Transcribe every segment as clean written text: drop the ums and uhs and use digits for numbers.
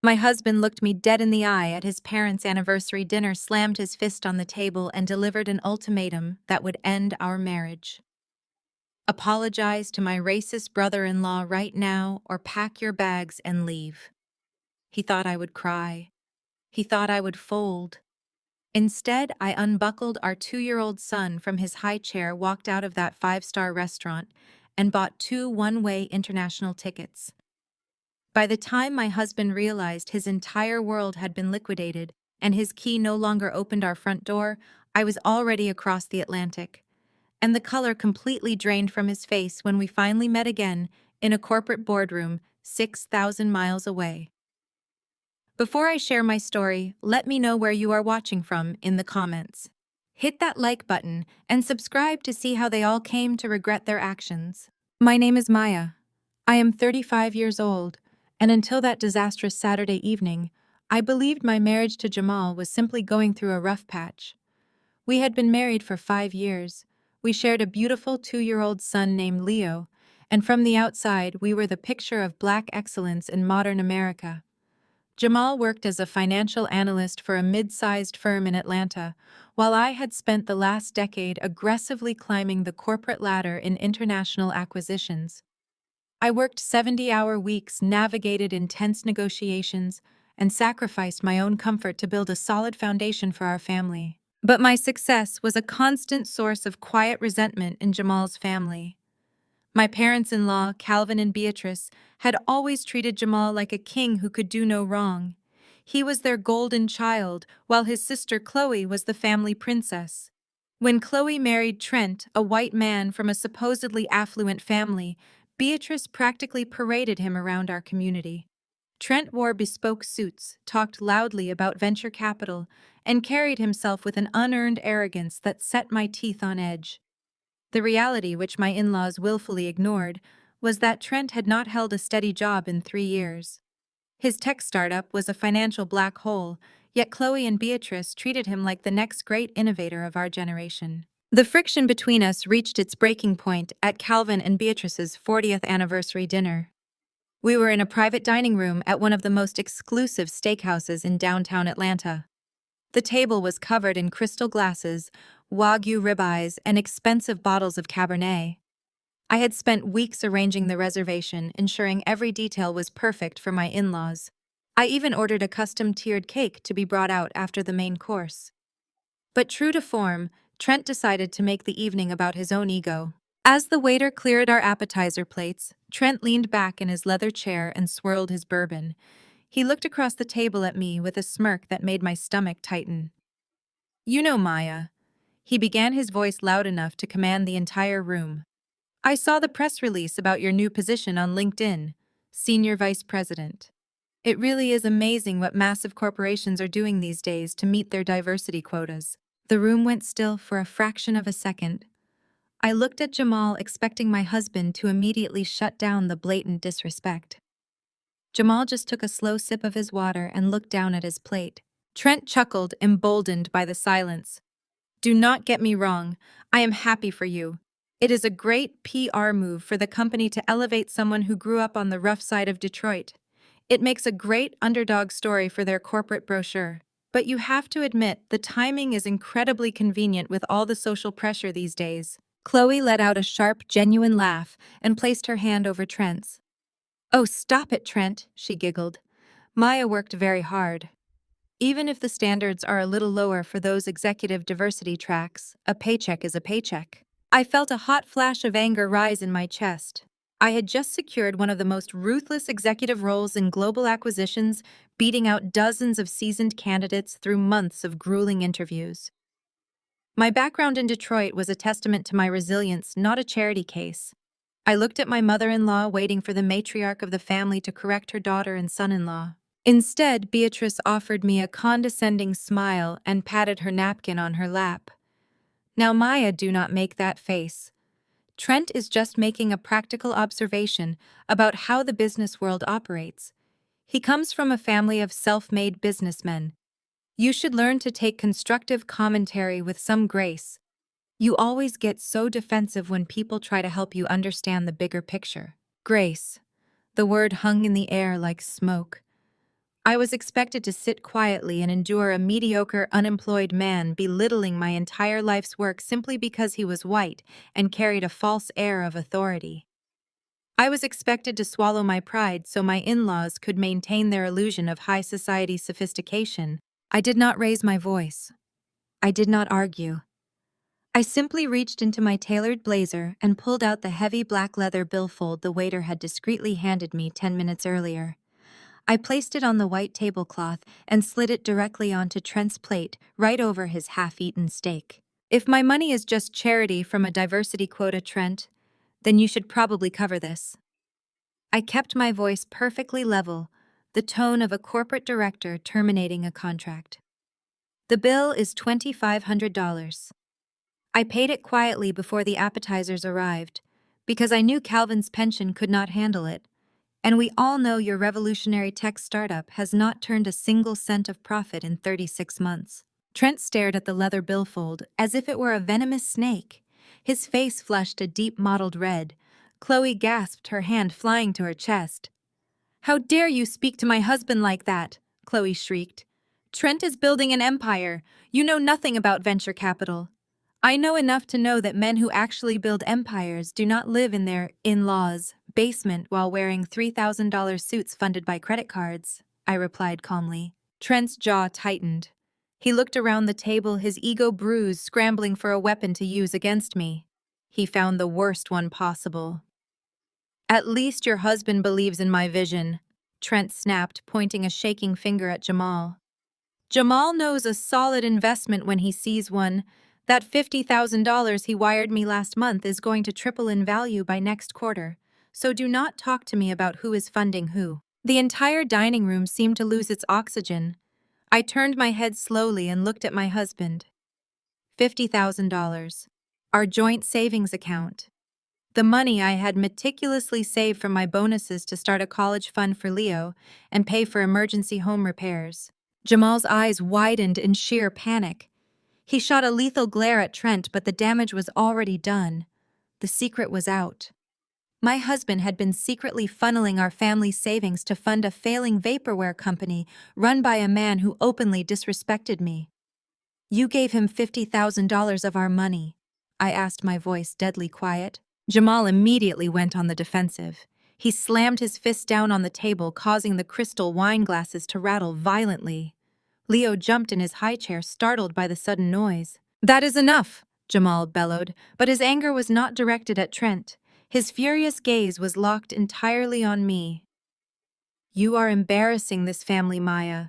My husband looked me dead in the eye at his parents' anniversary dinner, slammed his fist on the table, and delivered an ultimatum that would end our marriage. Apologize to my racist brother-in-law right now or pack your bags and leave. He thought I would cry. He thought I would fold. Instead, I unbuckled our 2-year-old son from his high chair, walked out of that 5-star restaurant, and bought 2 one-way international tickets. By the time my husband realized his entire world had been liquidated and his key no longer opened our front door, I was already across the Atlantic, and the color completely drained from his face when we finally met again in a corporate boardroom 6,000 miles away. Before I share my story, let me know where you are watching from in the comments. Hit that like button and subscribe to see how they all came to regret their actions. My name is Maya. I am 35 years old, and until that disastrous Saturday evening, I believed my marriage to Jamal was simply going through a rough patch. We had been married for 5 years. We shared a beautiful 2-year-old son named Leo, and from the outside, we were the picture of Black excellence in modern America. Jamal worked as a financial analyst for a mid-sized firm in Atlanta, while I had spent the last decade aggressively climbing the corporate ladder in international acquisitions. I worked 70-hour weeks, navigated intense negotiations, and sacrificed my own comfort to build a solid foundation for our family. But my success was a constant source of quiet resentment in Jamal's family. My parents-in-law, Calvin and Beatrice, had always treated Jamal like a king who could do no wrong. He was their golden child, while his sister Chloe was the family princess. When Chloe married Trent, a white man from a supposedly affluent family, Beatrice practically paraded him around our community. Trent wore bespoke suits, talked loudly about venture capital, and carried himself with an unearned arrogance that set my teeth on edge. The reality, which my in-laws willfully ignored, was that Trent had not held a steady job in 3 years. His tech startup was a financial black hole, yet Chloe and Beatrice treated him like the next great innovator of our generation. The friction between us reached its breaking point at Calvin and Beatrice's 40th anniversary dinner. We were in a private dining room at one of the most exclusive steakhouses in downtown Atlanta. The table was covered in crystal glasses, Wagyu ribeyes, and expensive bottles of Cabernet. I had spent weeks arranging the reservation, ensuring every detail was perfect for my in-laws. I even ordered a custom-tiered cake to be brought out after the main course. But true to form, Trent decided to make the evening about his own ego. As the waiter cleared our appetizer plates, Trent leaned back in his leather chair and swirled his bourbon. He looked across the table at me with a smirk that made my stomach tighten. "You know, Maya," he began, his voice loud enough to command the entire room. "I saw the press release about your new position on LinkedIn, Senior Vice President. It really is amazing what massive corporations are doing these days to meet their diversity quotas." The room went still for a fraction of a second. I looked at Jamal, expecting my husband to immediately shut down the blatant disrespect. Jamal just took a slow sip of his water and looked down at his plate. Trent chuckled, emboldened by the silence. "Do not get me wrong, I am happy for you. It is a great PR move for the company to elevate someone who grew up on the rough side of Detroit. It makes a great underdog story for their corporate brochure. But you have to admit, the timing is incredibly convenient with all the social pressure these days." Chloe let out a sharp, genuine laugh and placed her hand over Trent's. "Oh, stop it, Trent," she giggled. "Maya worked very hard. Even if the standards are a little lower for those executive diversity tracks, a paycheck is a paycheck." I felt a hot flash of anger rise in my chest. I had just secured one of the most ruthless executive roles in global acquisitions, beating out dozens of seasoned candidates through months of grueling interviews. My background in Detroit was a testament to my resilience, not a charity case. I looked at my mother-in-law, waiting for the matriarch of the family to correct her daughter and son-in-law. Instead, Beatrice offered me a condescending smile and patted her napkin on her lap. "Now, Maya, do not make that face. Trent is just making a practical observation about how the business world operates. He comes from a family of self-made businessmen. You should learn to take constructive commentary with some grace. You always get so defensive when people try to help you understand the bigger picture." Grace. The word hung in the air like smoke. I was expected to sit quietly and endure a mediocre, unemployed man belittling my entire life's work simply because he was white and carried a false air of authority. I was expected to swallow my pride so my in-laws could maintain their illusion of high society sophistication. I did not raise my voice. I did not argue. I simply reached into my tailored blazer and pulled out the heavy black leather billfold the waiter had discreetly handed me 10 minutes earlier. I placed it on the white tablecloth and slid it directly onto Trent's plate, right over his half-eaten steak. If my money is just charity from a diversity quota, Trent, then you should probably cover this. I kept my voice perfectly level, the tone of a corporate director terminating a contract. The bill is $2,500. I paid it quietly before the appetizers arrived, because I knew Calvin's pension could not handle it, and we all know your revolutionary tech startup has not turned a single cent of profit in 36 months. Trent stared at the leather billfold as if it were a venomous snake. His face flushed a deep mottled red. Chloe gasped, her hand flying to her chest. "How dare you speak to my husband like that?" Chloe shrieked. "Trent is building an empire. You know nothing about venture capital." "I know enough to know that men who actually build empires do not live in their in-laws' basement while wearing $3,000 suits funded by credit cards," I replied calmly. Trent's jaw tightened. He looked around the table, his ego bruised, scrambling for a weapon to use against me. He found the worst one possible. "At least your husband believes in my vision," Trent snapped, pointing a shaking finger at Jamal. "Jamal knows a solid investment when he sees one. That $50,000 he wired me last month is going to triple in value by next quarter, so do not talk to me about who is funding who." The entire dining room seemed to lose its oxygen. I turned my head slowly and looked at my husband. $50,000. Our joint savings account. The money I had meticulously saved from my bonuses to start a college fund for Leo and pay for emergency home repairs. Jamal's eyes widened in sheer panic. He shot a lethal glare at Trent, but the damage was already done. The secret was out. My husband had been secretly funneling our family's savings to fund a failing vaporware company run by a man who openly disrespected me. "You gave him $50,000 of our money," I asked, my voice deadly quiet. Jamal immediately went on the defensive. He slammed his fist down on the table, causing the crystal wine glasses to rattle violently. Leo jumped in his high chair, startled by the sudden noise. "That is enough," Jamal bellowed, but his anger was not directed at Trent. His furious gaze was locked entirely on me. "You are embarrassing this family, Maya.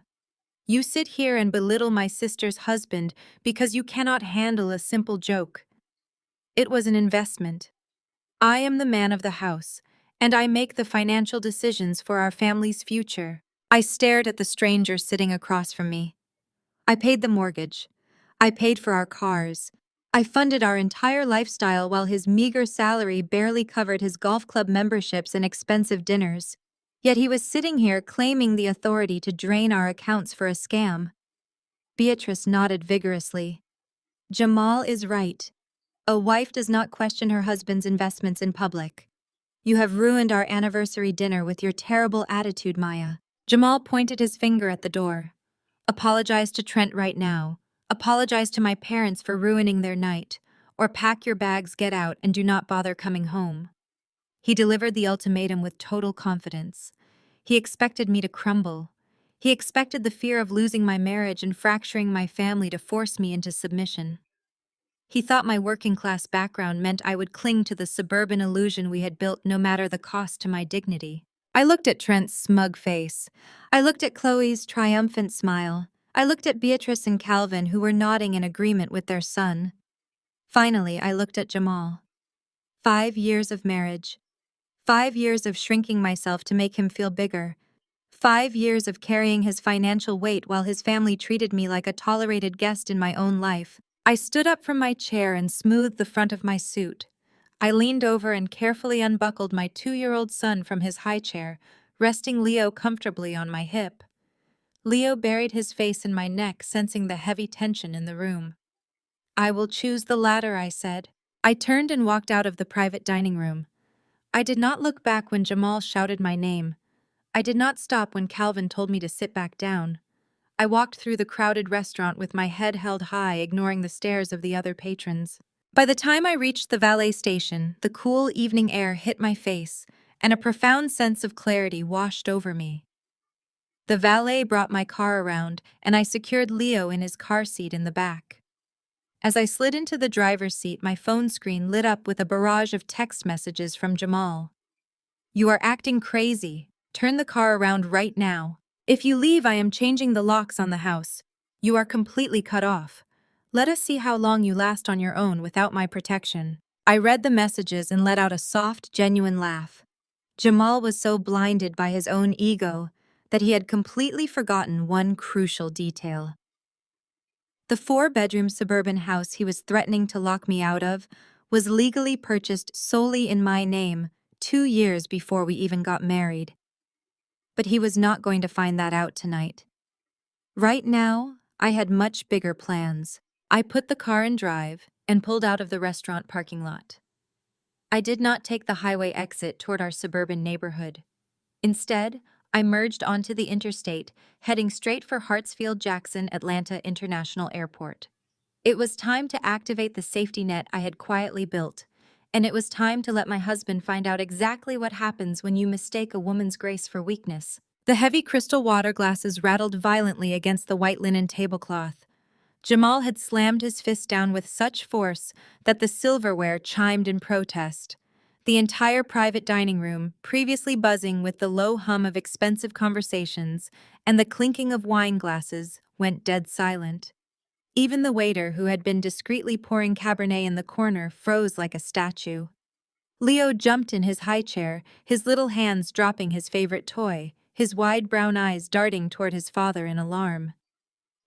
You sit here and belittle my sister's husband because you cannot handle a simple joke. It was an investment. I am the man of the house, and I make the financial decisions for our family's future." I stared at the stranger sitting across from me. I paid the mortgage. I paid for our cars. I funded our entire lifestyle while his meager salary barely covered his golf club memberships and expensive dinners. Yet he was sitting here claiming the authority to drain our accounts for a scam. Beatrice nodded vigorously. "Jamal is right. A wife does not question her husband's investments in public. You have ruined our anniversary dinner with your terrible attitude, Maya." Jamal pointed his finger at the door. "Apologize to Trent right now. Apologize to my parents for ruining their night. Or pack your bags, get out, and do not bother coming home." He delivered the ultimatum with total confidence. He expected me to crumble. He expected the fear of losing my marriage and fracturing my family to force me into submission. He thought my working-class background meant I would cling to the suburban illusion we had built no matter the cost to my dignity. I looked at Trent's smug face. I looked at Chloe's triumphant smile. I looked at Beatrice and Calvin, who were nodding in agreement with their son. Finally, I looked at Jamal. 5 years of marriage. 5 years of shrinking myself to make him feel bigger. 5 years of carrying his financial weight while his family treated me like a tolerated guest in my own life. I stood up from my chair and smoothed the front of my suit. I leaned over and carefully unbuckled my 2-year-old son from his high chair, resting Leo comfortably on my hip. Leo buried his face in my neck, sensing the heavy tension in the room. "I will choose the latter," I said. I turned and walked out of the private dining room. I did not look back when Jamal shouted my name. I did not stop when Calvin told me to sit back down. I walked through the crowded restaurant with my head held high, ignoring the stares of the other patrons. By the time I reached the valet station, the cool evening air hit my face, and a profound sense of clarity washed over me. The valet brought my car around, and I secured Leo in his car seat in the back. As I slid into the driver's seat, my phone screen lit up with a barrage of text messages from Jamal. "You are acting crazy. Turn the car around right now. If you leave, I am changing the locks on the house. You are completely cut off. Let us see how long you last on your own without my protection." I read the messages and let out a soft, genuine laugh. Jamal was so blinded by his own ego that he had completely forgotten one crucial detail. The four-bedroom suburban house he was threatening to lock me out of was legally purchased solely in my name 2 years before we even got married. But he was not going to find that out tonight. Right now, I had much bigger plans. I put the car in drive and pulled out of the restaurant parking lot. I did not take the highway exit toward our suburban neighborhood. Instead, I merged onto the interstate, heading straight for Hartsfield-Jackson Atlanta International Airport. It was time to activate the safety net I had quietly built, and it was time to let my husband find out exactly what happens when you mistake a woman's grace for weakness. The heavy crystal water glasses rattled violently against the white linen tablecloth. Jamal had slammed his fist down with such force that the silverware chimed in protest. The entire private dining room, previously buzzing with the low hum of expensive conversations and the clinking of wine glasses, went dead silent. Even the waiter, who had been discreetly pouring Cabernet in the corner, froze like a statue. Leo jumped in his high chair, his little hands dropping his favorite toy, his wide brown eyes darting toward his father in alarm.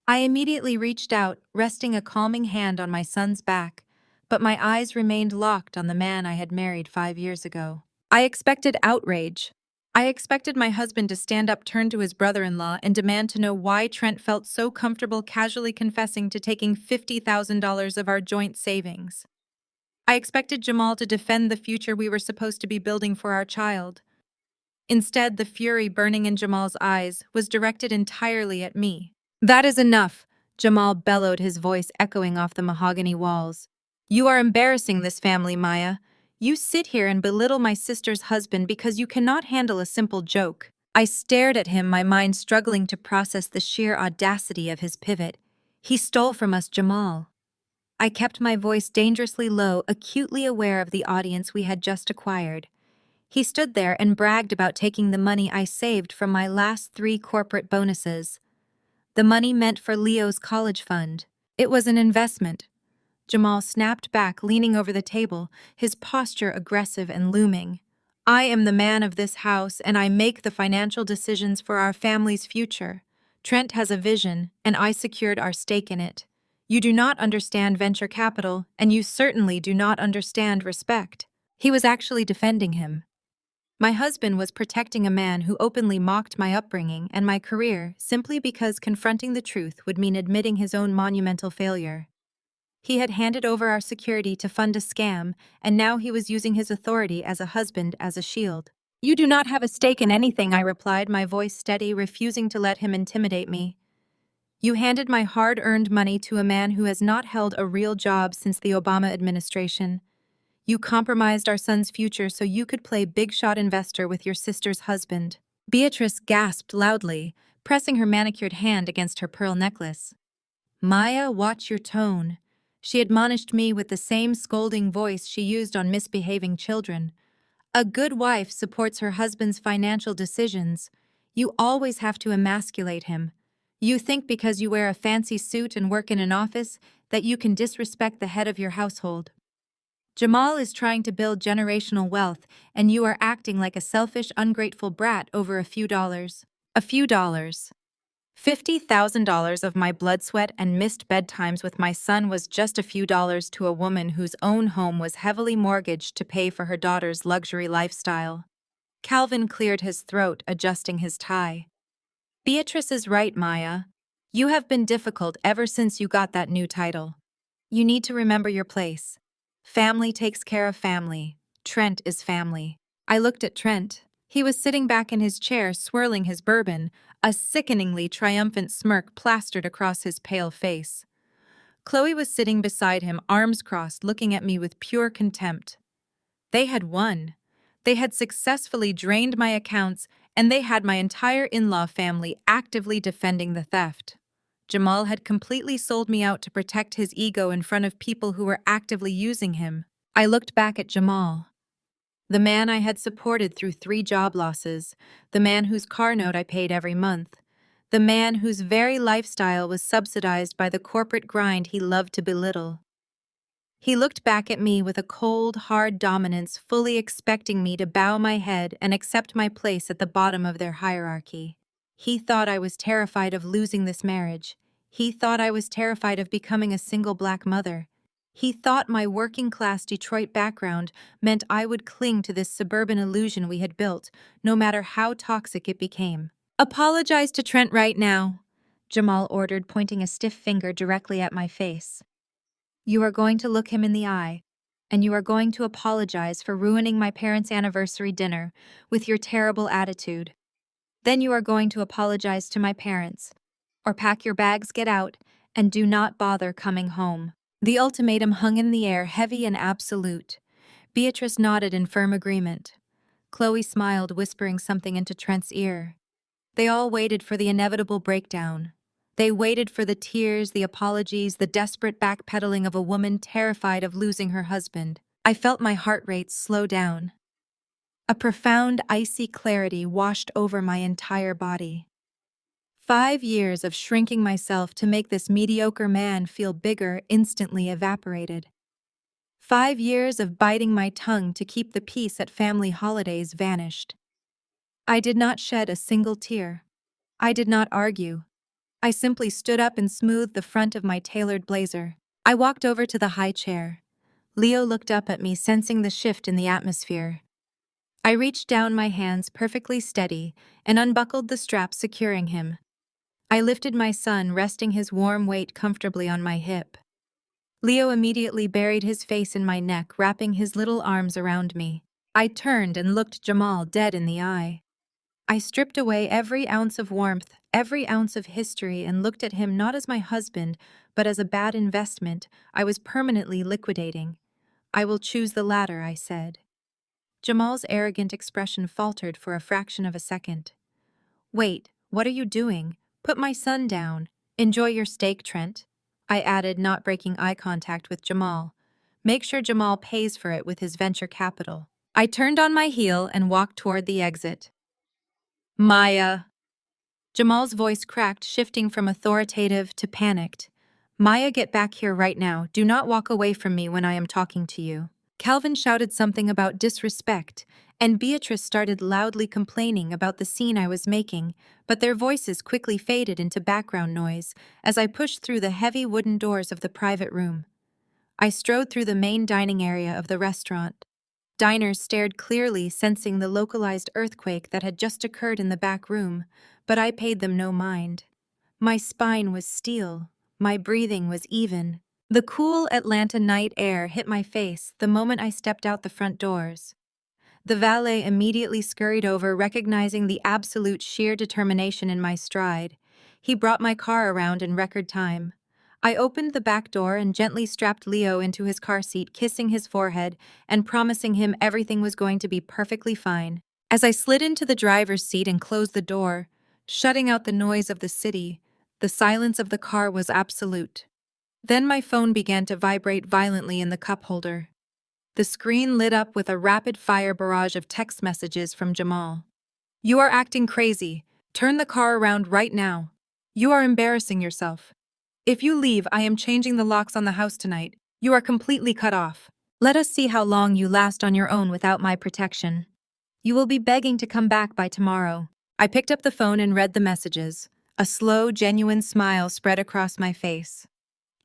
I immediately reached out, resting a calming hand on my son's back, but my eyes remained locked on the man I had married 5 years ago. I expected outrage. I expected my husband to stand up, turn to his brother-in-law, and demand to know why Trent felt so comfortable casually confessing to taking $50,000 of our joint savings. I expected Jamal to defend the future we were supposed to be building for our child. Instead, the fury burning in Jamal's eyes was directed entirely at me. "That is enough," Jamal bellowed, his voice echoing off the mahogany walls. "You are embarrassing this family, Maya. You sit here and belittle my sister's husband because you cannot handle a simple joke." I stared at him, my mind struggling to process the sheer audacity of his pivot. He stole from us, Jamal. I kept my voice dangerously low, acutely aware of the audience we had just acquired. He stood there and bragged about taking the money I saved from my last 3 corporate bonuses. The money meant for Leo's college fund. It was an investment. Jamal snapped back, leaning over the table, his posture aggressive and looming. "I am the man of this house, and I make the financial decisions for our family's future. Trent has a vision, and I secured our stake in it. You do not understand venture capital, and you certainly do not understand respect." He was actually defending him. My husband was protecting a man who openly mocked my upbringing and my career simply because confronting the truth would mean admitting his own monumental failure. He had handed over our security to fund a scam, and now he was using his authority as a husband as a shield. "You do not have a stake in anything," I replied, my voice steady, refusing to let him intimidate me. "You handed my hard-earned money to a man who has not held a real job since the Obama administration. You compromised our son's future so you could play big-shot investor with your sister's husband." Beatrice gasped loudly, pressing her manicured hand against her pearl necklace. "Maya, watch your tone." She admonished me with the same scolding voice she used on misbehaving children. "A good wife supports her husband's financial decisions. You always have to emasculate him. You think because you wear a fancy suit and work in an office that you can disrespect the head of your household. Jamal is trying to build generational wealth, and you are acting like a selfish, ungrateful brat over a few dollars." A few dollars. $50,000 of my blood, sweat, and missed bedtimes with my son was just a few dollars to a woman whose own home was heavily mortgaged to pay for her daughter's luxury lifestyle. Calvin cleared his throat, adjusting his tie. "Beatrice is right, Maya. You have been difficult ever since you got that new title. You need to remember your place. Family takes care of family. Trent is family." I looked at Trent. He was sitting back in his chair, swirling his bourbon, a sickeningly triumphant smirk plastered across his pale face. Chloe was sitting beside him, arms crossed, looking at me with pure contempt. They had won. They had successfully drained my accounts, and they had my entire in-law family actively defending the theft. Jamal had completely sold me out to protect his ego in front of people who were actively using him. I looked back at Jamal, the man I had supported through 3 job losses, the man whose car note I paid every month, the man whose very lifestyle was subsidized by the corporate grind he loved to belittle. He looked back at me with a cold, hard dominance, fully expecting me to bow my head and accept my place at the bottom of their hierarchy. He thought I was terrified of losing this marriage. He thought I was terrified of becoming a single black mother. He thought my working-class Detroit background meant I would cling to this suburban illusion we had built, no matter how toxic it became. "Apologize to Trent right now," Jamal ordered, pointing a stiff finger directly at my face. "You are going to look him in the eye, and you are going to apologize for ruining my parents' anniversary dinner with your terrible attitude. Then you are going to apologize to my parents, or pack your bags, get out, and do not bother coming home." The ultimatum hung in the air, heavy and absolute. Beatrice nodded in firm agreement. Chloe smiled, whispering something into Trent's ear. They all waited for the inevitable breakdown. They waited for the tears, the apologies, the desperate backpedaling of a woman terrified of losing her husband. I felt my heart rate slow down. A profound, icy clarity washed over my entire body. 5 years of shrinking myself to make this mediocre man feel bigger instantly evaporated. 5 years of biting my tongue to keep the peace at family holidays vanished. I did not shed a single tear. I did not argue. I simply stood up and smoothed the front of my tailored blazer. I walked over to the high chair. Leo looked up at me, sensing the shift in the atmosphere. I reached down, my hands perfectly steady, and unbuckled the strap securing him. I lifted my son, resting his warm weight comfortably on my hip. Leo immediately buried his face in my neck, wrapping his little arms around me. I turned and looked Jamal dead in the eye. I stripped away every ounce of warmth, every ounce of history, and looked at him not as my husband, but as a bad investment I was permanently liquidating. "I will choose the latter," I said. Jamal's arrogant expression faltered for a fraction of a second. "Wait, what are you doing? Put my son down. Enjoy your steak, Trent," I added, not breaking eye contact with Jamal. "Make sure Jamal pays for it with his venture capital." I turned on my heel and walked toward the exit. "Maya." Jamal's voice cracked, shifting from authoritative to panicked. "Maya, get back here right now. Do not walk away from me when I am talking to you." Calvin shouted something about disrespect, and Beatrice started loudly complaining about the scene I was making, but their voices quickly faded into background noise as I pushed through the heavy wooden doors of the private room. I strode through the main dining area of the restaurant. Diners stared clearly, sensing the localized earthquake that had just occurred in the back room, but I paid them no mind. My spine was steel. My breathing was even. The cool Atlanta night air hit my face the moment I stepped out the front doors. The valet immediately scurried over, recognizing the absolute sheer determination in my stride. He brought my car around in record time. I opened the back door and gently strapped Leo into his car seat, kissing his forehead and promising him everything was going to be perfectly fine. As I slid into the driver's seat and closed the door, shutting out the noise of the city, the silence of the car was absolute. Then my phone began to vibrate violently in the cup holder. The screen lit up with a rapid-fire barrage of text messages from Jamal. "You are acting crazy. Turn the car around right now. You are embarrassing yourself. If you leave, I am changing the locks on the house tonight. You are completely cut off. Let us see how long you last on your own without my protection. You will be begging to come back by tomorrow." I picked up the phone and read the messages. A slow, genuine smile spread across my face.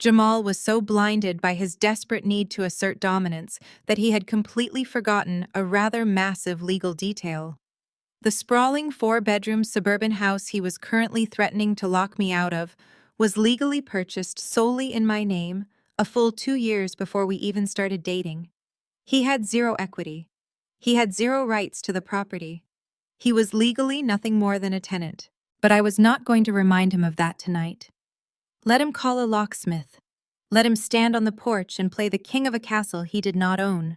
Jamal was so blinded by his desperate need to assert dominance that he had completely forgotten a rather massive legal detail. The sprawling 4-bedroom suburban house he was currently threatening to lock me out of was legally purchased solely in my name a full 2 years before we even started dating. He had zero equity. He had zero rights to the property. He was legally nothing more than a tenant, but I was not going to remind him of that tonight. Let him call a locksmith. Let him stand on the porch and play the king of a castle he did not own.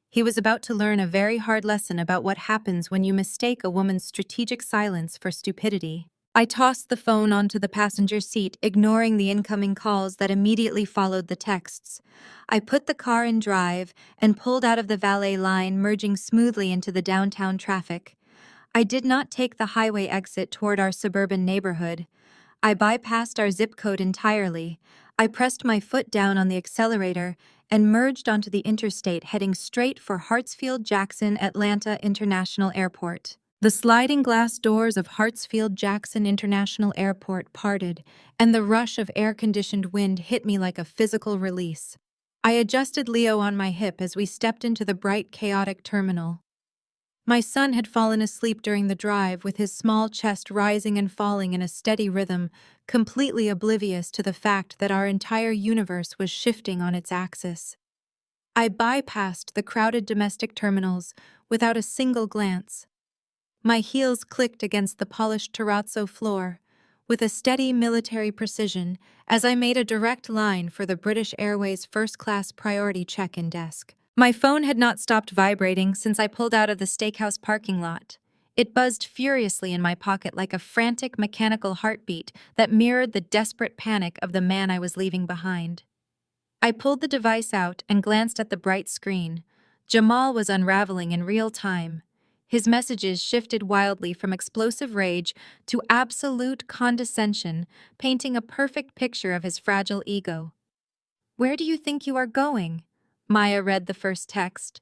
He was about to learn a very hard lesson about what happens when you mistake a woman's strategic silence for stupidity. I tossed the phone onto the passenger seat, ignoring the incoming calls that immediately followed the texts. I put the car in drive and pulled out of the valet line, merging smoothly into the downtown traffic. I did not take the highway exit toward our suburban neighborhood. I bypassed our zip code entirely. I pressed my foot down on the accelerator and merged onto the interstate, heading straight for Hartsfield-Jackson Atlanta International Airport. The sliding glass doors of Hartsfield-Jackson International Airport parted, and the rush of air-conditioned wind hit me like a physical release. I adjusted Leo on my hip as we stepped into the bright, chaotic terminal. My son had fallen asleep during the drive, with his small chest rising and falling in a steady rhythm, completely oblivious to the fact that our entire universe was shifting on its axis. I bypassed the crowded domestic terminals without a single glance. My heels clicked against the polished terrazzo floor with a steady military precision as I made a direct line for the British Airways first-class priority check-in desk. My phone had not stopped vibrating since I pulled out of the steakhouse parking lot. It buzzed furiously in my pocket like a frantic mechanical heartbeat that mirrored the desperate panic of the man I was leaving behind. I pulled the device out and glanced at the bright screen. Jamal was unraveling in real time. His messages shifted wildly from explosive rage to absolute condescension, painting a perfect picture of his fragile ego. "Where do you think you are going?" Maya read the first text.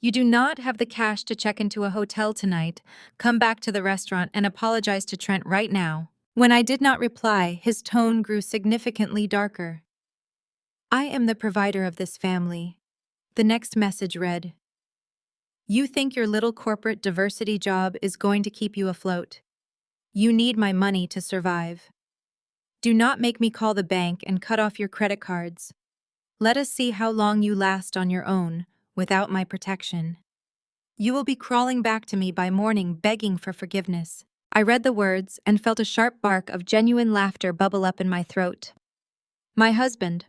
"You do not have the cash to check into a hotel tonight. Come back to the restaurant and apologize to Trent right now." When I did not reply, his tone grew significantly darker. "I am the provider of this family." The next message read, "You think your little corporate diversity job is going to keep you afloat. You need my money to survive. Do not make me call the bank and cut off your credit cards. Let us see how long you last on your own, without my protection. You will be crawling back to me by morning begging for forgiveness." I read the words and felt a sharp bark of genuine laughter bubble up in my throat. My husband,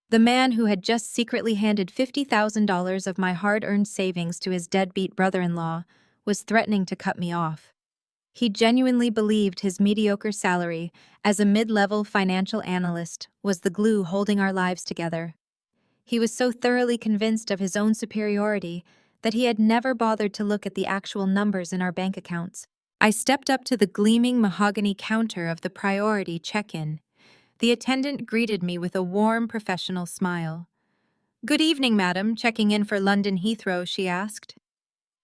the man who had just secretly handed $50,000 of my hard-earned savings to his deadbeat brother-in-law, was threatening to cut me off. He genuinely believed his mediocre salary as a mid-level financial analyst was the glue holding our lives together. He was so thoroughly convinced of his own superiority that he had never bothered to look at the actual numbers in our bank accounts. I stepped up to the gleaming mahogany counter of the priority check-in. The attendant greeted me with a warm, professional smile. "Good evening, madam. Checking in for London Heathrow?" she asked.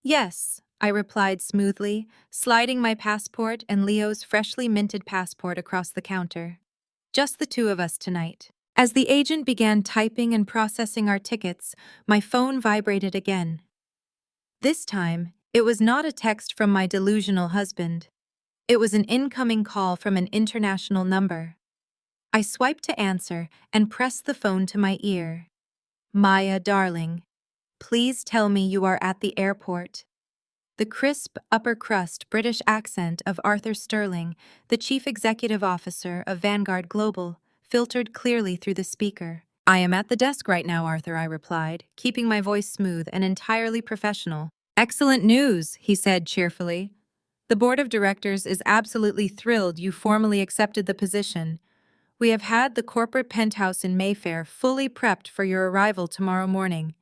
"Yes," I replied smoothly, sliding my passport and Leo's freshly minted passport across the counter. "Just the two of us tonight." As the agent began typing and processing our tickets, my phone vibrated again. This time, it was not a text from my delusional husband. It was an incoming call from an international number. I swiped to answer and pressed the phone to my ear. "Maya, darling, please tell me you are at the airport." The crisp, upper-crust British accent of Arthur Sterling, the chief executive officer of Vanguard Global, filtered clearly through the speaker. "I am at the desk right now, Arthur," I replied, keeping my voice smooth and entirely professional. "Excellent news," he said cheerfully. "The board of directors is absolutely thrilled you formally accepted the position. We have had the corporate penthouse in Mayfair fully prepped for your arrival tomorrow morning.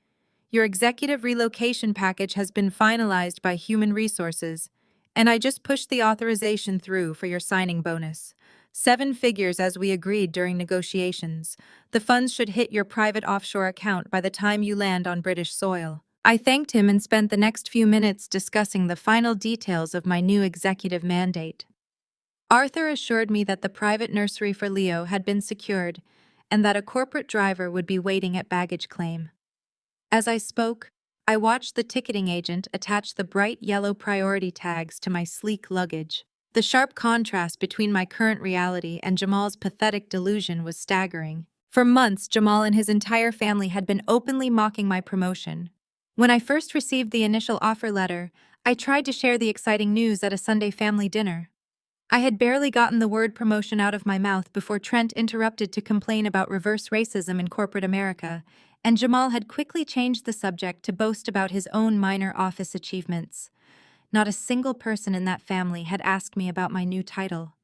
Your executive relocation package has been finalized by Human Resources, and I just pushed the authorization through for your signing bonus. 7 figures as we agreed during negotiations. The funds should hit your private offshore account by the time you land on British soil." I thanked him and spent the next few minutes discussing the final details of my new executive mandate. Arthur assured me that the private nursery for Leo had been secured and that a corporate driver would be waiting at baggage claim. As I spoke, I watched the ticketing agent attach the bright yellow priority tags to my sleek luggage. The sharp contrast between my current reality and Jamal's pathetic delusion was staggering. For months, Jamal and his entire family had been openly mocking my promotion. When I first received the initial offer letter, I tried to share the exciting news at a Sunday family dinner. I had barely gotten the word promotion out of my mouth before Trent interrupted to complain about reverse racism in corporate America, and Jamal had quickly changed the subject to boast about his own minor office achievements. Not a single person in that family had asked me about my new title.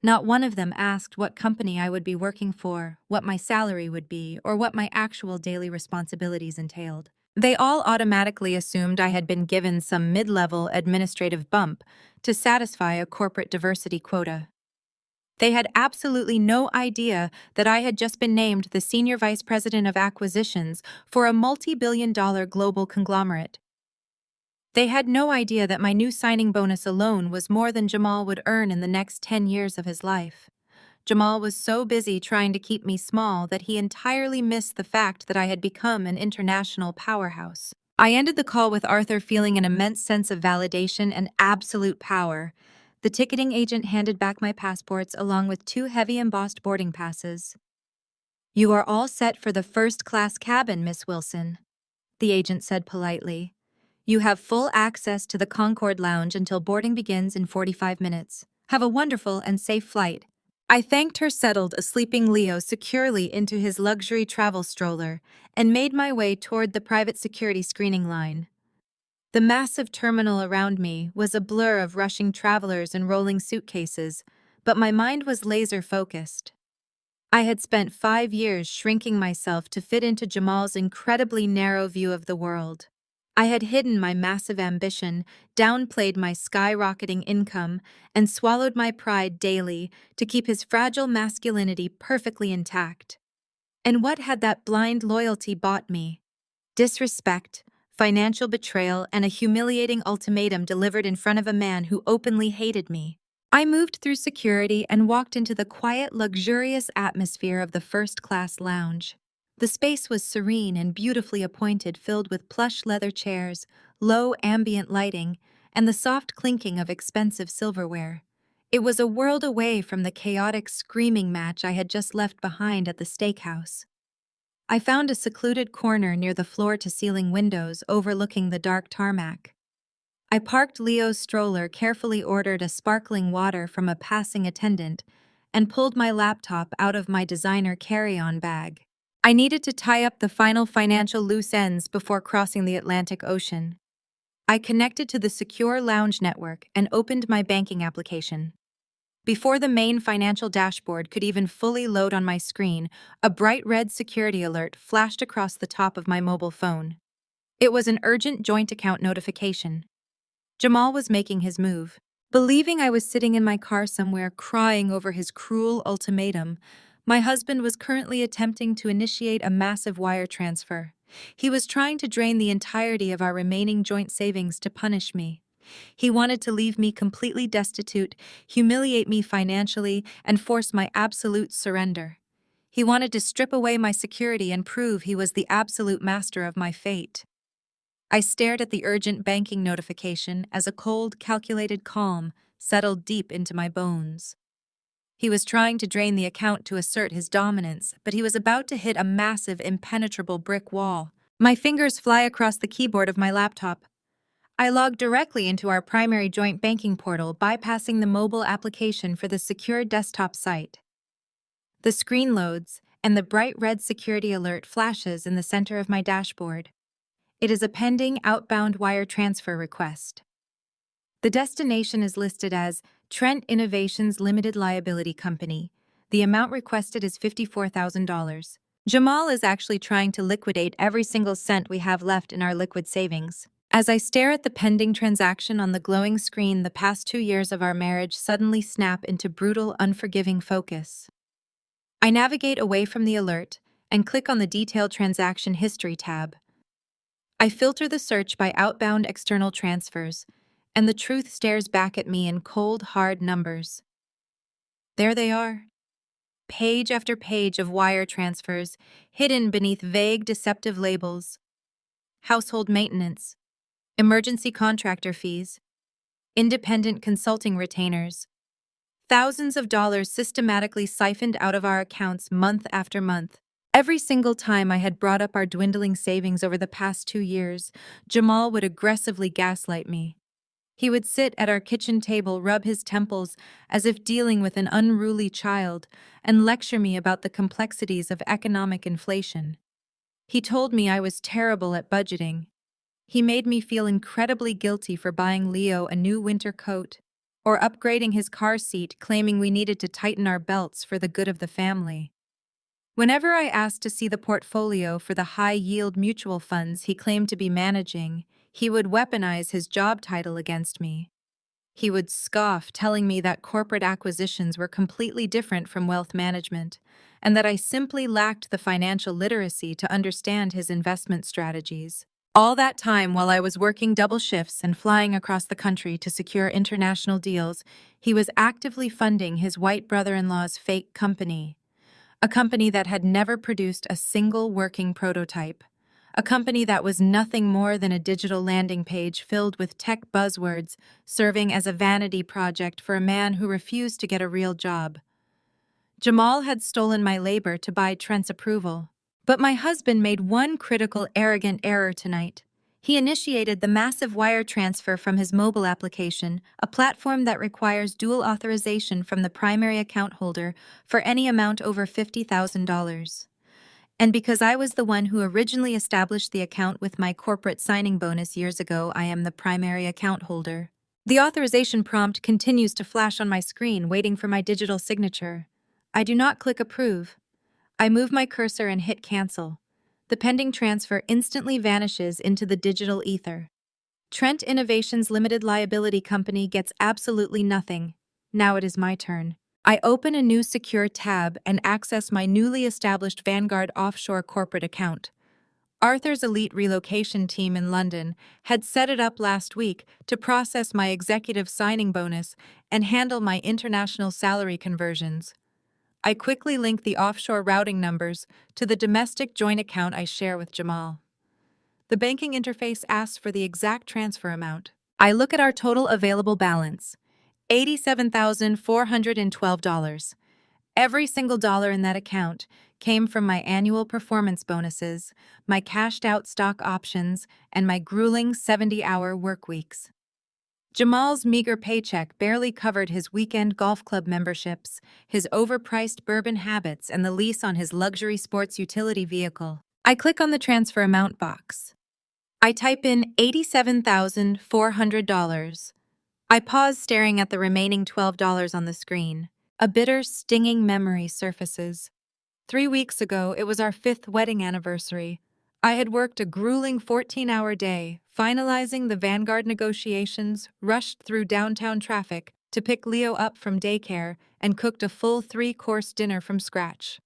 Not one of them asked what company I would be working for, what my salary would be, or what my actual daily responsibilities entailed. They all automatically assumed I had been given some mid-level administrative bump to satisfy a corporate diversity quota. They had absolutely no idea that I had just been named the Senior Vice President of Acquisitions for a multi-billion-dollar global conglomerate. They had no idea that my new signing bonus alone was more than Jamal would earn in the next 10 years of his life. Jamal was so busy trying to keep me small that he entirely missed the fact that I had become an international powerhouse. I ended the call with Arthur feeling an immense sense of validation and absolute power. The ticketing agent handed back my passports along with 2 heavy embossed boarding passes. "You are all set for the first-class cabin, Miss Wilson," the agent said politely. "You have full access to the Concord Lounge until boarding begins in 45 minutes. Have a wonderful and safe flight." I thanked her, settled a sleeping Leo securely into his luxury travel stroller, and made my way toward the private security screening line. The massive terminal around me was a blur of rushing travelers and rolling suitcases, but my mind was laser-focused. I had spent 5 years shrinking myself to fit into Jamal's incredibly narrow view of the world. I had hidden my massive ambition, downplayed my skyrocketing income, and swallowed my pride daily to keep his fragile masculinity perfectly intact. And what had that blind loyalty bought me? Disrespect, financial betrayal, and a humiliating ultimatum delivered in front of a man who openly hated me. I moved through security and walked into the quiet, luxurious atmosphere of the first-class lounge. The space was serene and beautifully appointed, filled with plush leather chairs, low ambient lighting, and the soft clinking of expensive silverware. It was a world away from the chaotic screaming match I had just left behind at the steakhouse. I found a secluded corner near the floor-to-ceiling windows overlooking the dark tarmac. I parked Leo's stroller, carefully ordered a sparkling water from a passing attendant, and pulled my laptop out of my designer carry-on bag. I needed to tie up the final financial loose ends before crossing the Atlantic Ocean. I connected to the secure lounge network and opened my banking application. Before the main financial dashboard could even fully load on my screen, a bright red security alert flashed across the top of my mobile phone. It was an urgent joint account notification. Jamal was making his move. Believing I was sitting in my car somewhere crying over his cruel ultimatum, my husband was currently attempting to initiate a massive wire transfer. He was trying to drain the entirety of our remaining joint savings to punish me. He wanted to leave me completely destitute, humiliate me financially, and force my absolute surrender. He wanted to strip away my security and prove he was the absolute master of my fate. I stared at the urgent banking notification as a cold, calculated calm settled deep into my bones. He was trying to drain the account to assert his dominance, but he was about to hit a massive, impenetrable brick wall. My fingers fly across the keyboard of my laptop. I logged directly into our primary joint banking portal, bypassing the mobile application for the secure desktop site. The screen loads, and the bright red security alert flashes in the center of my dashboard. It is a pending outbound wire transfer request. The destination is listed as Trent Innovations Limited Liability Company. The amount requested is $54,000. Jamal is actually trying to liquidate every single cent we have left in our liquid savings. As I stare at the pending transaction on the glowing screen, the past 2 years of our marriage suddenly snap into brutal, unforgiving focus. I navigate away from the alert and click on the Detailed Transaction History tab. I filter the search by outbound external transfers, and the truth stares back at me in cold, hard numbers. There they are. Page after page of wire transfers, hidden beneath vague, deceptive labels. Household maintenance, emergency contractor fees, independent consulting retainers. Thousands of dollars systematically siphoned out of our accounts month after month. Every single time I had brought up our dwindling savings over the past 2 years, Jamal would aggressively gaslight me. He would sit at our kitchen table, rub his temples as if dealing with an unruly child, and lecture me about the complexities of economic inflation. He told me I was terrible at budgeting. He made me feel incredibly guilty for buying Leo a new winter coat, or upgrading his car seat, claiming we needed to tighten our belts for the good of the family. Whenever I asked to see the portfolio for the high-yield mutual funds he claimed to be managing, he would weaponize his job title against me. He would scoff, telling me that corporate acquisitions were completely different from wealth management, and that I simply lacked the financial literacy to understand his investment strategies. All that time, while I was working double shifts and flying across the country to secure international deals, he was actively funding his white brother-in-law's fake company, a company that had never produced a single working prototype, a company that was nothing more than a digital landing page filled with tech buzzwords, serving as a vanity project for a man who refused to get a real job. Jamal had stolen my labor to buy Trent's approval. But my husband made one critical, arrogant error tonight. He initiated the massive wire transfer from his mobile application, a platform that requires dual authorization from the primary account holder for any amount over $50,000. And because I was the one who originally established the account with my corporate signing bonus years ago, I am the primary account holder. The authorization prompt continues to flash on my screen, waiting for my digital signature. I do not click approve. I move my cursor and hit cancel. The pending transfer instantly vanishes into the digital ether. Trent Innovations Limited Liability Company gets absolutely nothing. Now it is my turn. I open a new secure tab and access my newly established Vanguard offshore corporate account. Arthur's elite relocation team in London had set it up last week to process my executive signing bonus and handle my international salary conversions. I quickly link the offshore routing numbers to the domestic joint account I share with Jamal. The banking interface asks for the exact transfer amount. I look at our total available balance, $87,412. Every single dollar in that account came from my annual performance bonuses, my cashed-out stock options, and my grueling 70-hour work weeks. Jamal's meager paycheck barely covered his weekend golf club memberships, his overpriced bourbon habits, and the lease on his luxury sports utility vehicle. I click on the transfer amount box. I type in $87,400. I pause, staring at the remaining $12 on the screen. A bitter, stinging memory surfaces. 3 weeks ago, it was our 5th wedding anniversary. I had worked a grueling 14-hour day, finalizing the Vanguard negotiations, rushed through downtown traffic to pick Leo up from daycare, and cooked a full 3-course dinner from scratch.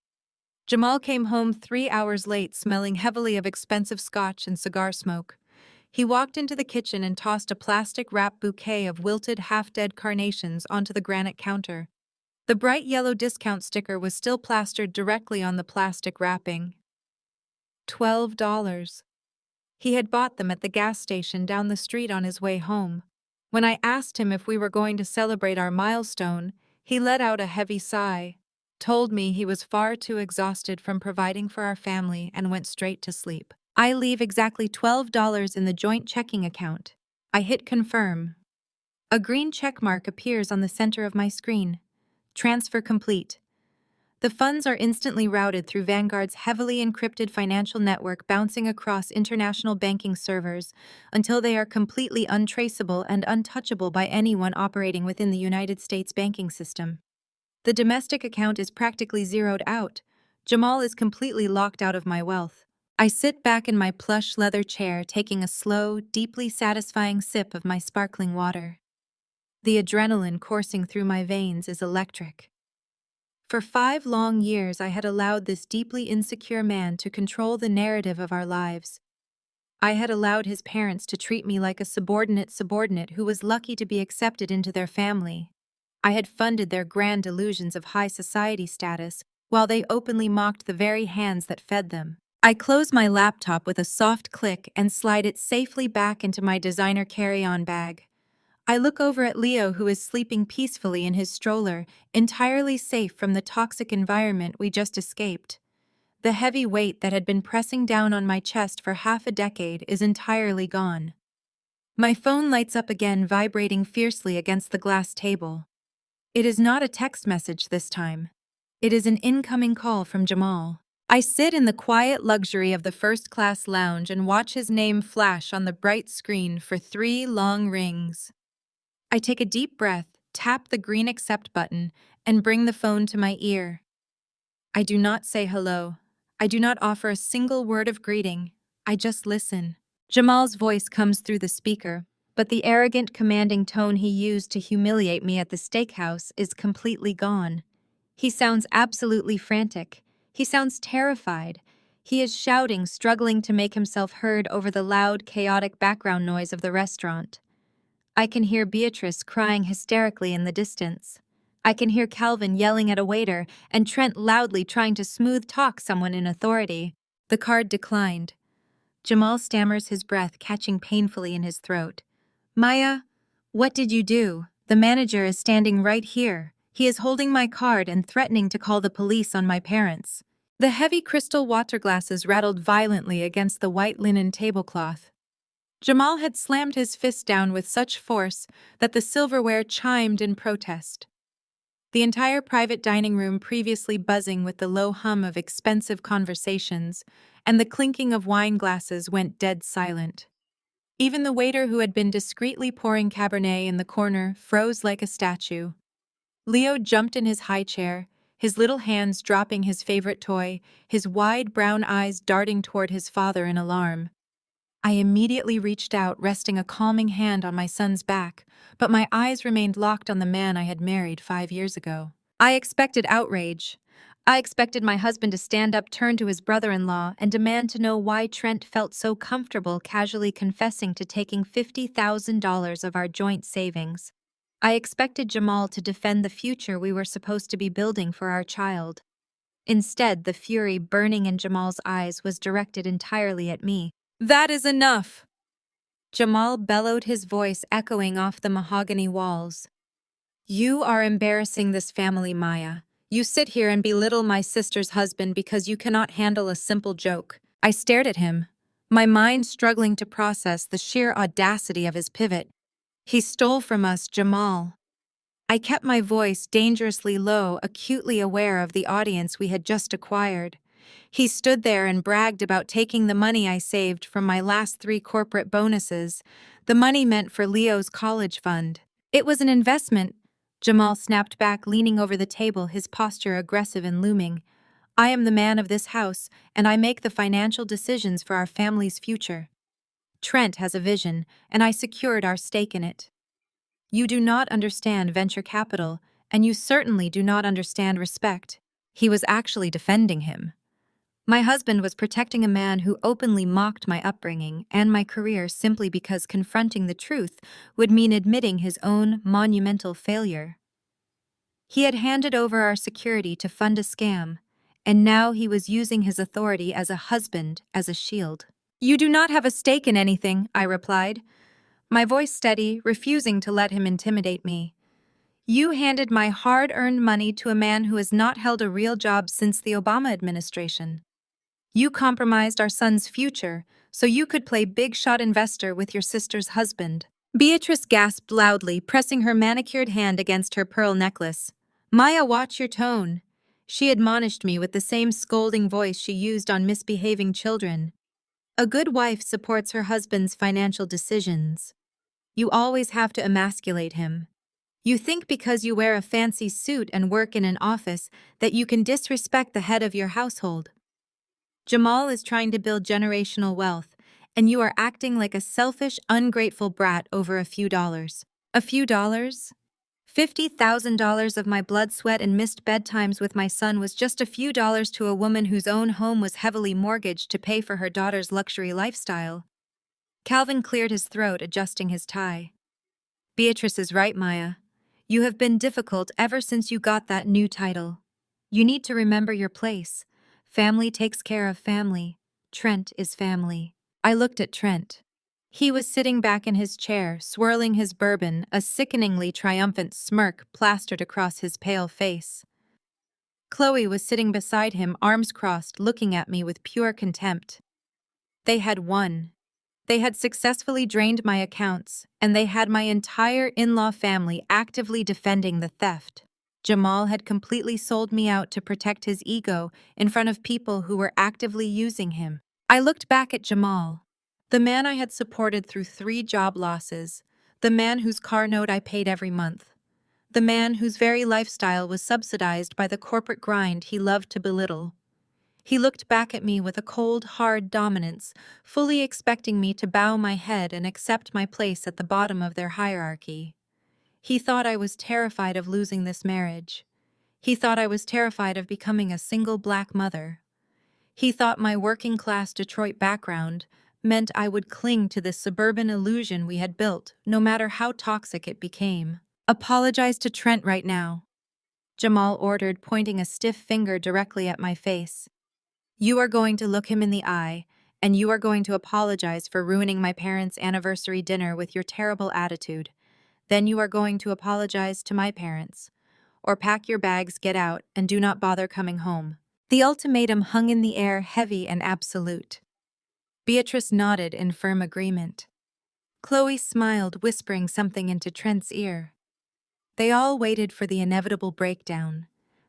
Jamal came home 3 hours late, smelling heavily of expensive scotch and cigar smoke. He walked into the kitchen and tossed a plastic-wrapped bouquet of wilted, half-dead carnations onto the granite counter. The bright yellow discount sticker was still plastered directly on the plastic wrapping. $12. He had bought them at the gas station down the street on his way home. When I asked him if we were going to celebrate our milestone, he let out a heavy sigh, told me he was far too exhausted from providing for our family, and went straight to sleep. I leave exactly $12 in the joint checking account. I hit confirm. A green check mark appears on the center of my screen. Transfer complete. The funds are instantly routed through Vanguard's heavily encrypted financial network, bouncing across international banking servers until they are completely untraceable and untouchable by anyone operating within the United States banking system. The domestic account is practically zeroed out. Jamal is completely locked out of my wealth. I sit back in my plush leather chair, taking a slow, deeply satisfying sip of my sparkling water. The adrenaline coursing through my veins is electric. For 5 long years, I had allowed this deeply insecure man to control the narrative of our lives. I had allowed his parents to treat me like a subordinate who was lucky to be accepted into their family. I had funded their grand delusions of high society status while they openly mocked the very hands that fed them. I close my laptop with a soft click and slide it safely back into my designer carry-on bag. I look over at Leo, who is sleeping peacefully in his stroller, entirely safe from the toxic environment we just escaped. The heavy weight that had been pressing down on my chest for half a decade is entirely gone. My phone lights up again, vibrating fiercely against the glass table. It is not a text message this time. It is an incoming call from Jamal. I sit in the quiet luxury of the first-class lounge and watch his name flash on the bright screen for 3 long rings. I take a deep breath, tap the green accept button, and bring the phone to my ear. I do not say hello. I do not offer a single word of greeting. I just listen. Jamal's voice comes through the speaker, but the arrogant, commanding tone he used to humiliate me at the steakhouse is completely gone. He sounds absolutely frantic. He sounds terrified. He is shouting, struggling to make himself heard over the loud, chaotic background noise of the restaurant. I can hear Beatrice crying hysterically in the distance. I can hear Calvin yelling at a waiter and Trent loudly trying to smooth talk someone in authority. The card declined. Jamal stammers his breath, catching painfully in his throat. Maya, what did you do? The manager is standing right here. He is holding my card and threatening to call the police on my parents. The heavy crystal water glasses rattled violently against the white linen tablecloth. Jamal had slammed his fist down with such force that the silverware chimed in protest. The entire private dining room, previously buzzing with the low hum of expensive conversations and the clinking of wine glasses, went dead silent. Even the waiter, who had been discreetly pouring Cabernet in the corner, froze like a statue. Leo jumped in his high chair, his little hands dropping his favorite toy, his wide brown eyes darting toward his father in alarm. I immediately reached out, resting a calming hand on my son's back, but my eyes remained locked on the man I had married 5 years ago. I expected outrage. I expected my husband to stand up, turn to his brother-in-law, and demand to know why Trent felt so comfortable casually confessing to taking $50,000 of our joint savings. I expected Jamal to defend the future we were supposed to be building for our child. Instead, the fury burning in Jamal's eyes was directed entirely at me. That is enough! Jamal bellowed, his voice echoing off the mahogany walls. You are embarrassing this family, Maya. You sit here and belittle my sister's husband because you cannot handle a simple joke. I stared at him, my mind struggling to process the sheer audacity of his pivot. He stole from us, Jamal. I kept my voice dangerously low, acutely aware of the audience we had just acquired. He stood there and bragged about taking the money I saved from my last 3 corporate bonuses, the money meant for Leo's college fund. It was an investment, Jamal snapped back, leaning over the table, his posture aggressive and looming. I am the man of this house, and I make the financial decisions for our family's future. Trent has a vision, and I secured our stake in it. You do not understand venture capital, and you certainly do not understand respect. He was actually defending him. My husband was protecting a man who openly mocked my upbringing and my career simply because confronting the truth would mean admitting his own monumental failure. He had handed over our security to fund a scam, and now he was using his authority as a husband as a shield. You do not have a stake in anything, I replied, my voice steady, refusing to let him intimidate me. You handed my hard-earned money to a man who has not held a real job since the Obama administration. You compromised our son's future so you could play big-shot investor with your sister's husband. Beatrice gasped loudly, pressing her manicured hand against her pearl necklace. Maya, watch your tone. She admonished me with the same scolding voice she used on misbehaving children. A good wife supports her husband's financial decisions. You always have to emasculate him. You think because you wear a fancy suit and work in an office that you can disrespect the head of your household. Jamal is trying to build generational wealth, and you are acting like a selfish, ungrateful brat over a few dollars. A few dollars? $50,000 of my blood, sweat, and missed bedtimes with my son was just a few dollars to a woman whose own home was heavily mortgaged to pay for her daughter's luxury lifestyle. Calvin cleared his throat, adjusting his tie. Beatrice is right, Maya. You have been difficult ever since you got that new title. You need to remember your place. Family takes care of family. Trent is family. I looked at Trent. He was sitting back in his chair, swirling his bourbon, a sickeningly triumphant smirk plastered across his pale face. Chloe was sitting beside him, arms crossed, looking at me with pure contempt. They had won. They had successfully drained my accounts, and they had my entire in-law family actively defending the theft. Jamal had completely sold me out to protect his ego in front of people who were actively using him. I looked back at Jamal, the man I had supported through 3 job losses, the man whose car note I paid every month, the man whose very lifestyle was subsidized by the corporate grind he loved to belittle. He looked back at me with a cold, hard dominance, fully expecting me to bow my head and accept my place at the bottom of their hierarchy. He thought I was terrified of losing this marriage. He thought I was terrified of becoming a single black mother. He thought my working-class Detroit background meant I would cling to this suburban illusion we had built, no matter how toxic it became. "Apologize to Trent right now," Jamal ordered, pointing a stiff finger directly at my face. "You are going to look him in the eye, and you are going to apologize for ruining my parents' anniversary dinner with your terrible attitude. Then you are going to apologize to my parents. Or pack your bags, get out, and do not bother coming home." The ultimatum hung in the air, heavy and absolute. Beatrice nodded in firm agreement. Chloe smiled, whispering something into Trent's ear. They all waited for the inevitable breakdown.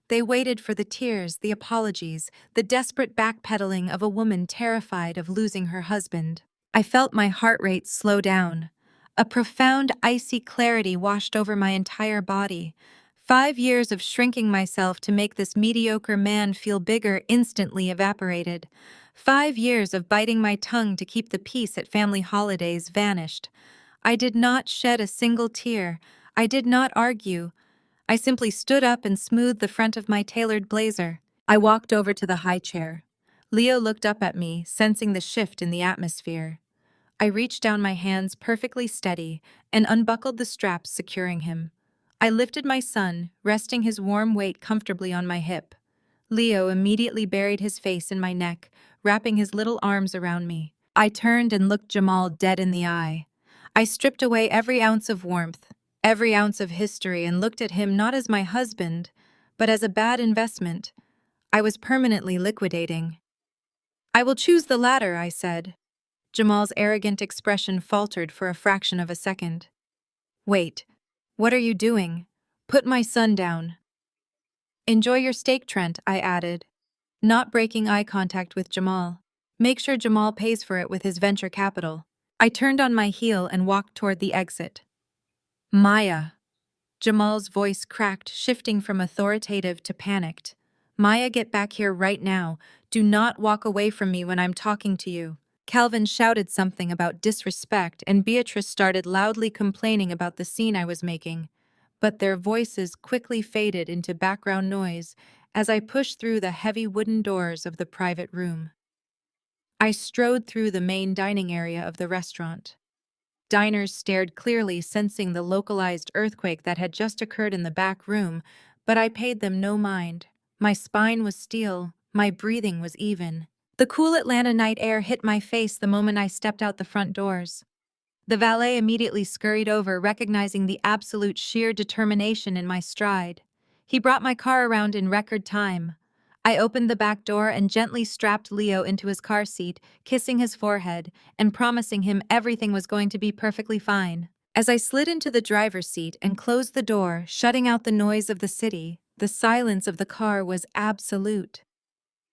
They waited for the tears, the apologies, the desperate backpedaling of a woman terrified of losing her husband. I felt my heart rate slow down. A profound, icy clarity washed over my entire body. 5 years of shrinking myself to make this mediocre man feel bigger instantly evaporated. 5 years of biting my tongue to keep the peace at family holidays vanished. I did not shed a single tear. I did not argue. I simply stood up and smoothed the front of my tailored blazer. I walked over to the high chair. Leo looked up at me, sensing the shift in the atmosphere. I reached down my hands perfectly steady and unbuckled the straps securing him. I lifted my son, resting his warm weight comfortably on my hip. Leo immediately buried his face in my neck, wrapping his little arms around me. I turned and looked Jamal dead in the eye. I stripped away every ounce of warmth, every ounce of history, and looked at him not as my husband, but as a bad investment I was permanently liquidating. "I will choose the latter," I said. Jamal's arrogant expression faltered for a fraction of a second. "Wait, what are you doing? Put my son down." "Enjoy your steak, Trent," I added, not breaking eye contact with Jamal. "Make sure Jamal pays for it with his venture capital." I turned on my heel and walked toward the exit. "Maya." Jamal's voice cracked, shifting from authoritative to panicked. "Maya, get back here right now. Do not walk away from me when I'm talking to you." Calvin shouted something about disrespect, and Beatrice started loudly complaining about the scene I was making. But their voices quickly faded into background noise as I pushed through the heavy wooden doors of the private room. I strode through the main dining area of the restaurant. Diners stared clearly, sensing the localized earthquake that had just occurred in the back room, but I paid them no mind. My spine was steel, my breathing was even. The cool Atlanta night air hit my face the moment I stepped out the front doors. The valet immediately scurried over, recognizing the absolute sheer determination in my stride. He brought my car around in record time. I opened the back door and gently strapped Leo into his car seat, kissing his forehead and promising him everything was going to be perfectly fine. As I slid into the driver's seat and closed the door, shutting out the noise of the city, the silence of the car was absolute.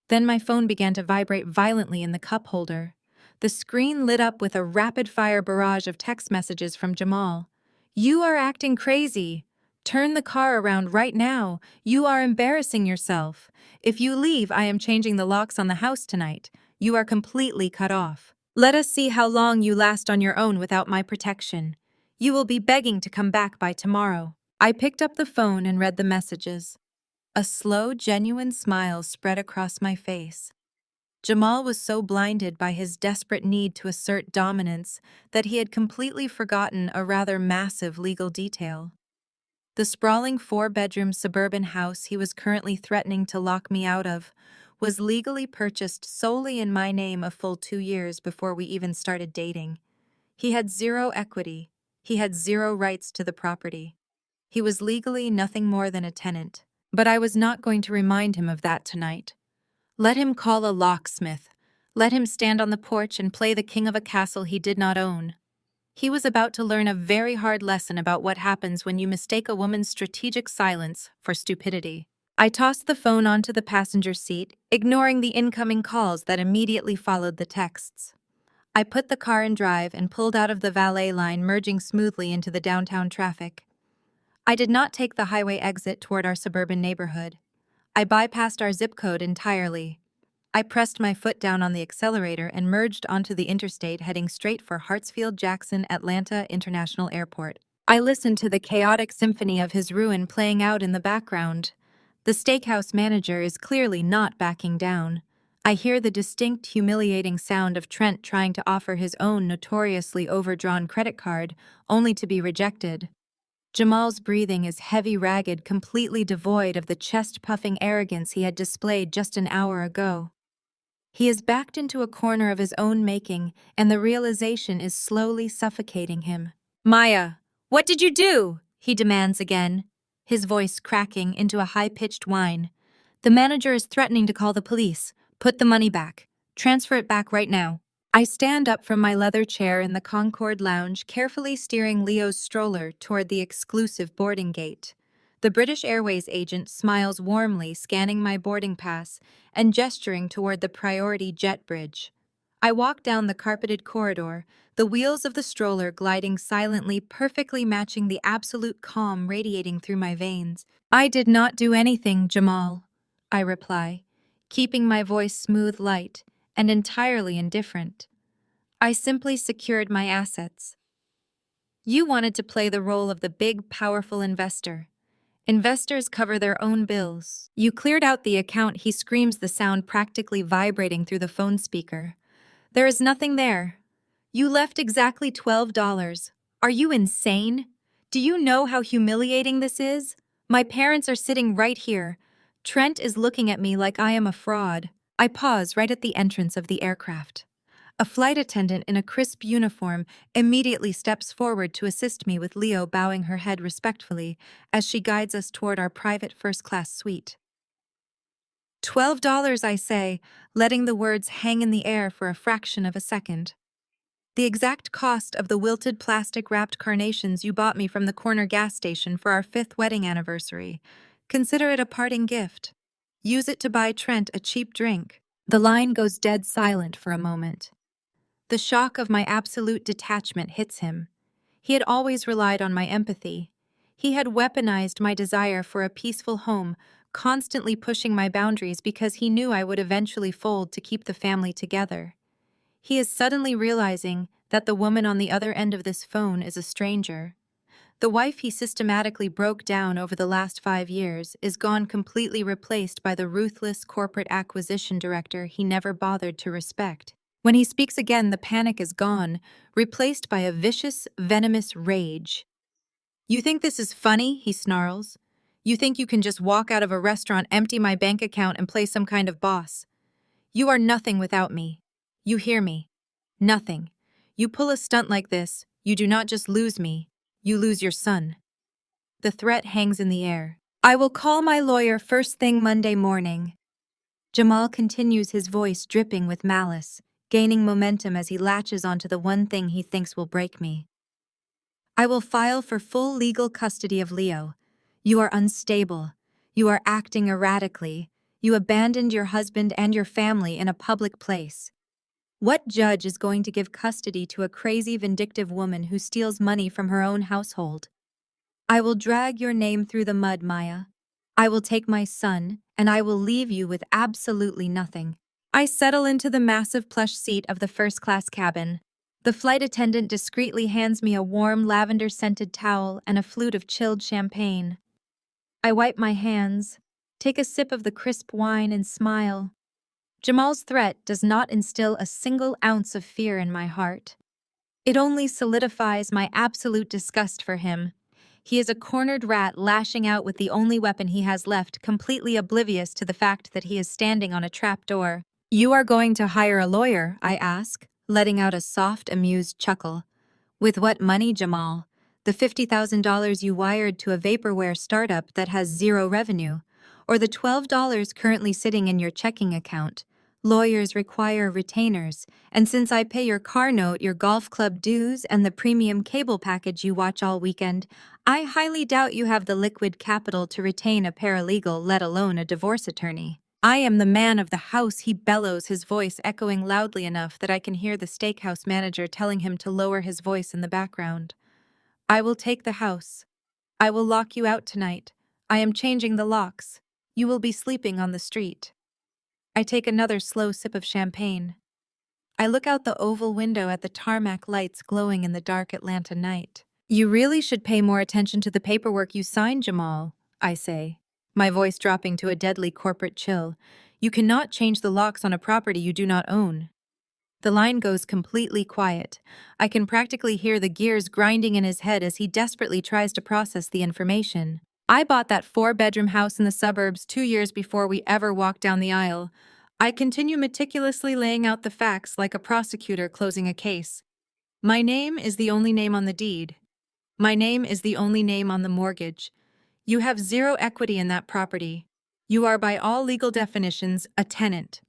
Then my phone began to vibrate violently in the cup holder. The screen lit up with a rapid-fire barrage of text messages from Jamal. "You are acting crazy. Turn the car around right now. You are embarrassing yourself. If you leave, I am changing the locks on the house tonight. You are completely cut off. Let us see how long you last on your own without my protection. You will be begging to come back by tomorrow." I picked up the phone and read the messages. A slow, genuine smile spread across my face. Jamal was so blinded by his desperate need to assert dominance that he had completely forgotten a rather massive legal detail. The sprawling 4-bedroom suburban house he was currently threatening to lock me out of was legally purchased solely in my name a full 2 years before we even started dating. He had zero equity. He had zero rights to the property. He was legally nothing more than a tenant. But I was not going to remind him of that tonight. Let him call a locksmith. Let him stand on the porch and play the king of a castle he did not own. He was about to learn a very hard lesson about what happens when you mistake a woman's strategic silence for stupidity. I tossed the phone onto the passenger seat, ignoring the incoming calls that immediately followed the texts. I put the car in drive and pulled out of the valet line, merging smoothly into the downtown traffic. I did not take the highway exit toward our suburban neighborhood. I bypassed our zip code entirely. I pressed my foot down on the accelerator and merged onto the interstate, heading straight for Hartsfield-Jackson Atlanta International Airport. I listened to the chaotic symphony of his ruin playing out in the background. The steakhouse manager is clearly not backing down. I hear the distinct, humiliating sound of Trent trying to offer his own notoriously overdrawn credit card, only to be rejected. Jamal's breathing is heavy, ragged, completely devoid of the chest-puffing arrogance he had displayed just an hour ago. He is backed into a corner of his own making, and the realization is slowly suffocating him. "Maya, what did you do?" he demands again, his voice cracking into a high-pitched whine. "The manager is threatening to call the police. Put the money back. Transfer it back right now." I stand up from my leather chair in the Concord lounge, carefully steering Leo's stroller toward the exclusive boarding gate. The British Airways agent smiles warmly, scanning my boarding pass and gesturing toward the priority jet bridge. I walk down the carpeted corridor, the wheels of the stroller gliding silently, perfectly matching the absolute calm radiating through my veins. "I did not do anything, Jamal," I reply, keeping my voice smooth, light, and entirely indifferent. "I simply secured my assets." "You wanted to play the role of the big, powerful investor. Investors cover their own bills. You cleared out the account," he screams, the sound practically vibrating through the phone speaker. "There is nothing there. You left exactly $12. Are you insane? Do you know how humiliating this is? My parents are sitting right here. Trent is looking at me like I am a fraud." I pause right at the entrance of the aircraft. A flight attendant in a crisp uniform immediately steps forward to assist me, with Leo bowing her head respectfully as she guides us toward our private first-class suite. $12, I say, letting the words hang in the air for a fraction of a second. "The exact cost of the wilted plastic-wrapped carnations you bought me from the corner gas station for our 5th wedding anniversary. Consider it a parting gift. Use it to buy Trent a cheap drink." The line goes dead silent for a moment. The shock of my absolute detachment hits him. He had always relied on my empathy. He had weaponized my desire for a peaceful home, constantly pushing my boundaries because he knew I would eventually fold to keep the family together. He is suddenly realizing that the woman on the other end of this phone is a stranger. The wife he systematically broke down over the last 5 years is gone, completely replaced by the ruthless corporate acquisition director he never bothered to respect. When he speaks again, the panic is gone, replaced by a vicious, venomous rage. "You think this is funny?" he snarls. "You think you can just walk out of a restaurant, empty my bank account, and play some kind of boss? You are nothing without me. You hear me? Nothing. You pull a stunt like this, you do not just lose me, you lose your son." The threat hangs in the air. "I will call my lawyer first thing Monday morning." Jamal continues, his voice dripping with malice, gaining momentum as he latches onto the one thing he thinks will break me. "I will file for full legal custody of Leo. You are unstable. You are acting erratically. You abandoned your husband and your family in a public place. What judge is going to give custody to a crazy, vindictive woman who steals money from her own household? I will drag your name through the mud, Maya. I will take my son, and I will leave you with absolutely nothing." I settle into the massive plush seat of the first-class cabin. The flight attendant discreetly hands me a warm, lavender-scented towel and a flute of chilled champagne. I wipe my hands, take a sip of the crisp wine, and smile. Jamal's threat does not instill a single ounce of fear in my heart. It only solidifies my absolute disgust for him. He is a cornered rat lashing out with the only weapon he has left, completely oblivious to the fact that he is standing on a trapdoor. "You are going to hire a lawyer?" I ask, letting out a soft, amused chuckle. "With what money, Jamal? The $50,000 you wired to a vaporware startup that has zero revenue? Or the $12 currently sitting in your checking account? Lawyers require retainers, and since I pay your car note, your golf club dues, and the premium cable package you watch all weekend, I highly doubt you have the liquid capital to retain a paralegal, let alone a divorce attorney. I am the man of the house, he bellows, his voice echoing loudly enough that I can hear the steakhouse manager telling him to lower his voice in the background. I will take the house. I will lock you out tonight. I am changing the locks. You will be sleeping on the street. I take another slow sip of champagne. I look out the oval window at the tarmac lights glowing in the dark Atlanta night. You really should pay more attention to the paperwork you signed, Jamal, I say, my voice dropping to a deadly corporate chill. You cannot change the locks on a property you do not own. The line goes completely quiet. I can practically hear the gears grinding in his head as he desperately tries to process the information. I bought that 4-bedroom house in the suburbs 2 years before we ever walked down the aisle. I continue meticulously laying out the facts like a prosecutor closing a case. My name is the only name on the deed. My name is the only name on the mortgage. You have zero equity in that property. You are by all legal definitions a tenant.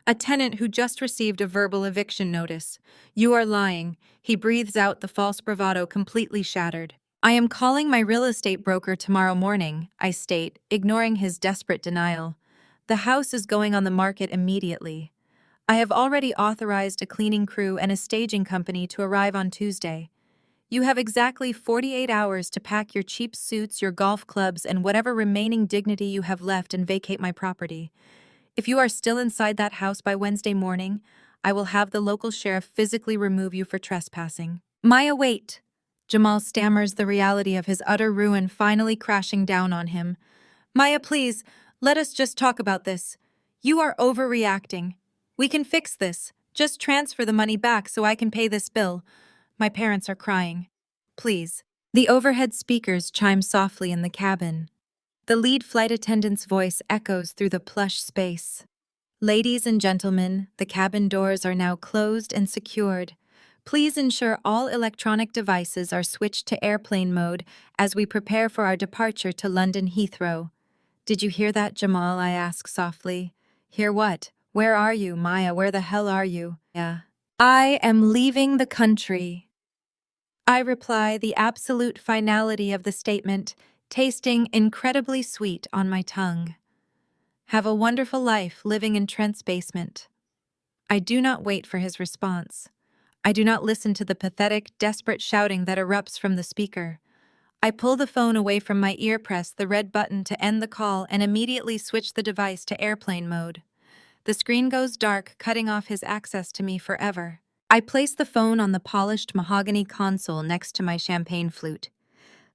A tenant who just received a verbal eviction notice. You are lying. He breathes out, the false bravado completely shattered. I am calling my real estate broker tomorrow morning, I state, ignoring his desperate denial. The house is going on the market immediately. I have already authorized a cleaning crew and a staging company to arrive on Tuesday. You have exactly 48 hours to pack your cheap suits, your golf clubs, and whatever remaining dignity you have left and vacate my property. If you are still inside that house by Wednesday morning, I will have the local sheriff physically remove you for trespassing. Maya, wait! Jamal stammers, the reality of his utter ruin finally crashing down on him. Maya, please, let us just talk about this. You are overreacting. We can fix this. Just transfer the money back so I can pay this bill. My parents are crying. Please. The overhead speakers chime softly in the cabin. The lead flight attendant's voice echoes through the plush space. Ladies and gentlemen, the cabin doors are now closed and secured. Please ensure all electronic devices are switched to airplane mode as we prepare for our departure to London Heathrow. Did you hear that, Jamal? I ask softly. Hear what? Where are you, Maya? Where the hell are you? Yeah. I am leaving the country. I reply, the absolute finality of the statement tasting incredibly sweet on my tongue. Have a wonderful life living in Trent's basement. I do not wait for his response. I do not listen to the pathetic, desperate shouting that erupts from the speaker. I pull the phone away from my ear, press the red button to end the call, and immediately switch the device to airplane mode. The screen goes dark, cutting off his access to me forever. I place the phone on the polished mahogany console next to my champagne flute.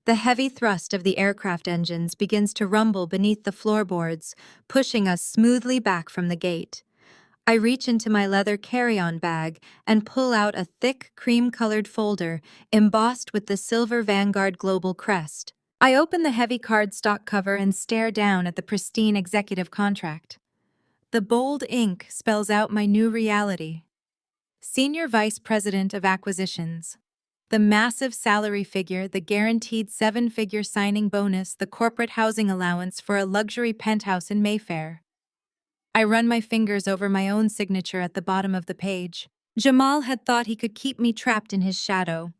The heavy thrust of the aircraft engines begins to rumble beneath the floorboards, pushing us smoothly back from the gate. I reach into my leather carry-on bag and pull out a thick, cream-colored folder embossed with the silver Vanguard Global crest. I open the heavy cardstock cover and stare down at the pristine executive contract. The bold ink spells out my new reality. Senior Vice President of Acquisitions. The massive salary figure, the guaranteed 7-figure signing bonus, the corporate housing allowance for a luxury penthouse in Mayfair. I run my fingers over my own signature at the bottom of the page. Jamal had thought he could keep me trapped in his shadow.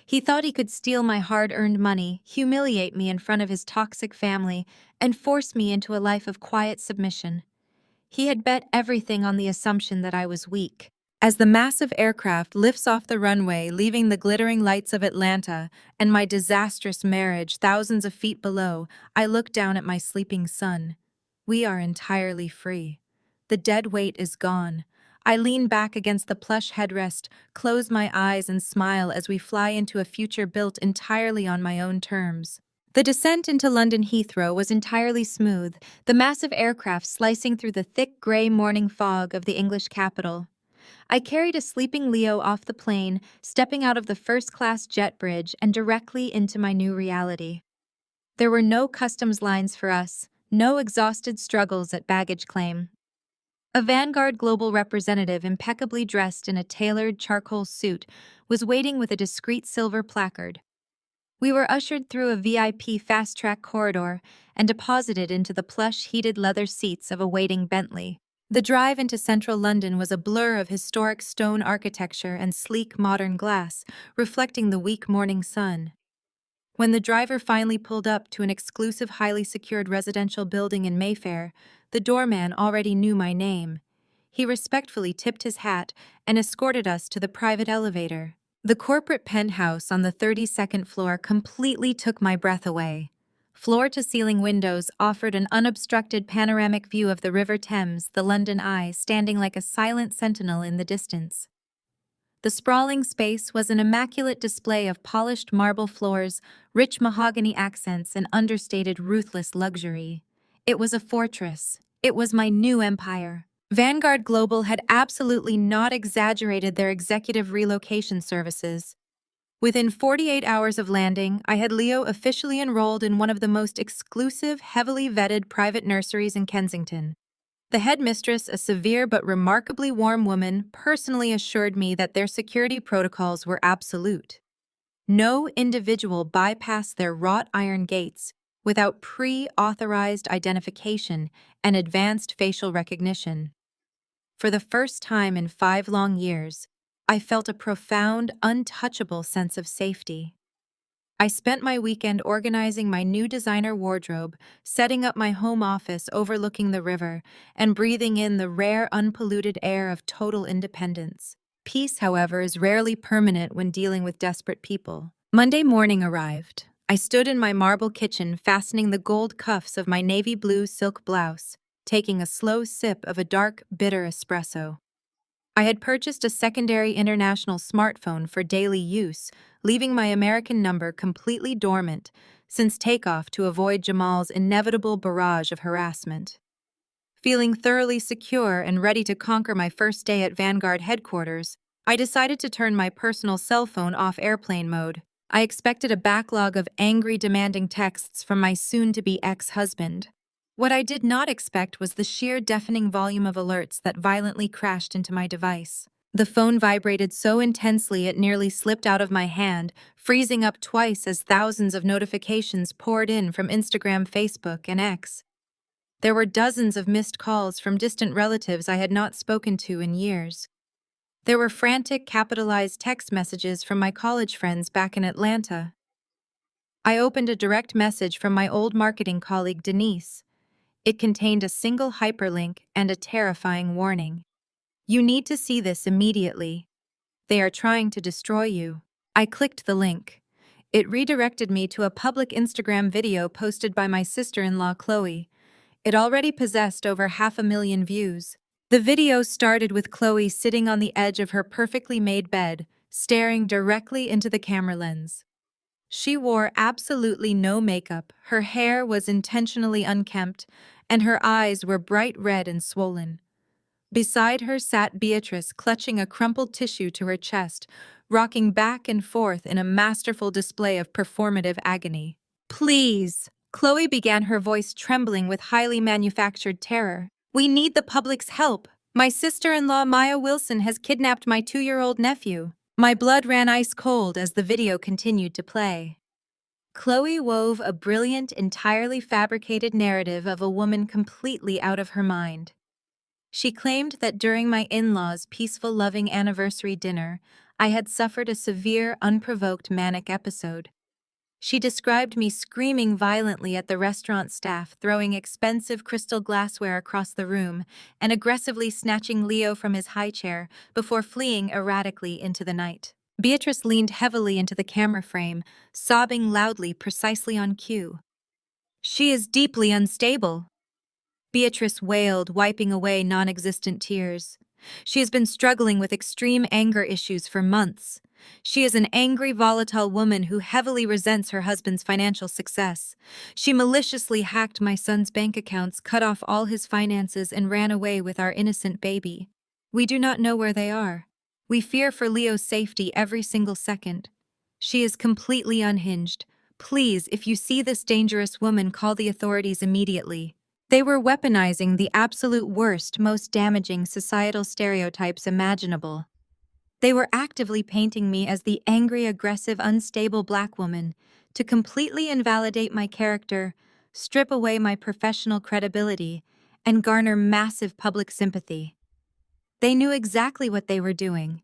He thought he could steal my hard-earned money, humiliate me in front of his toxic family, and force me into a life of quiet submission. He had bet everything on the assumption that I was weak. As the massive aircraft lifts off the runway, leaving the glittering lights of Atlanta and my disastrous marriage thousands of feet below, I look down at my sleeping son. We are entirely free. The dead weight is gone. I lean back against the plush headrest, close my eyes and smile as we fly into a future built entirely on my own terms. The descent into London Heathrow was entirely smooth, the massive aircraft slicing through the thick gray morning fog of the English capital. I carried a sleeping Leo off the plane, stepping out of the first-class jet bridge and directly into my new reality. There were no customs lines for us, no exhausted struggles at baggage claim. A Vanguard Global representative, impeccably dressed in a tailored charcoal suit, was waiting with a discreet silver placard. We were ushered through a VIP fast-track corridor and deposited into the plush, heated leather seats of a waiting Bentley. The drive into central London was a blur of historic stone architecture and sleek modern glass, reflecting the weak morning sun. When the driver finally pulled up to an exclusive, highly secured residential building in Mayfair, the doorman already knew my name. He respectfully tipped his hat and escorted us to the private elevator. The corporate penthouse on the 32nd floor completely took my breath away. Floor-to-ceiling windows offered an unobstructed panoramic view of the River Thames, the London Eye standing like a silent sentinel in the distance. The sprawling space was an immaculate display of polished marble floors, rich mahogany accents, and understated, ruthless luxury. It was a fortress. It was my new empire. Vanguard Global had absolutely not exaggerated their executive relocation services. Within 48 hours of landing, I had Leo officially enrolled in one of the most exclusive, heavily vetted private nurseries in Kensington. The headmistress, a severe but remarkably warm woman, personally assured me that their security protocols were absolute. No individual bypassed their wrought iron gates without pre-authorized identification and advanced facial recognition. For the first time in 5 long years, I felt a profound, untouchable sense of safety. I spent my weekend organizing my new designer wardrobe, setting up my home office overlooking the river, and breathing in the rare, unpolluted air of total independence. Peace, however, is rarely permanent when dealing with desperate people. Monday morning arrived. I stood in my marble kitchen, fastening the gold cuffs of my navy blue silk blouse, taking a slow sip of a dark, bitter espresso. I had purchased a secondary international smartphone for daily use, leaving my American number completely dormant since takeoff to avoid Jamal's inevitable barrage of harassment. Feeling thoroughly secure and ready to conquer my first day at Vanguard headquarters, I decided to turn my personal cell phone off airplane mode. I expected a backlog of angry, demanding texts from my soon-to-be ex-husband. What I did not expect was the sheer deafening volume of alerts that violently crashed into my device. The phone vibrated so intensely it nearly slipped out of my hand, freezing up twice as thousands of notifications poured in from Instagram, Facebook, and X. There were dozens of missed calls from distant relatives I had not spoken to in years. There were frantic, capitalized text messages from my college friends back in Atlanta. I opened a direct message from my old marketing colleague, Denise. It contained a single hyperlink and a terrifying warning. You need to see this immediately. They are trying to destroy you. I clicked the link. It redirected me to a public Instagram video posted by my sister-in-law, Chloe. It already possessed over 500,000 views. The video started with Chloe sitting on the edge of her perfectly made bed, staring directly into the camera lens. She wore absolutely no makeup, her hair was intentionally unkempt, and her eyes were bright red and swollen. Beside her sat Beatrice, clutching a crumpled tissue to her chest, rocking back and forth in a masterful display of performative agony. "Please," Chloe began, her voice trembling with highly manufactured terror. "We need the public's help. My sister-in-law Maya Wilson has kidnapped my 2-year-old nephew." My blood ran ice cold as the video continued to play. Chloe wove a brilliant, entirely fabricated narrative of a woman completely out of her mind. She claimed that during my in-laws' peaceful, loving anniversary dinner, I had suffered a severe, unprovoked manic episode. She described me screaming violently at the restaurant staff, throwing expensive crystal glassware across the room, and aggressively snatching Leo from his high chair before fleeing erratically into the night. Beatrice leaned heavily into the camera frame, sobbing loudly precisely on cue. "She is deeply unstable," Beatrice wailed, wiping away non-existent tears. "She has been struggling with extreme anger issues for months. She is an angry, volatile woman who heavily resents her husband's financial success. She maliciously hacked my son's bank accounts, cut off all his finances, and ran away with our innocent baby. We do not know where they are. We fear for Leo's safety every single second. She is completely unhinged. Please, if you see this dangerous woman, call the authorities immediately." They were weaponizing the absolute worst, most damaging societal stereotypes imaginable. They were actively painting me as the angry, aggressive, unstable Black woman to completely invalidate my character, strip away my professional credibility, and garner massive public sympathy. They knew exactly what they were doing.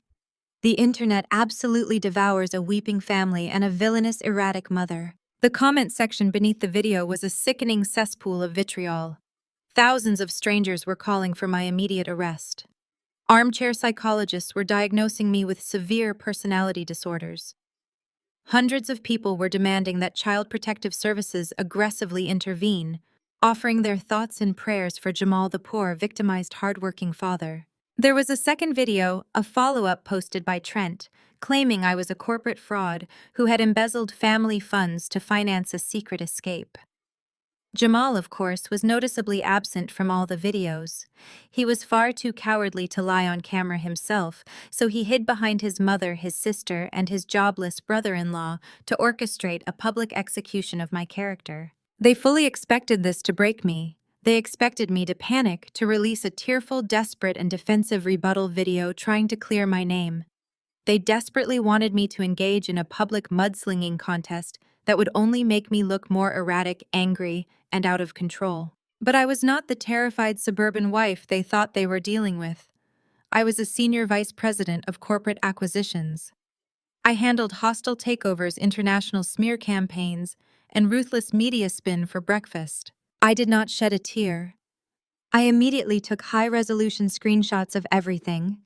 The internet absolutely devours a weeping family and a villainous, erratic mother. The comment section beneath the video was a sickening cesspool of vitriol. Thousands of strangers were calling for my immediate arrest. Armchair psychologists were diagnosing me with severe personality disorders. Hundreds of people were demanding that Child Protective Services aggressively intervene, offering their thoughts and prayers for Jamal, the poor, victimized, hardworking father. There was a second video, a follow-up posted by Trent, claiming I was a corporate fraud who had embezzled family funds to finance a secret escape. Jamal, of course, was noticeably absent from all the videos. He was far too cowardly to lie on camera himself, so he hid behind his mother, his sister, and his jobless brother-in-law to orchestrate a public execution of my character. They fully expected this to break me. They expected me to panic, to release a tearful, desperate, and defensive rebuttal video trying to clear my name. They desperately wanted me to engage in a public mudslinging contest that would only make me look more erratic, angry, and out of control. But I was not the terrified suburban wife they thought they were dealing with. I was a senior vice president of corporate acquisitions. I handled hostile takeovers, international smear campaigns, and ruthless media spin for breakfast. I did not shed a tear. I immediately took high-resolution screenshots of everything.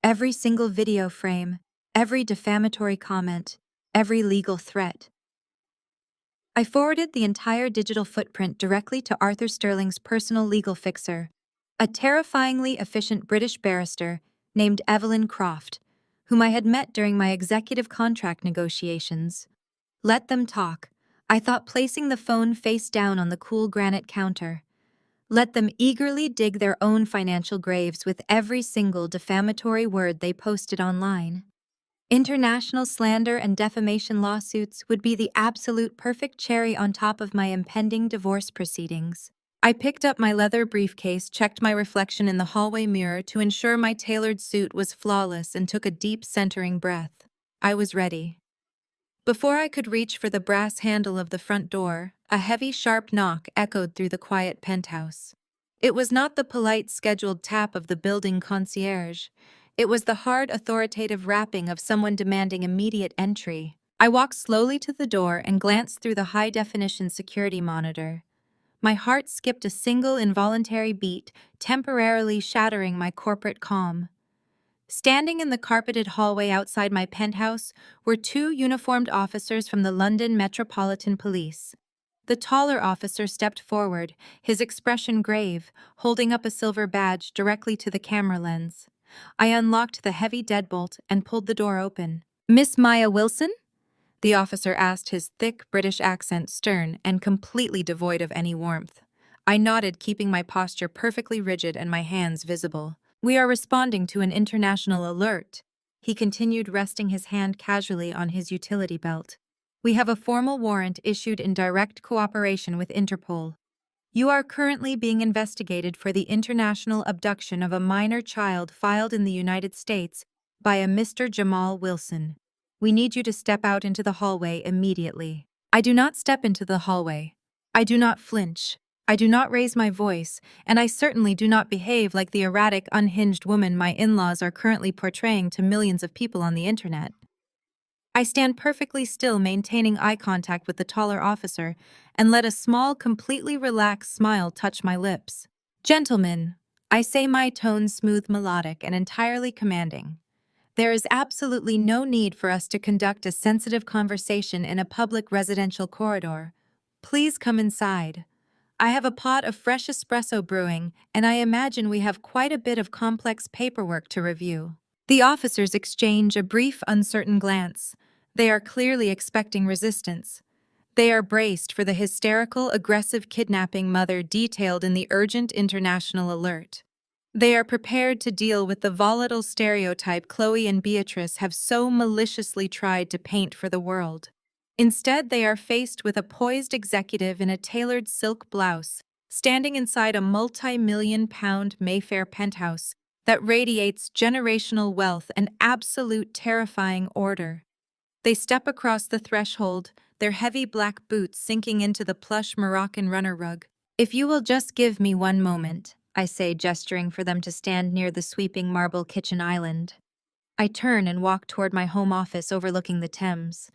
Every single video frame, every defamatory comment, every legal threat. I forwarded the entire digital footprint directly to Arthur Sterling's personal legal fixer, a terrifyingly efficient British barrister named Evelyn Croft, whom I had met during my executive contract negotiations. Let them talk, I thought, placing the phone face down on the cool granite counter. Let them eagerly dig their own financial graves with every single defamatory word they posted online. International slander and defamation lawsuits would be the absolute perfect cherry on top of my impending divorce proceedings. I picked up my leather briefcase, checked my reflection in the hallway mirror to ensure my tailored suit was flawless, and took a deep, centering breath. I was ready. Before I could reach for the brass handle of the front door, a heavy, sharp knock echoed through the quiet penthouse. It was not the polite, scheduled tap of the building concierge. It was the hard, authoritative rapping of someone demanding immediate entry. I walked slowly to the door and glanced through the high-definition security monitor. My heart skipped a single involuntary beat, temporarily shattering my corporate calm. Standing in the carpeted hallway outside my penthouse were two uniformed officers from the London Metropolitan Police. The taller officer stepped forward, his expression grave, holding up a silver badge directly to the camera lens. I unlocked the heavy deadbolt and pulled the door open. "Miss Maya Wilson?" the officer asked, his thick British accent stern and completely devoid of any warmth. I nodded, keeping my posture perfectly rigid and my hands visible. "We are responding to an international alert," he continued, resting his hand casually on his utility belt. "We have a formal warrant issued in direct cooperation with Interpol. You are currently being investigated for the international abduction of a minor child filed in the United States by a Mr. Jamal Wilson. We need you to step out into the hallway immediately." I do not step into the hallway. I do not flinch. I do not raise my voice, and I certainly do not behave like the erratic, unhinged woman my in-laws are currently portraying to millions of people on the internet. I stand perfectly still, maintaining eye contact with the taller officer, and let a small, completely relaxed smile touch my lips. "Gentlemen," I say, my tone smooth, melodic, and entirely commanding. "There is absolutely no need for us to conduct a sensitive conversation in a public residential corridor. Please come inside. I have a pot of fresh espresso brewing, and I imagine we have quite a bit of complex paperwork to review." The officers exchange a brief, uncertain glance. They are clearly expecting resistance. They are braced for the hysterical, aggressive kidnapping mother detailed in the urgent international alert. They are prepared to deal with the volatile stereotype Chloe and Beatrice have so maliciously tried to paint for the world. Instead, they are faced with a poised executive in a tailored silk blouse, standing inside a multi-million-pound Mayfair penthouse that radiates generational wealth and absolute terrifying order. They step across the threshold, their heavy black boots sinking into the plush Moroccan runner rug. If you will just give me one moment, I say, gesturing for them to stand near the sweeping marble kitchen island. I turn and walk toward my home office overlooking the Thames.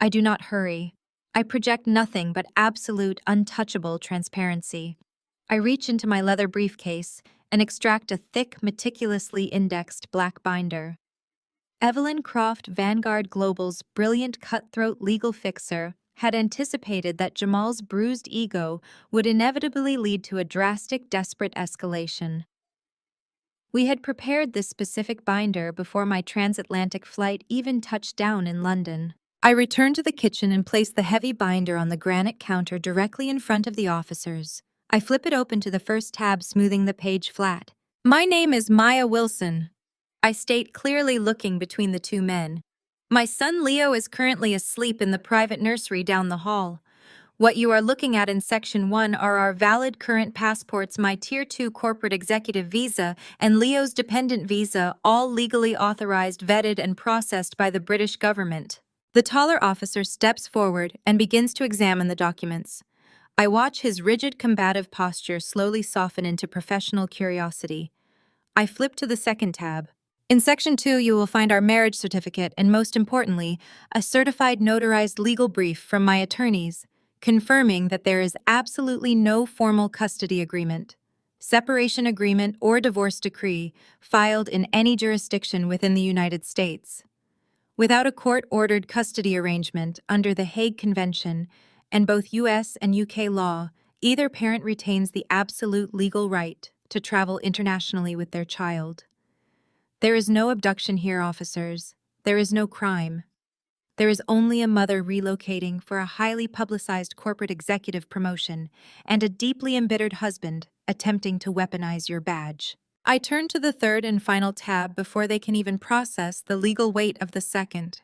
I do not hurry. I project nothing but absolute, untouchable transparency. I reach into my leather briefcase and extract a thick, meticulously indexed black binder. Evelyn Croft, Vanguard Global's brilliant cutthroat legal fixer, had anticipated that Jamal's bruised ego would inevitably lead to a drastic, desperate escalation. We had prepared this specific binder before my transatlantic flight even touched down in London. I returned to the kitchen and placed the heavy binder on the granite counter directly in front of the officers. I flip it open to the first tab, smoothing the page flat. My name is Maya Wilson, I state, clearly looking between the two men. My son Leo is currently asleep in the private nursery down the hall. What you are looking at in Section 1 are our valid current passports, my Tier 2 corporate executive visa, and Leo's dependent visa, all legally authorized, vetted, and processed by the British government. The taller officer steps forward and begins to examine the documents. I watch his rigid, combative posture slowly soften into professional curiosity. I flip to the second tab. In Section 2, you will find our marriage certificate and, most importantly, a certified notarized legal brief from my attorneys, confirming that there is absolutely no formal custody agreement, separation agreement, or divorce decree filed in any jurisdiction within the United States. Without a court-ordered custody arrangement under the Hague Convention and both U.S. and U.K. law, either parent retains the absolute legal right to travel internationally with their child. There is no abduction here, officers. There is no crime. There is only a mother relocating for a highly publicized corporate executive promotion and a deeply embittered husband attempting to weaponize your badge. I turn to the third and final tab before they can even process the legal weight of the second.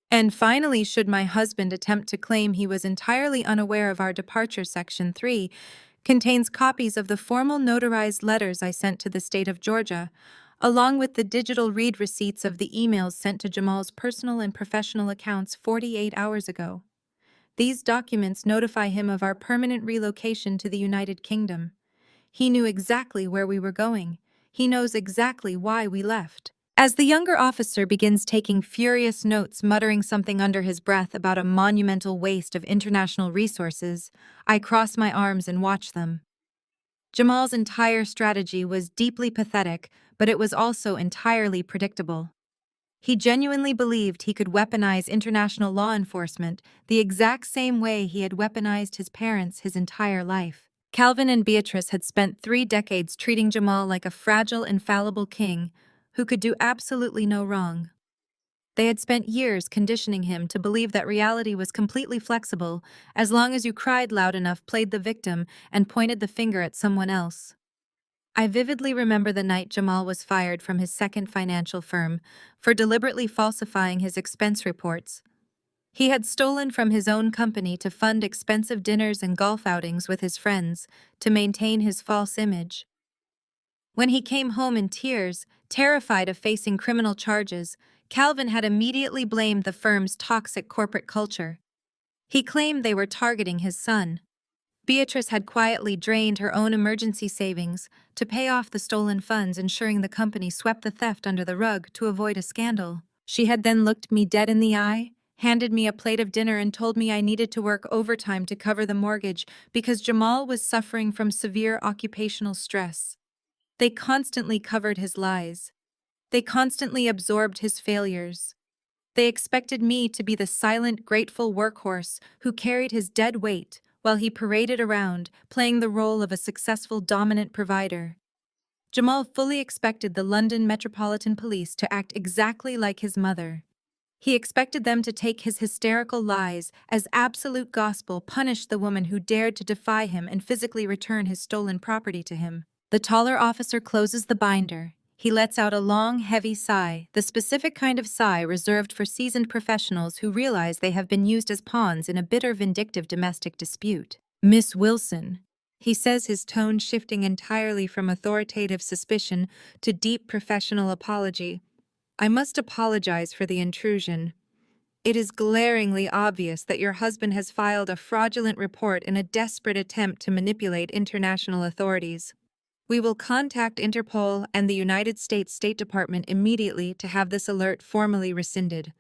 And finally, should my husband attempt to claim he was entirely unaware of our departure, Section 3 contains copies of the formal notarized letters I sent to the state of Georgia, along with the digital read receipts of the emails sent to Jamal's personal and professional accounts 48 hours ago. These documents notify him of our permanent relocation to the United Kingdom. He knew exactly where we were going. He knows exactly why we left. As the younger officer begins taking furious notes, muttering something under his breath about a monumental waste of international resources, I cross my arms and watch them. Jamal's entire strategy was deeply pathetic, but it was also entirely predictable. He genuinely believed he could weaponize international law enforcement the exact same way he had weaponized his parents his entire life. Calvin and Beatrice had spent 3 decades treating Jamal like a fragile, infallible king who could do absolutely no wrong. They had spent years conditioning him to believe that reality was completely flexible as long as you cried loud enough, played the victim, and pointed the finger at someone else. I vividly remember the night Jamal was fired from his second financial firm for deliberately falsifying his expense reports. He had stolen from his own company to fund expensive dinners and golf outings with his friends to maintain his false image. When he came home in tears, terrified of facing criminal charges, Calvin had immediately blamed the firm's toxic corporate culture. He claimed they were targeting his son. Beatrice had quietly drained her own emergency savings to pay off the stolen funds, ensuring the company swept the theft under the rug to avoid a scandal. She had then looked me dead in the eye, handed me a plate of dinner, and told me I needed to work overtime to cover the mortgage because Jamal was suffering from severe occupational stress. They constantly covered his lies. They constantly absorbed his failures. They expected me to be the silent, grateful workhorse who carried his dead weight while he paraded around, playing the role of a successful, dominant provider. Jamal fully expected the London Metropolitan Police to act exactly like his mother. He expected them to take his hysterical lies as absolute gospel, punish the woman who dared to defy him, and physically return his stolen property to him. The taller officer closes the binder. He lets out a long, heavy sigh, the specific kind of sigh reserved for seasoned professionals who realize they have been used as pawns in a bitter, vindictive domestic dispute. Miss Wilson, he says, his tone shifting entirely from authoritative suspicion to deep professional apology. I must apologize for the intrusion. It is glaringly obvious that your husband has filed a fraudulent report in a desperate attempt to manipulate international authorities. We will contact Interpol and the United States State Department immediately to have this alert formally rescinded.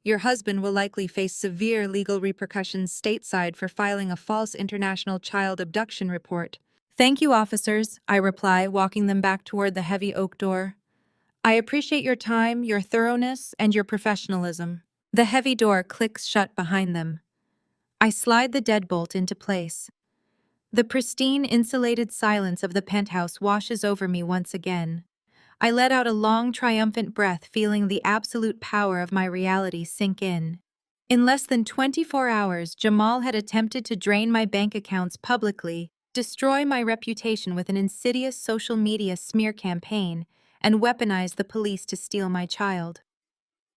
Your husband will likely face severe legal repercussions stateside for filing a false international child abduction report. Thank you, officers, I reply, walking them back toward the heavy oak door. I appreciate your time, your thoroughness, and your professionalism. The heavy door clicks shut behind them. I slide the deadbolt into place. The pristine, insulated silence of the penthouse washes over me once again. I let out a long, triumphant breath, feeling the absolute power of my reality sink in. In less than 24 hours, Jamal had attempted to drain my bank accounts publicly, destroy my reputation with an insidious social media smear campaign, and weaponize the police to steal my child.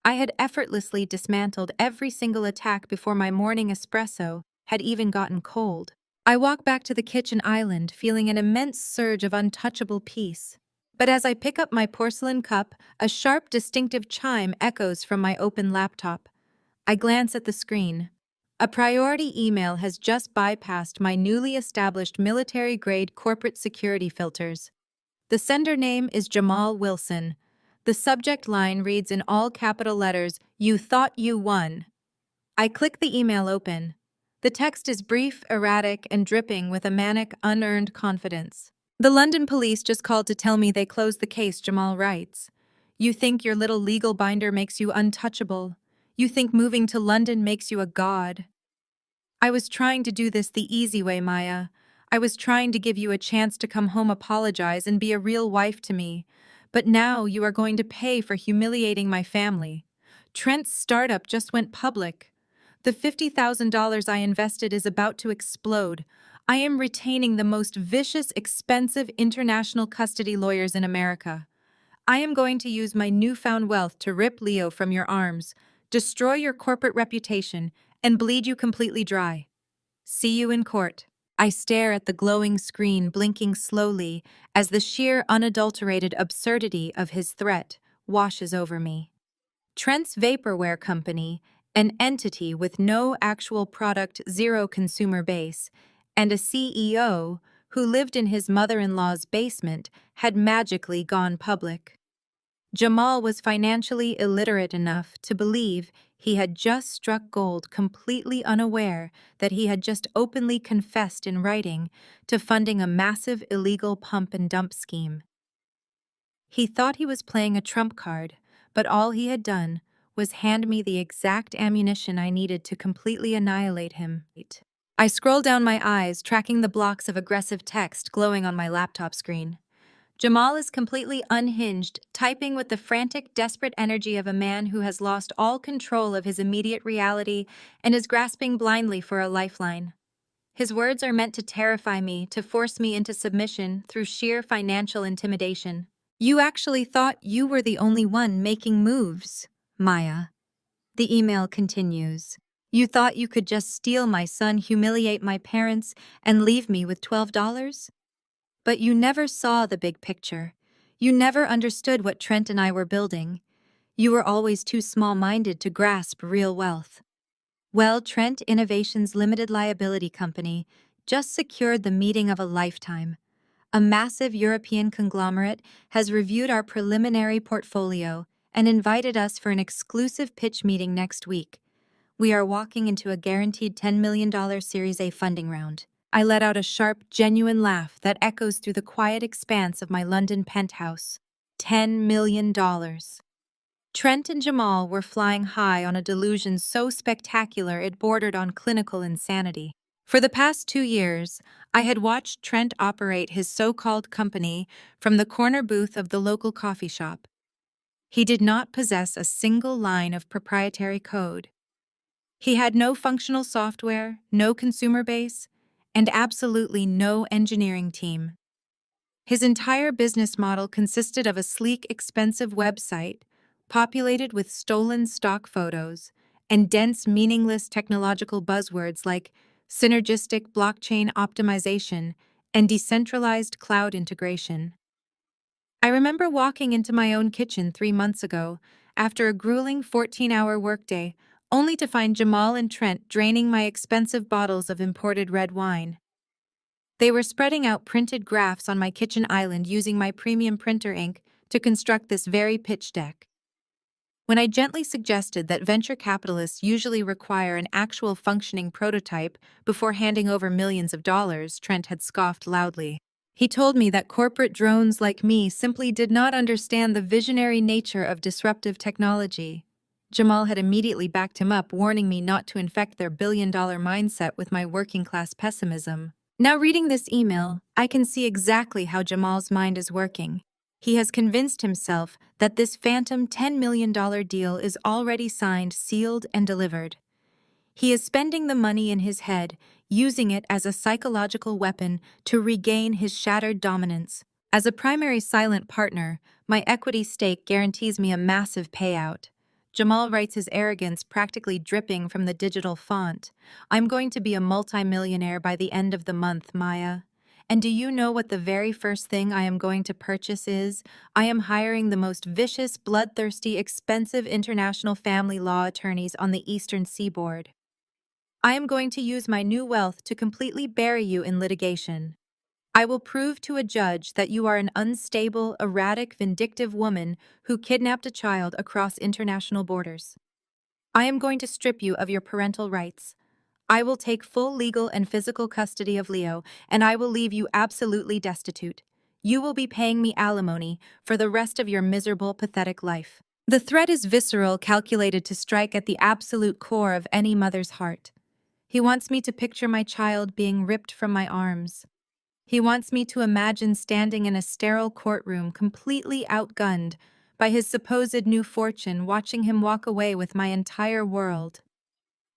I had effortlessly dismantled every single attack before my morning espresso had even gotten cold. I walk back to the kitchen island, feeling an immense surge of untouchable peace. But as I pick up my porcelain cup, a sharp, distinctive chime echoes from my open laptop. I glance at the screen. A priority email has just bypassed my newly established military-grade corporate security filters. The sender name is Jamal Wilson. The subject line reads in all capital letters, "You thought you won." I click the email open. The text is brief, erratic, and dripping with a manic, unearned confidence. The London police just called to tell me they closed the case, Jamal writes. You think your little legal binder makes you untouchable. You think moving to London makes you a god. I was trying to do this the easy way, Maya. I was trying to give you a chance to come home, apologize, and be a real wife to me. But now you are going to pay for humiliating my family. Trent's startup just went public. The $50,000 I invested is about to explode. I am retaining the most vicious, expensive international custody lawyers in America. I am going to use my newfound wealth to rip Leo from your arms, destroy your corporate reputation, and bleed you completely dry. See you in court. I stare at the glowing screen, blinking slowly as the sheer, unadulterated absurdity of his threat washes over me. Trent's Vaporware Company, an entity with no actual product, zero consumer base, and a CEO who lived in his mother-in-law's basement, had magically gone public. Jamal was financially illiterate enough to believe he had just struck gold, completely unaware that he had just openly confessed in writing to funding a massive illegal pump and dump scheme. He thought he was playing a trump card, but all he had done was hand me the exact ammunition I needed to completely annihilate him. I scroll down my eyes, tracking the blocks of aggressive text glowing on my laptop screen. Jamal is completely unhinged, typing with the frantic, desperate energy of a man who has lost all control of his immediate reality and is grasping blindly for a lifeline. His words are meant to terrify me, to force me into submission through sheer financial intimidation. You actually thought you were the only one making moves, Maya. The email continues. You thought you could just steal my son, humiliate my parents, and leave me with $12? But you never saw the big picture. You never understood what Trent and I were building. You were always too small-minded to grasp real wealth. Well, Trent Innovations Limited Liability Company just secured the meeting of a lifetime. A massive European conglomerate has reviewed our preliminary portfolio and invited us for an exclusive pitch meeting next week. We are walking into a guaranteed $10 million Series A funding round. I let out a sharp, genuine laugh that echoes through the quiet expanse of my London penthouse. $10 million. Trent and Jamal were flying high on a delusion so spectacular it bordered on clinical insanity. For the past 2 years, I had watched Trent operate his so-called company from the corner booth of the local coffee shop. He did not possess a single line of proprietary code. He had no functional software, no consumer base, and absolutely no engineering team. His entire business model consisted of a sleek, expensive website populated with stolen stock photos and dense, meaningless technological buzzwords like synergistic blockchain optimization and decentralized cloud integration. I remember walking into my own kitchen 3 months ago after a grueling 14-hour workday, only to find Jamal and Trent draining my expensive bottles of imported red wine. They were spreading out printed graphs on my kitchen island using my premium printer ink to construct this very pitch deck. When I gently suggested that venture capitalists usually require an actual functioning prototype before handing over millions of dollars, Trent had scoffed loudly. He told me that corporate drones like me simply did not understand the visionary nature of disruptive technology. Jamal had immediately backed him up, warning me not to infect their billion-dollar mindset with my working-class pessimism. Now reading this email, I can see exactly how Jamal's mind is working. He has convinced himself that this phantom $10 million deal is already signed, sealed, and delivered. He is spending the money in his head, using it as a psychological weapon to regain his shattered dominance. As a primary silent partner, my equity stake guarantees me a massive payout. Jamal writes his arrogance practically dripping from the digital font. I'm going to be a multimillionaire by the end of the month, Maya. And do you know what the very first thing I am going to purchase is? I am hiring the most vicious, bloodthirsty, expensive international family law attorneys on the Eastern Seaboard. I am going to use my new wealth to completely bury you in litigation. I will prove to a judge that you are an unstable, erratic, vindictive woman who kidnapped a child across international borders. I am going to strip you of your parental rights. I will take full legal and physical custody of Leo, and I will leave you absolutely destitute. You will be paying me alimony for the rest of your miserable, pathetic life. The threat is visceral, calculated to strike at the absolute core of any mother's heart. He wants me to picture my child being ripped from my arms. He wants me to imagine standing in a sterile courtroom, completely outgunned by his supposed new fortune, watching him walk away with my entire world.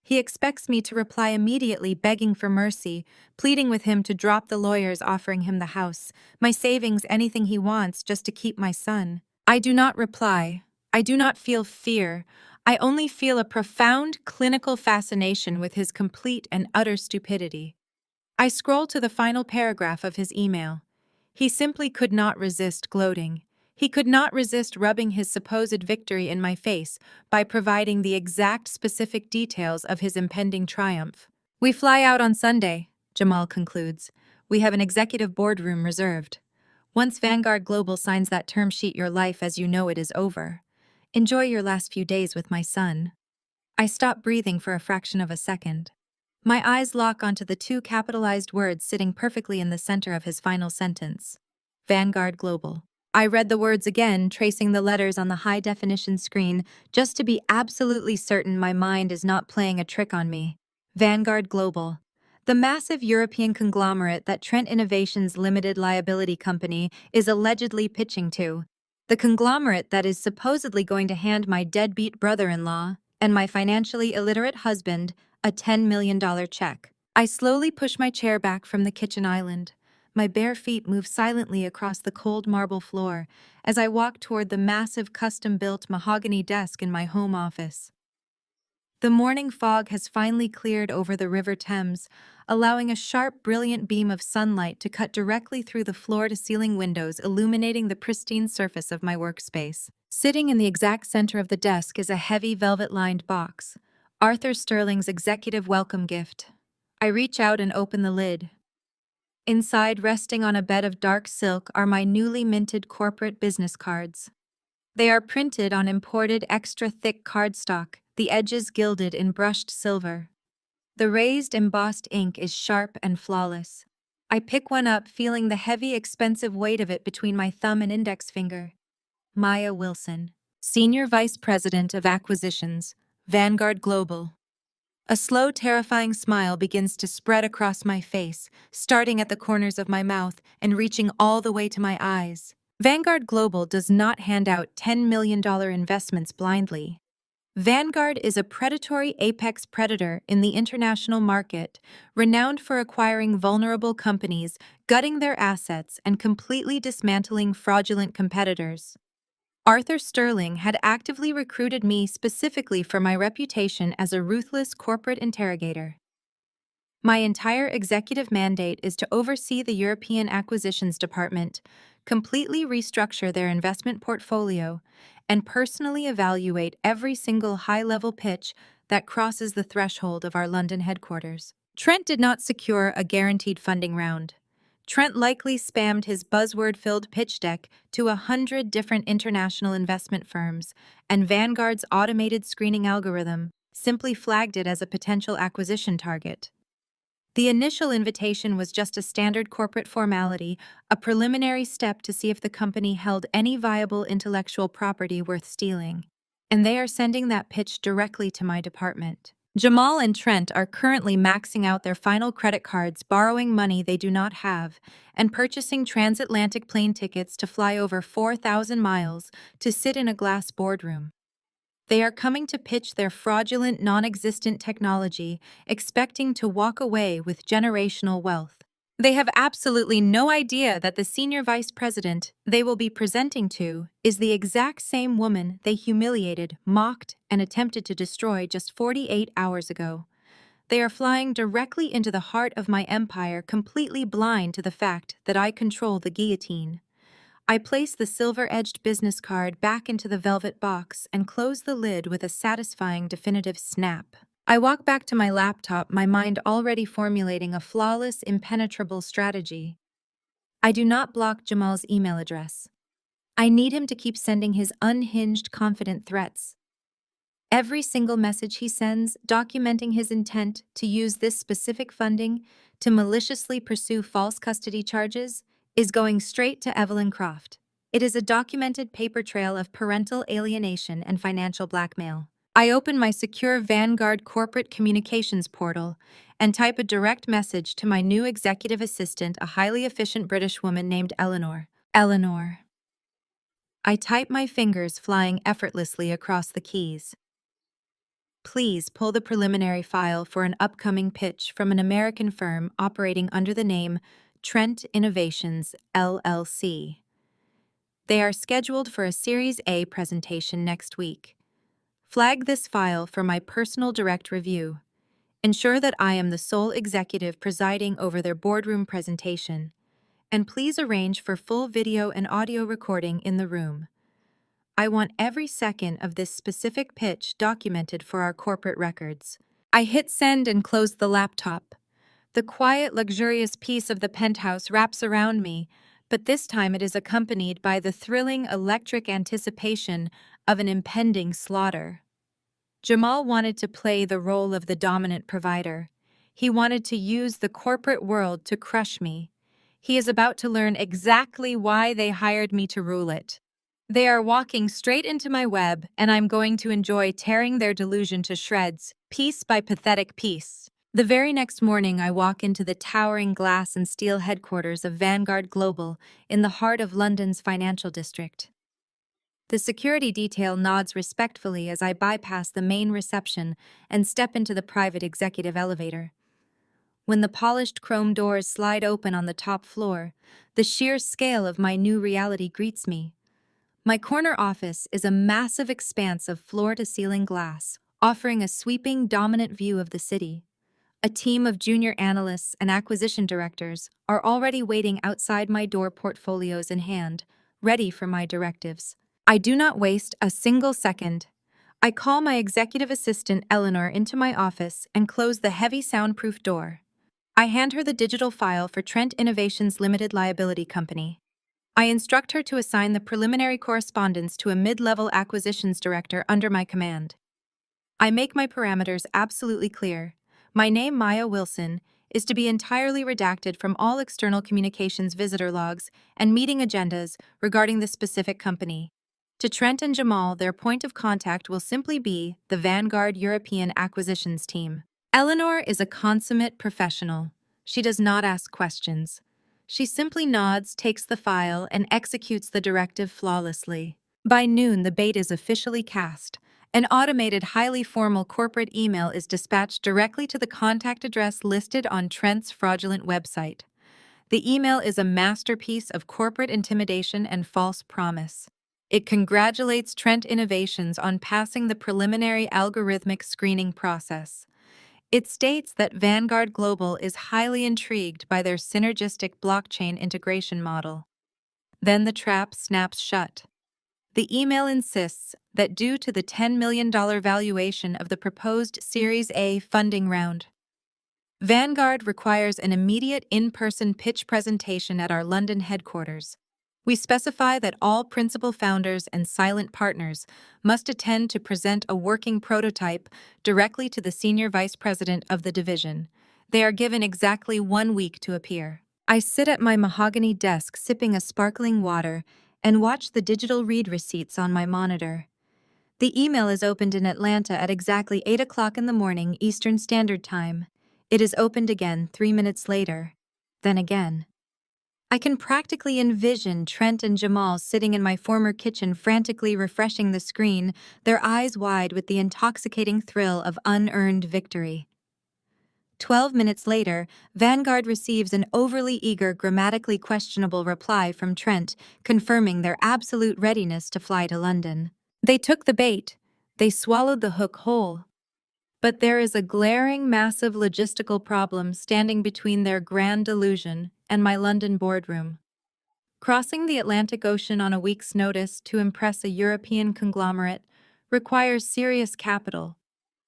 He expects me to reply immediately, begging for mercy, pleading with him to drop the lawyers offering him the house, my savings, anything he wants, just to keep my son. I do not reply. I do not feel fear. I only feel a profound clinical fascination with his complete and utter stupidity. I scroll to the final paragraph of his email. He simply could not resist gloating. He could not resist rubbing his supposed victory in my face by providing the exact specific details of his impending triumph. We fly out on Sunday, Jamal concludes. We have an executive boardroom reserved. Once Vanguard Global signs that term sheet, your life as you know it is over. Enjoy your last few days with my son. I stop breathing for a fraction of a second. My eyes lock onto the two capitalized words sitting perfectly in the center of his final sentence. Vanguard Global. I read the words again, tracing the letters on the high-definition screen, just to be absolutely certain my mind is not playing a trick on me. Vanguard Global. The massive European conglomerate that Trent Innovations Limited Liability Company is allegedly pitching to. The conglomerate that is supposedly going to hand my deadbeat brother-in-law and my financially illiterate husband a $10 million check. I slowly push my chair back from the kitchen island. My bare feet move silently across the cold marble floor as I walk toward the massive custom-built mahogany desk in my home office. The morning fog has finally cleared over the River Thames, allowing a sharp, brilliant beam of sunlight to cut directly through the floor-to-ceiling windows, illuminating the pristine surface of my workspace. Sitting in the exact center of the desk is a heavy velvet-lined box, Arthur Sterling's executive welcome gift. I reach out and open the lid. Inside, resting on a bed of dark silk, are my newly minted corporate business cards. They are printed on imported extra-thick cardstock, the edges gilded in brushed silver. The raised, embossed ink is sharp and flawless. I pick one up, feeling the heavy, expensive weight of it between my thumb and index finger. Maya Wilson, Senior Vice President of Acquisitions, Vanguard Global. A slow, terrifying smile begins to spread across my face, starting at the corners of my mouth and reaching all the way to my eyes. Vanguard Global does not hand out $10 million investments blindly. Vanguard is a predatory apex predator in the international market, renowned for acquiring vulnerable companies, gutting their assets, and completely dismantling fraudulent competitors. Arthur Sterling had actively recruited me specifically for my reputation as a ruthless corporate interrogator. My entire executive mandate is to oversee the European Acquisitions Department, completely restructure their investment portfolio, and personally evaluate every single high-level pitch that crosses the threshold of our London headquarters. Trent did not secure a guaranteed funding round. Trent likely spammed his buzzword-filled pitch deck to 100 different international investment firms, and Vanguard's automated screening algorithm simply flagged it as a potential acquisition target. The initial invitation was just a standard corporate formality, a preliminary step to see if the company held any viable intellectual property worth stealing. And they are sending that pitch directly to my department. Jamal and Trent are currently maxing out their final credit cards, borrowing money they do not have, and purchasing transatlantic plane tickets to fly over 4,000 miles to sit in a glass boardroom. They are coming to pitch their fraudulent, non-existent technology, expecting to walk away with generational wealth. They have absolutely no idea that the senior vice president they will be presenting to is the exact same woman they humiliated, mocked, and attempted to destroy just 48 hours ago. They are flying directly into the heart of my empire, completely blind to the fact that I control the guillotine. I place the silver-edged business card back into the velvet box and close the lid with a satisfying, definitive snap. I walk back to my laptop, my mind already formulating a flawless, impenetrable strategy. I do not block Jamal's email address. I need him to keep sending his unhinged, confident threats. Every single message he sends, documenting his intent to use this specific funding to maliciously pursue false custody charges, is going straight to Evelyn Croft. It is a documented paper trail of parental alienation and financial blackmail. I open my secure Vanguard corporate communications portal and type a direct message to my new executive assistant, a highly efficient British woman named Eleanor. Eleanor. I type, my fingers flying effortlessly across the keys. Please pull the preliminary file for an upcoming pitch from an American firm operating under the name Trent Innovations, LLC. They are scheduled for a Series A presentation next week. Flag this file for my personal direct review. Ensure that I am the sole executive presiding over their boardroom presentation. And please arrange for full video and audio recording in the room. I want every second of this specific pitch documented for our corporate records. I hit send and close the laptop. The quiet, luxurious peace of the penthouse wraps around me, but this time it is accompanied by the thrilling, electric anticipation of an impending slaughter. Jamal wanted to play the role of the dominant provider. He wanted to use the corporate world to crush me. He is about to learn exactly why they hired me to rule it. They are walking straight into my web, and I'm going to enjoy tearing their delusion to shreds, piece by pathetic piece. The very next morning, I walk into the towering glass and steel headquarters of Vanguard Global in the heart of London's financial district. The security detail nods respectfully as I bypass the main reception and step into the private executive elevator. When the polished chrome doors slide open on the top floor, the sheer scale of my new reality greets me. My corner office is a massive expanse of floor-to-ceiling glass, offering a sweeping, dominant view of the city. A team of junior analysts and acquisition directors are already waiting outside my door, portfolios in hand, ready for my directives. I do not waste a single second. I call my executive assistant Eleanor into my office and close the heavy soundproof door. I hand her the digital file for Trent Innovations Limited Liability Company. I instruct her to assign the preliminary correspondence to a mid-level acquisitions director under my command. I make my parameters absolutely clear. My name, Maya Wilson, is to be entirely redacted from all external communications visitor logs and meeting agendas regarding the specific company. To Trent and Jamal, their point of contact will simply be the Vanguard European Acquisitions Team. Eleanor is a consummate professional. She does not ask questions. She simply nods, takes the file, and executes the directive flawlessly. By noon, the bait is officially cast. An automated, highly formal corporate email is dispatched directly to the contact address listed on Trent's fraudulent website. The email is a masterpiece of corporate intimidation and false promise. It congratulates Trent Innovations on passing the preliminary algorithmic screening process. It states that Vanguard Global is highly intrigued by their synergistic blockchain integration model. Then the trap snaps shut. The email insists that due to the $10 million valuation of the proposed Series A funding round, Vanguard requires an immediate in-person pitch presentation at our London headquarters. We specify that all principal founders and silent partners must attend to present a working prototype directly to the senior vice president of the division. They are given exactly 1 week to appear. I sit at my mahogany desk sipping a sparkling water and watch the digital read receipts on my monitor. The email is opened in Atlanta at exactly 8 o'clock in the morning Eastern Standard Time. It is opened again 3 minutes later. Then again. I can practically envision Trent and Jamal sitting in my former kitchen frantically refreshing the screen, their eyes wide with the intoxicating thrill of unearned victory. 12 minutes later, Vanguard receives an overly eager, grammatically questionable reply from Trent, confirming their absolute readiness to fly to London. They took the bait. They swallowed the hook whole. But there is a glaring, massive logistical problem standing between their grand delusion and my London boardroom. Crossing the Atlantic Ocean on a week's notice to impress a European conglomerate requires serious capital.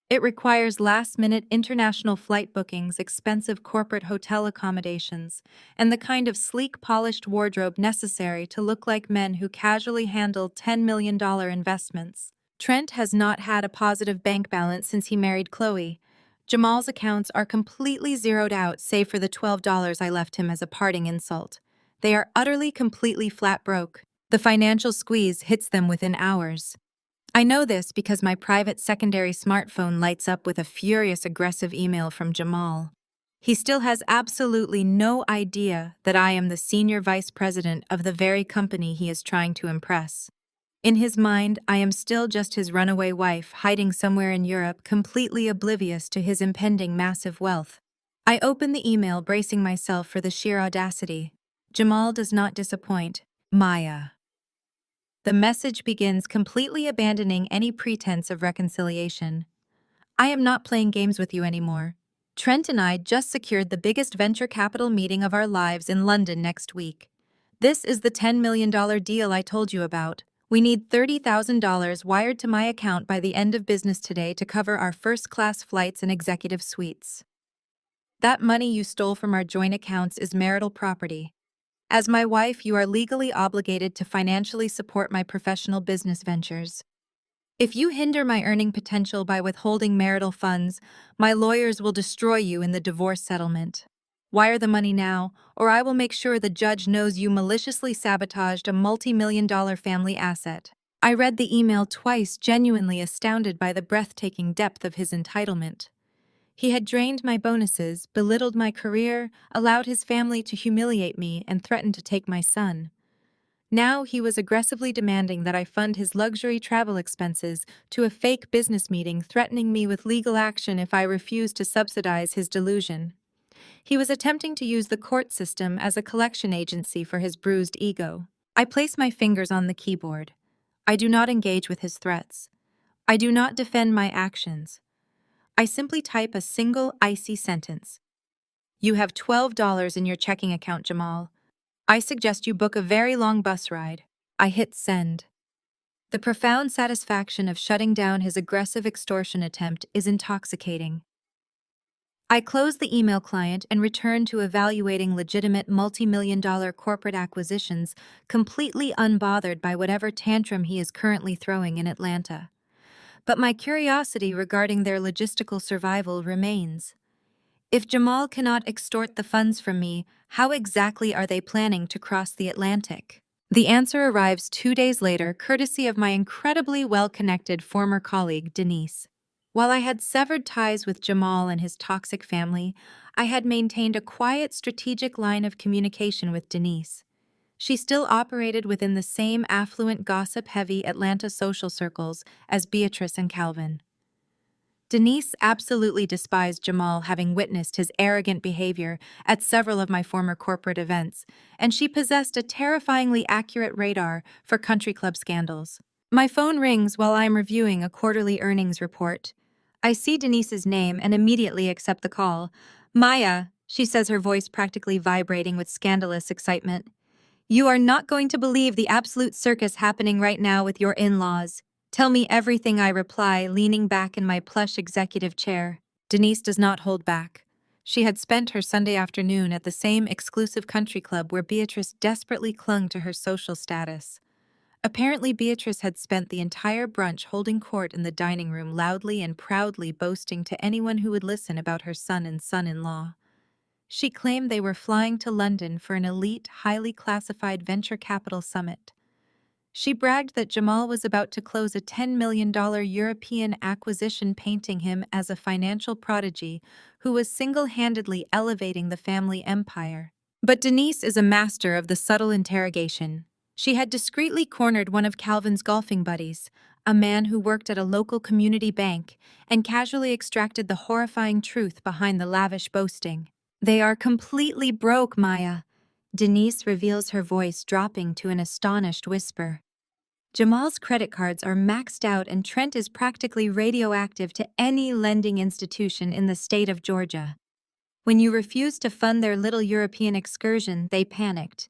It requires last-minute international flight bookings, expensive corporate hotel accommodations, and the kind of sleek, polished wardrobe necessary to look like men who casually handle $10 million investments. Trent has not had a positive bank balance since he married Chloe. Jamal's accounts are completely zeroed out save for the $12 I left him as a parting insult. They are utterly, completely flat broke. The financial squeeze hits them within hours. I know this because my private secondary smartphone lights up with a furious, aggressive email from Jamal. He still has absolutely no idea that I am the senior vice president of the very company he is trying to impress. In his mind, I am still just his runaway wife hiding somewhere in Europe, completely oblivious to his impending massive wealth. I open the email, bracing myself for the sheer audacity. Jamal does not disappoint. Maya. The message begins, completely abandoning any pretense of reconciliation. I am not playing games with you anymore. Trent and I just secured the biggest venture capital meeting of our lives in London next week. This is the $10 million deal I told you about. We need $30,000 wired to my account by the end of business today to cover our first-class flights and executive suites. That money you stole from our joint accounts is marital property. As my wife, you are legally obligated to financially support my professional business ventures. If you hinder my earning potential by withholding marital funds, my lawyers will destroy you in the divorce settlement. Wire the money now, or I will make sure the judge knows you maliciously sabotaged a multi-million-dollar family asset. I read the email twice, genuinely astounded by the breathtaking depth of his entitlement. He had drained my bonuses, belittled my career, allowed his family to humiliate me, and threatened to take my son. Now he was aggressively demanding that I fund his luxury travel expenses to a fake business meeting, threatening me with legal action if I refused to subsidize his delusion. He was attempting to use the court system as a collection agency for his bruised ego. I place my fingers on the keyboard. I do not engage with his threats. I do not defend my actions. I simply type a single, icy sentence. You have $12 in your checking account, Jamal. I suggest you book a very long bus ride. I hit send. The profound satisfaction of shutting down his aggressive extortion attempt is intoxicating. I close the email client and return to evaluating legitimate multi-million-dollar corporate acquisitions, completely unbothered by whatever tantrum he is currently throwing in Atlanta. But my curiosity regarding their logistical survival remains. If Jamal cannot extort the funds from me, how exactly are they planning to cross the Atlantic? The answer arrives 2 days later, courtesy of my incredibly well-connected former colleague, Denise. While I had severed ties with Jamal and his toxic family, I had maintained a quiet, strategic line of communication with Denise. She still operated within the same affluent, gossip-heavy Atlanta social circles as Beatrice and Calvin. Denise absolutely despised Jamal, having witnessed his arrogant behavior at several of my former corporate events, and she possessed a terrifyingly accurate radar for country club scandals. My phone rings while I am reviewing a quarterly earnings report. I see Denise's name and immediately accept the call. Maya, she says, her voice practically vibrating with scandalous excitement. You are not going to believe the absolute circus happening right now with your in-laws. Tell me everything, I reply, leaning back in my plush executive chair. Denise does not hold back. She had spent her Sunday afternoon at the same exclusive country club where Beatrice desperately clung to her social status. Apparently, Beatrice had spent the entire brunch holding court in the dining room, loudly and proudly boasting to anyone who would listen about her son and son-in-law. She claimed they were flying to London for an elite, highly classified venture capital summit. She bragged that Jamal was about to close a $10 million European acquisition, painting him as a financial prodigy who was single-handedly elevating the family empire. But Denise is a master of the subtle interrogation. She had discreetly cornered one of Calvin's golfing buddies, a man who worked at a local community bank, and casually extracted the horrifying truth behind the lavish boasting. They are completely broke, Maya. Denise reveals, her voice dropping to an astonished whisper. Jamal's credit cards are maxed out and Trent is practically radioactive to any lending institution in the state of Georgia. When you refused to fund their little European excursion, they panicked.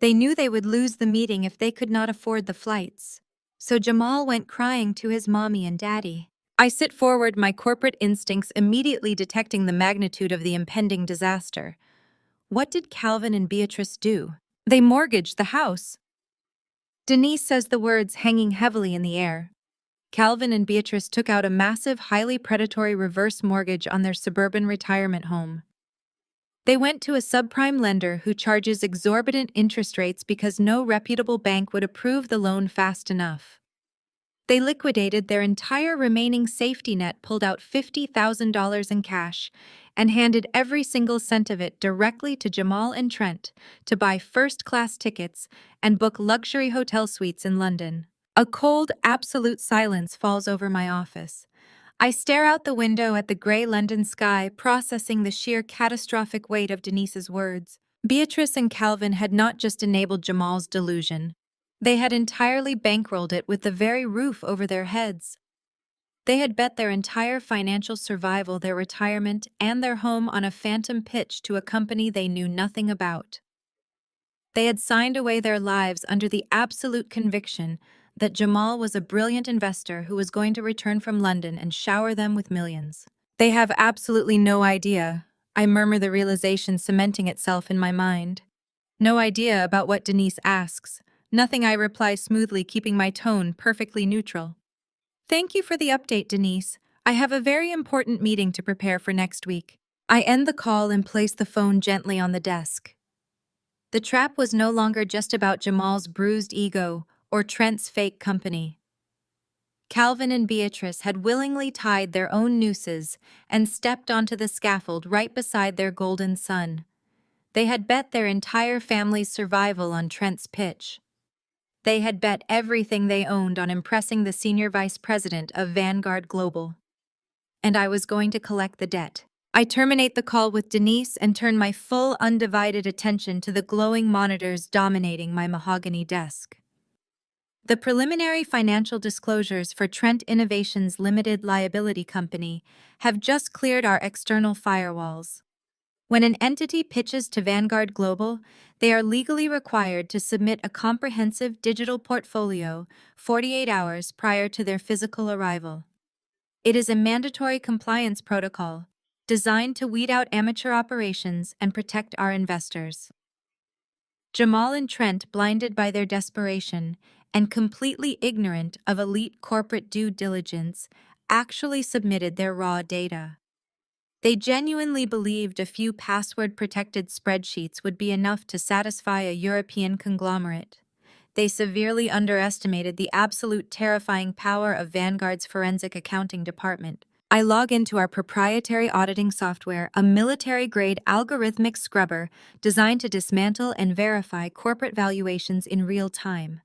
They knew they would lose the meeting if they could not afford the flights. So Jamal went crying to his mommy and daddy. I sit forward, my corporate instincts immediately detecting the magnitude of the impending disaster. What did Calvin and Beatrice do? They mortgaged the house. Denise says the words, hanging heavily in the air. Calvin and Beatrice took out a massive, highly predatory reverse mortgage on their suburban retirement home. They went to a subprime lender who charges exorbitant interest rates because no reputable bank would approve the loan fast enough. They liquidated their entire remaining safety net, pulled out $50,000 in cash, and handed every single cent of it directly to Jamal and Trent to buy first-class tickets and book luxury hotel suites in London. A cold, absolute silence falls over my office. I stare out the window at the gray London sky, processing the sheer catastrophic weight of Denise's words. Beatrice and Calvin had not just enabled Jamal's delusion. They had entirely bankrolled it with the very roof over their heads. They had bet their entire financial survival, their retirement, and their home on a phantom pitch to a company they knew nothing about. They had signed away their lives under the absolute conviction that Jamal was a brilliant investor who was going to return from London and shower them with millions. They have absolutely no idea, I murmur, the realization cementing itself in my mind. No idea about what Denise asks. Nothing, I reply smoothly, keeping my tone perfectly neutral. Thank you for the update, Denise. I have a very important meeting to prepare for next week. I end the call and place the phone gently on the desk. The trap was no longer just about Jamal's bruised ego or Trent's fake company. Calvin and Beatrice had willingly tied their own nooses and stepped onto the scaffold right beside their golden son. They had bet their entire family's survival on Trent's pitch. They had bet everything they owned on impressing the senior vice president of Vanguard Global. And I was going to collect the debt. I terminate the call with Denise and turn my full, undivided attention to the glowing monitors dominating my mahogany desk. The preliminary financial disclosures for Trent Innovations Limited Liability Company have just cleared our external firewalls. When an entity pitches to Vanguard Global, they are legally required to submit a comprehensive digital portfolio 48 hours prior to their physical arrival. It is a mandatory compliance protocol designed to weed out amateur operations and protect our investors. Jamal and Trent, blinded by their desperation and completely ignorant of elite corporate due diligence, actually submitted their raw data. They genuinely believed a few password-protected spreadsheets would be enough to satisfy a European conglomerate. They severely underestimated the absolute terrifying power of Vanguard's forensic accounting department. I log into our proprietary auditing software, a military-grade algorithmic scrubber designed to dismantle and verify corporate valuations in real time.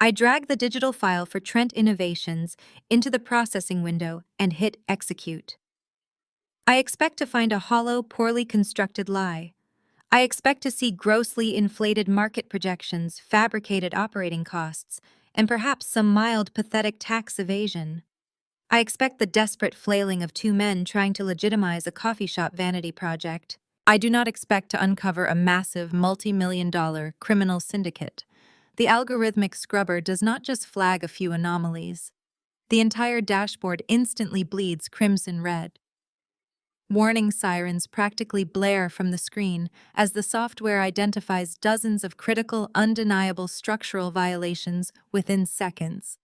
I drag the digital file for Trent Innovations into the processing window and hit execute. I expect to find a hollow, poorly constructed lie. I expect to see grossly inflated market projections, fabricated operating costs, and perhaps some mild, pathetic tax evasion. I expect the desperate flailing of two men trying to legitimize a coffee shop vanity project. I do not expect to uncover a massive multi-million-dollar criminal syndicate. The algorithmic scrubber does not just flag a few anomalies. The entire dashboard instantly bleeds crimson red. Warning sirens practically blare from the screen as the software identifies dozens of critical, undeniable structural violations within seconds.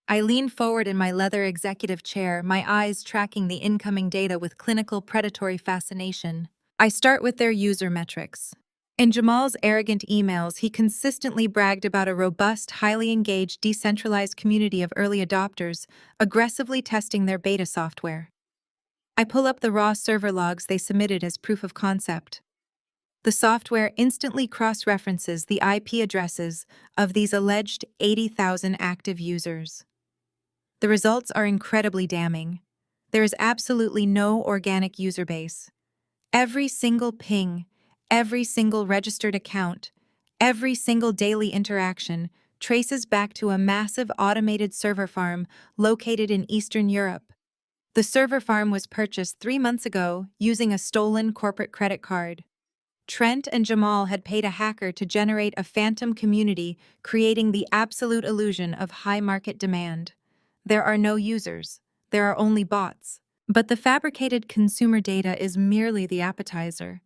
I lean forward in my leather executive chair, my eyes tracking the incoming data with clinical predatory fascination. I start with their user metrics. In Jamal's arrogant emails, he consistently bragged about a robust, highly engaged, decentralized community of early adopters, aggressively testing their beta software. I pull up the raw server logs they submitted as proof of concept. The software instantly cross-references the IP addresses of these alleged 80,000 active users. The results are incredibly damning. There is absolutely no organic user base. Every single ping, every single registered account, every single daily interaction traces back to a massive automated server farm located in Eastern Europe. The server farm was purchased 3 months ago using a stolen corporate credit card. Trent and Jamal had paid a hacker to generate a phantom community, creating the absolute illusion of high market demand. There are no users. There are only bots. But the fabricated consumer data is merely the appetizer.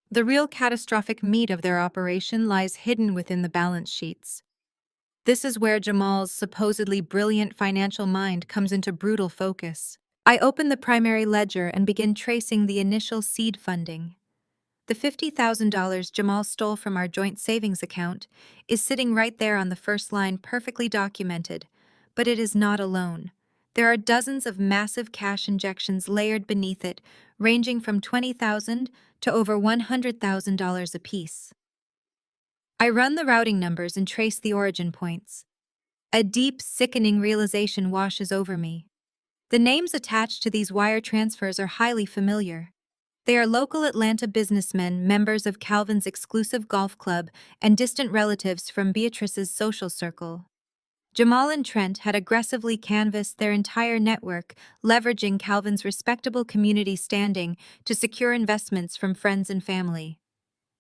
The real catastrophic meat of their operation lies hidden within the balance sheets. This is where Jamal's supposedly brilliant financial mind comes into brutal focus. I open the primary ledger and begin tracing the initial seed funding. The $50,000 Jamal stole from our joint savings account is sitting right there on the first line, perfectly documented, but it is not alone. There are dozens of massive cash injections layered beneath it, ranging from $20,000 to over $100,000 apiece. I run the routing numbers and trace the origin points. A deep, sickening realization washes over me. The names attached to these wire transfers are highly familiar. They are local Atlanta businessmen, members of Calvin's exclusive golf club, and distant relatives from Beatrice's social circle. Jamal and Trent had aggressively canvassed their entire network, leveraging Calvin's respectable community standing to secure investments from friends and family.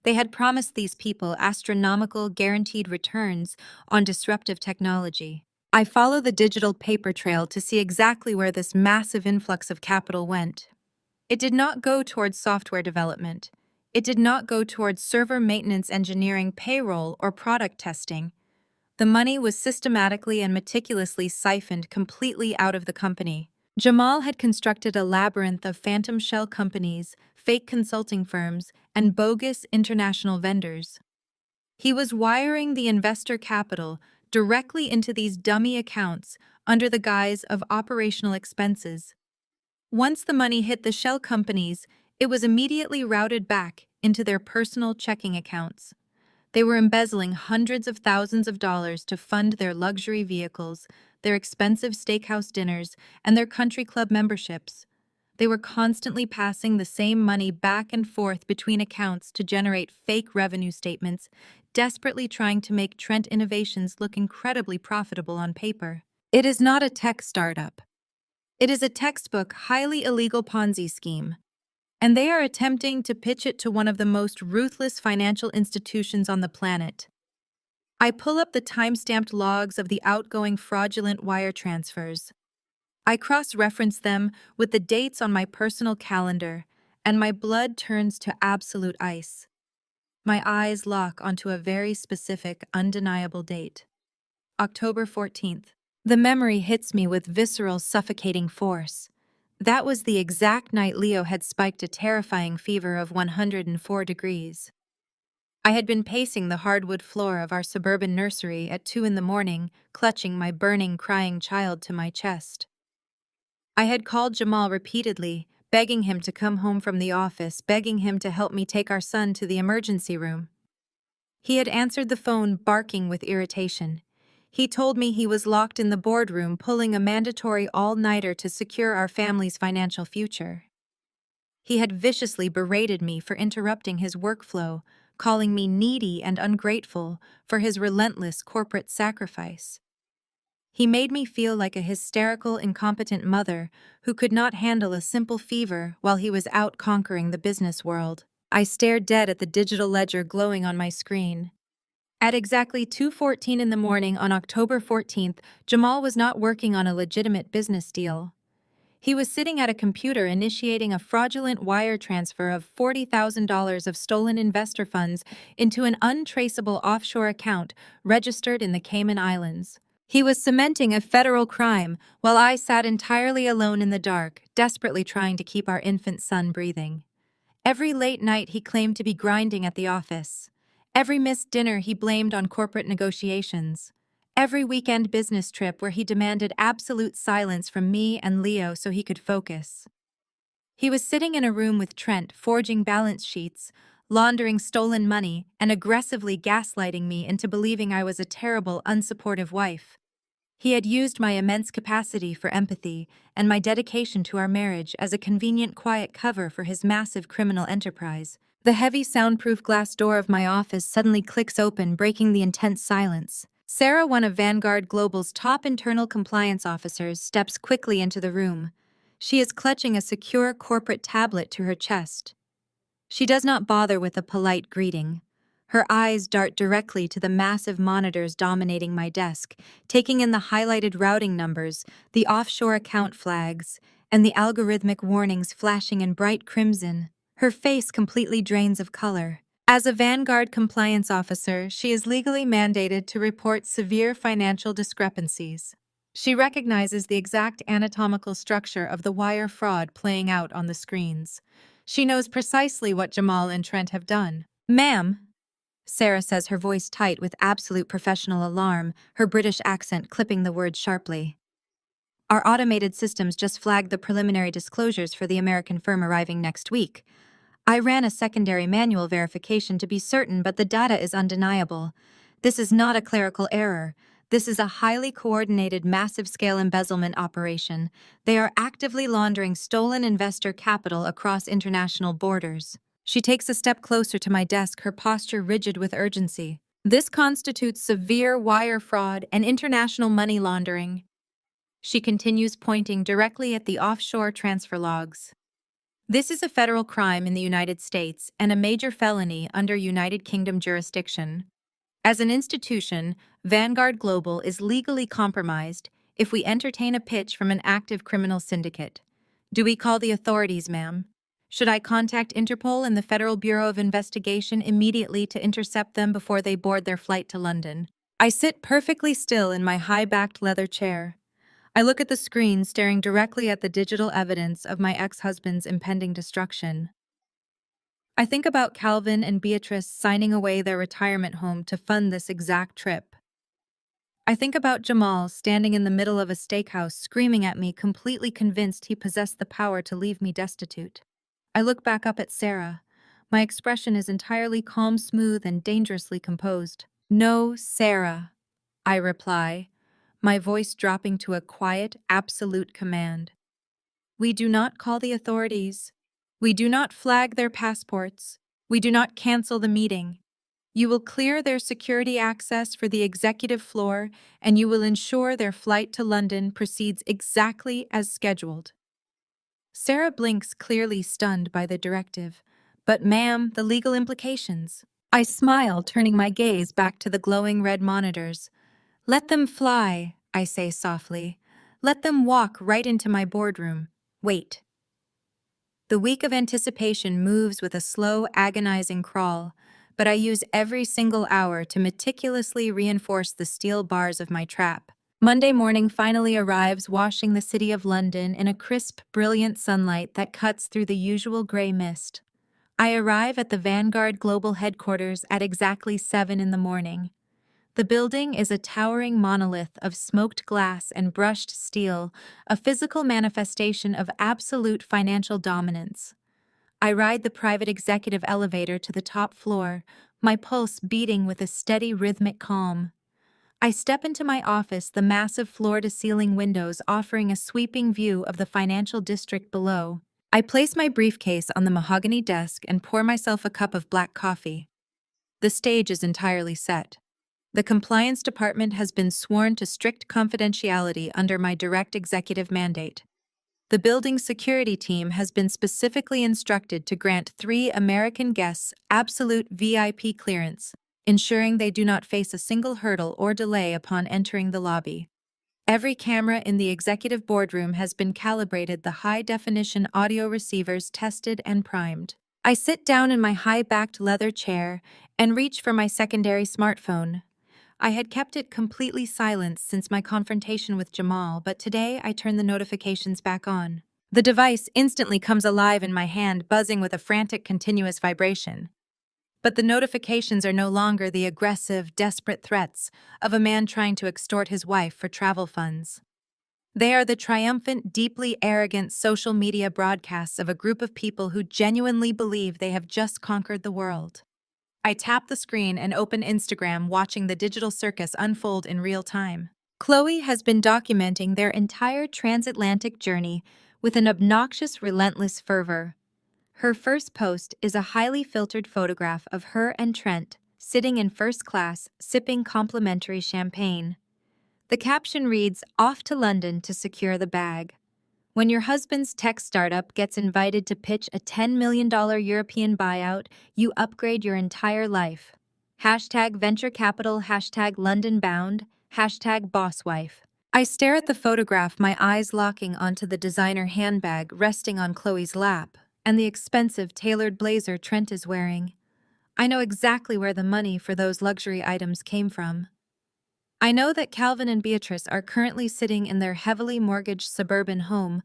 They had promised these people astronomical, guaranteed returns on disruptive technology. I follow the digital paper trail to see exactly where this massive influx of capital went. It did not go towards software development. It did not go towards server maintenance engineering, payroll, or product testing. The money was systematically and meticulously siphoned completely out of the company. Jamal had constructed a labyrinth of phantom shell companies, fake consulting firms, and bogus international vendors. He was wiring the investor capital directly into these dummy accounts under the guise of operational expenses. Once the money hit the shell companies, it was immediately routed back into their personal checking accounts. They were embezzling hundreds of thousands of dollars to fund their luxury vehicles, their expensive steakhouse dinners, and their country club memberships. They were constantly passing the same money back and forth between accounts to generate fake revenue statements, desperately trying to make Trent Innovations look incredibly profitable on paper. It is not a tech startup. It is a textbook, highly illegal Ponzi scheme. And they are attempting to pitch it to one of the most ruthless financial institutions on the planet. I pull up the time-stamped logs of the outgoing fraudulent wire transfers. I cross-reference them with the dates on my personal calendar, and my blood turns to absolute ice. My eyes lock onto a very specific, undeniable date. October 14th. The memory hits me with visceral, suffocating force. That was the exact night Leo had spiked a terrifying fever of 104 degrees. I had been pacing the hardwood floor of our suburban nursery at 2 in the morning, clutching my burning, crying child to my chest. I had called Jamal repeatedly, begging him to come home from the office, begging him to help me take our son to the emergency room. He had answered the phone, barking with irritation. He told me he was locked in the boardroom, pulling a mandatory all-nighter to secure our family's financial future. He had viciously berated me for interrupting his workflow, calling me needy and ungrateful for his relentless corporate sacrifice. He made me feel like a hysterical, incompetent mother who could not handle a simple fever while he was out conquering the business world. I stared dead at the digital ledger glowing on my screen. At exactly 2:14 in the morning on October 14th, Jamal was not working on a legitimate business deal. He was sitting at a computer initiating a fraudulent wire transfer of $40,000 of stolen investor funds into an untraceable offshore account registered in the Cayman Islands. He was cementing a federal crime while I sat entirely alone in the dark, desperately trying to keep our infant son breathing. Every late night he claimed to be grinding at the office. Every missed dinner he blamed on corporate negotiations. Every weekend business trip where he demanded absolute silence from me and Leo so he could focus. He was sitting in a room with Trent, forging balance sheets, laundering stolen money, and aggressively gaslighting me into believing I was a terrible, unsupportive wife. He had used my immense capacity for empathy and my dedication to our marriage as a convenient quiet cover for his massive criminal enterprise. The heavy soundproof glass door of my office suddenly clicks open, breaking the intense silence. Sarah, one of Vanguard Global's top internal compliance officers, steps quickly into the room. She is clutching a secure corporate tablet to her chest. She does not bother with a polite greeting. Her eyes dart directly to the massive monitors dominating my desk, taking in the highlighted routing numbers, the offshore account flags, and the algorithmic warnings flashing in bright crimson. Her face completely drains of color. As a Vanguard compliance officer, she is legally mandated to report severe financial discrepancies. She recognizes the exact anatomical structure of the wire fraud playing out on the screens. She knows precisely what Jamal and Trent have done. "Ma'am," Sarah says, her voice tight with absolute professional alarm, her British accent clipping the words sharply. "Our automated systems just flagged the preliminary disclosures for the American firm arriving next week. I ran a secondary manual verification to be certain, but the data is undeniable. This is not a clerical error. This is a highly coordinated, massive-scale embezzlement operation. They are actively laundering stolen investor capital across international borders." She takes a step closer to my desk, her posture rigid with urgency. "This constitutes severe wire fraud and international money laundering." She continues, pointing directly at the offshore transfer logs. "This is a federal crime in the United States and a major felony under United Kingdom jurisdiction. As an institution, Vanguard Global is legally compromised if we entertain a pitch from an active criminal syndicate. Do we call the authorities, ma'am? Should I contact Interpol and the Federal Bureau of Investigation immediately to intercept them before they board their flight to London?" I sit perfectly still in my high-backed leather chair. I look at the screen, staring directly at the digital evidence of my ex-husband's impending destruction. I think about Calvin and Beatrice signing away their retirement home to fund this exact trip. I think about Jamal standing in the middle of a steakhouse screaming at me, completely convinced he possessed the power to leave me destitute. I look back up at Sarah. My expression is entirely calm, smooth, and dangerously composed. "No, Sarah," I reply, my voice dropping to a quiet, absolute command. "We do not call the authorities. We do not flag their passports. We do not cancel the meeting. You will clear their security access for the executive floor, and you will ensure their flight to London proceeds exactly as scheduled." Sarah blinks, clearly stunned by the directive. "But ma'am, the legal implications." I smile, turning my gaze back to the glowing red monitors. "Let them fly," I say softly. "Let them walk right into my boardroom. Wait." The week of anticipation moves with a slow, agonizing crawl, but I use every single hour to meticulously reinforce the steel bars of my trap. Monday morning finally arrives, washing the city of London in a crisp, brilliant sunlight that cuts through the usual gray mist. I arrive at the Vanguard Global headquarters at exactly 7 in the morning. The building is a towering monolith of smoked glass and brushed steel, a physical manifestation of absolute financial dominance. I ride the private executive elevator to the top floor, my pulse beating with a steady rhythmic calm. I step into my office, the massive floor-to-ceiling windows offering a sweeping view of the financial district below. I place my briefcase on the mahogany desk and pour myself a cup of black coffee. The stage is entirely set. The compliance department has been sworn to strict confidentiality under my direct executive mandate. The building security team has been specifically instructed to grant 3 American guests absolute VIP clearance, ensuring they do not face a single hurdle or delay upon entering the lobby. Every camera in the executive boardroom has been calibrated, the high-definition audio receivers tested and primed. I sit down in my high-backed leather chair and reach for my secondary smartphone. I had kept it completely silent since my confrontation with Jamal, but today I turn the notifications back on. The device instantly comes alive in my hand, buzzing with a frantic, continuous vibration. But the notifications are no longer the aggressive, desperate threats of a man trying to extort his wife for travel funds. They are the triumphant, deeply arrogant social media broadcasts of a group of people who genuinely believe they have just conquered the world. I tap the screen and open Instagram, watching the digital circus unfold in real time. Chloe has been documenting their entire transatlantic journey with an obnoxious, relentless fervor. Her first post is a highly filtered photograph of her and Trent sitting in first class, sipping complimentary champagne. The caption reads, "Off to London to secure the bag." When your husband's tech startup gets invited to pitch a $10 million European buyout, you upgrade your entire life. Hashtag venture capital, hashtag London bound, hashtag bosswife. I stare at the photograph, my eyes locking onto the designer handbag resting on Chloe's lap and the expensive tailored blazer Trent is wearing. I know exactly where the money for those luxury items came from. I know that Calvin and Beatrice are currently sitting in their heavily mortgaged suburban home,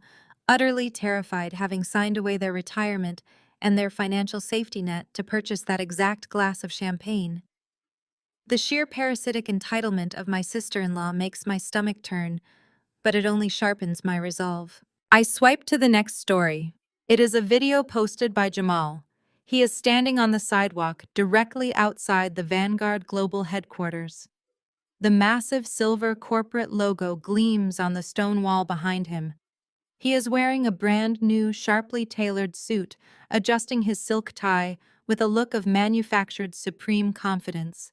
utterly terrified, having signed away their retirement and their financial safety net to purchase that exact glass of champagne. The sheer parasitic entitlement of my sister-in-law makes my stomach turn, but it only sharpens my resolve. I swipe to the next story. It is a video posted by Jamal. He is standing on the sidewalk directly outside the Vanguard Global headquarters. The massive silver corporate logo gleams on the stone wall behind him. He is wearing a brand new, sharply tailored suit, adjusting his silk tie with a look of manufactured supreme confidence.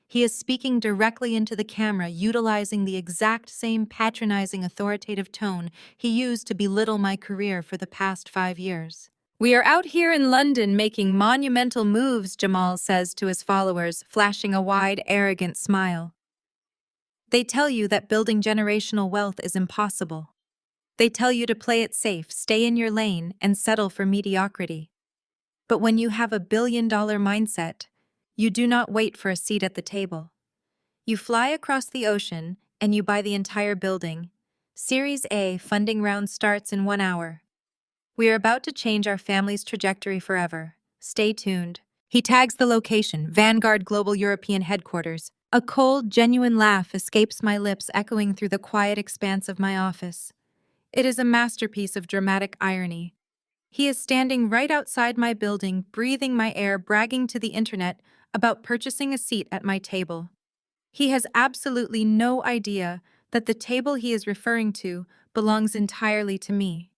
He is speaking directly into the camera, utilizing the exact same patronizing, authoritative tone he used to belittle my career for the past 5 years. "We are out here in London making monumental moves," Jamal says to his followers, flashing a wide, arrogant smile. They tell you that building generational wealth is impossible. They tell you to play it safe, stay in your lane, and settle for mediocrity. But when you have a billion-dollar mindset, you do not wait for a seat at the table. You fly across the ocean and you buy the entire building. Series A funding round starts in 1 hour. We are about to change our family's trajectory forever. Stay tuned. He tags the location, Vanguard Global European Headquarters. A cold, genuine laugh escapes my lips, echoing through the quiet expanse of my office. It is a masterpiece of dramatic irony. He is standing right outside my building, breathing my air, bragging to the internet about purchasing a seat at my table. He has absolutely no idea that the table he is referring to belongs entirely to me.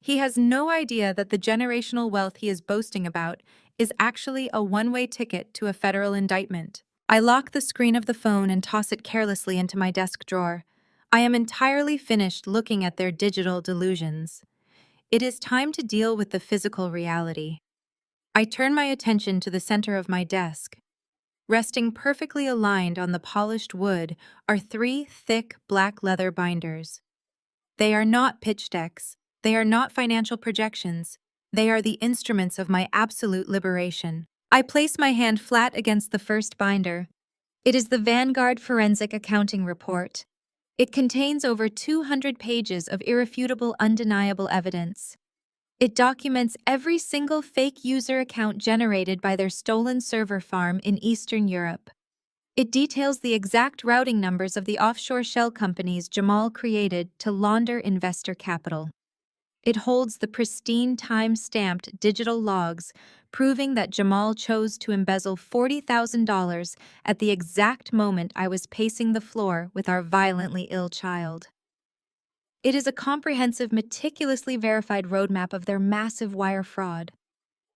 He has no idea that the generational wealth he is boasting about is actually a one-way ticket to a federal indictment. I lock the screen of the phone and toss it carelessly into my desk drawer. I am entirely finished looking at their digital delusions. It is time to deal with the physical reality. I turn my attention to the center of my desk. Resting perfectly aligned on the polished wood are 3 thick black leather binders. They are not pitch decks. They are not financial projections. They are the instruments of my absolute liberation. I place my hand flat against the first binder. It is the Vanguard Forensic Accounting Report. It contains over 200 pages of irrefutable, undeniable evidence. It documents every single fake user account generated by their stolen server farm in Eastern Europe. It details the exact routing numbers of the offshore shell companies Jamal created to launder investor capital. It holds the pristine, time-stamped digital logs proving that Jamal chose to embezzle $40,000 at the exact moment I was pacing the floor with our violently ill child. It is a comprehensive, meticulously verified roadmap of their massive wire fraud.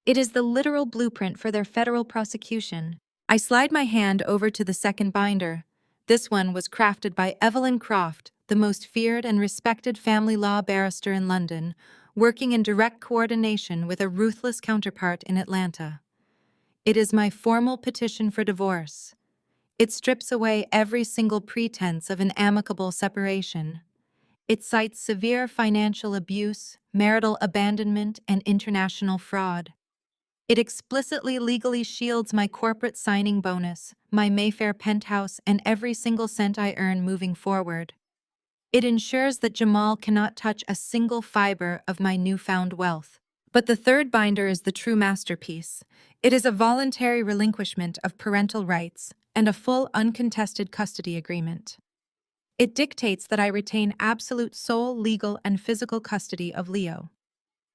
It is the literal blueprint for their federal prosecution. I slide my hand over to the second binder. This one was crafted by Evelyn Croft, the most feared and respected family law barrister in London, working in direct coordination with a ruthless counterpart in Atlanta. It is my formal petition for divorce. It strips away every single pretense of an amicable separation. It cites severe financial abuse, marital abandonment, and international fraud. It explicitly legally shields my corporate signing bonus, my Mayfair penthouse, and every single cent I earn moving forward. It ensures that Jamal cannot touch a single fiber of my newfound wealth. But the third binder is the true masterpiece. It is a voluntary relinquishment of parental rights and a full uncontested custody agreement. It dictates that I retain absolute sole legal and physical custody of Leo.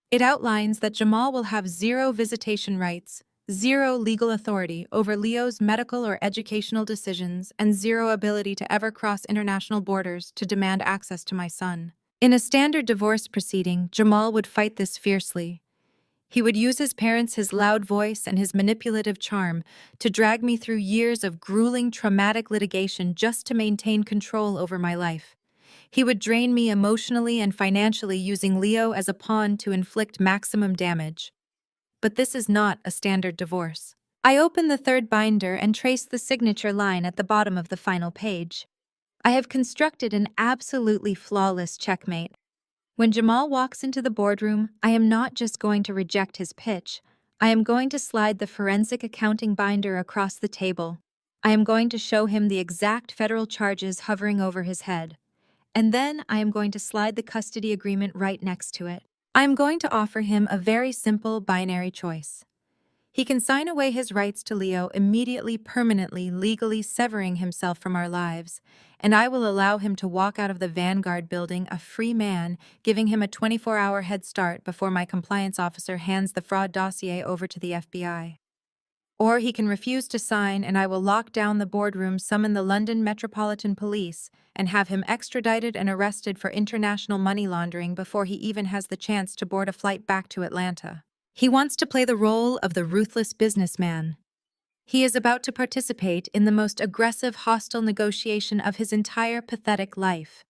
It outlines that Jamal will have zero visitation rights, zero legal authority over Leo's medical or educational decisions, and zero ability to ever cross international borders to demand access to my son. In a standard divorce proceeding, Jamal would fight this fiercely. He would use his parents, his loud voice, and his manipulative charm to drag me through years of grueling, traumatic litigation just to maintain control over my life. He would drain me emotionally and financially, using Leo as a pawn to inflict maximum damage. But this is not a standard divorce. I open the third binder and trace the signature line at the bottom of the final page. I have constructed an absolutely flawless checkmate. When Jamal walks into the boardroom, I am not just going to reject his pitch. I am going to slide the forensic accounting binder across the table. I am going to show him the exact federal charges hovering over his head. And then I am going to slide the custody agreement right next to it. I am going to offer him a very simple binary choice. He can sign away his rights to Leo immediately, permanently, legally severing himself from our lives, and I will allow him to walk out of the Vanguard building a free man, giving him a 24-hour head start before my compliance officer hands the fraud dossier over to the FBI. Or he can refuse to sign, and I will lock down the boardroom, summon the London Metropolitan Police, and have him extradited and arrested for international money laundering before he even has the chance to board a flight back to Atlanta. He wants to play the role of the ruthless businessman. He is about to participate in the most aggressive, hostile negotiation of his entire pathetic life.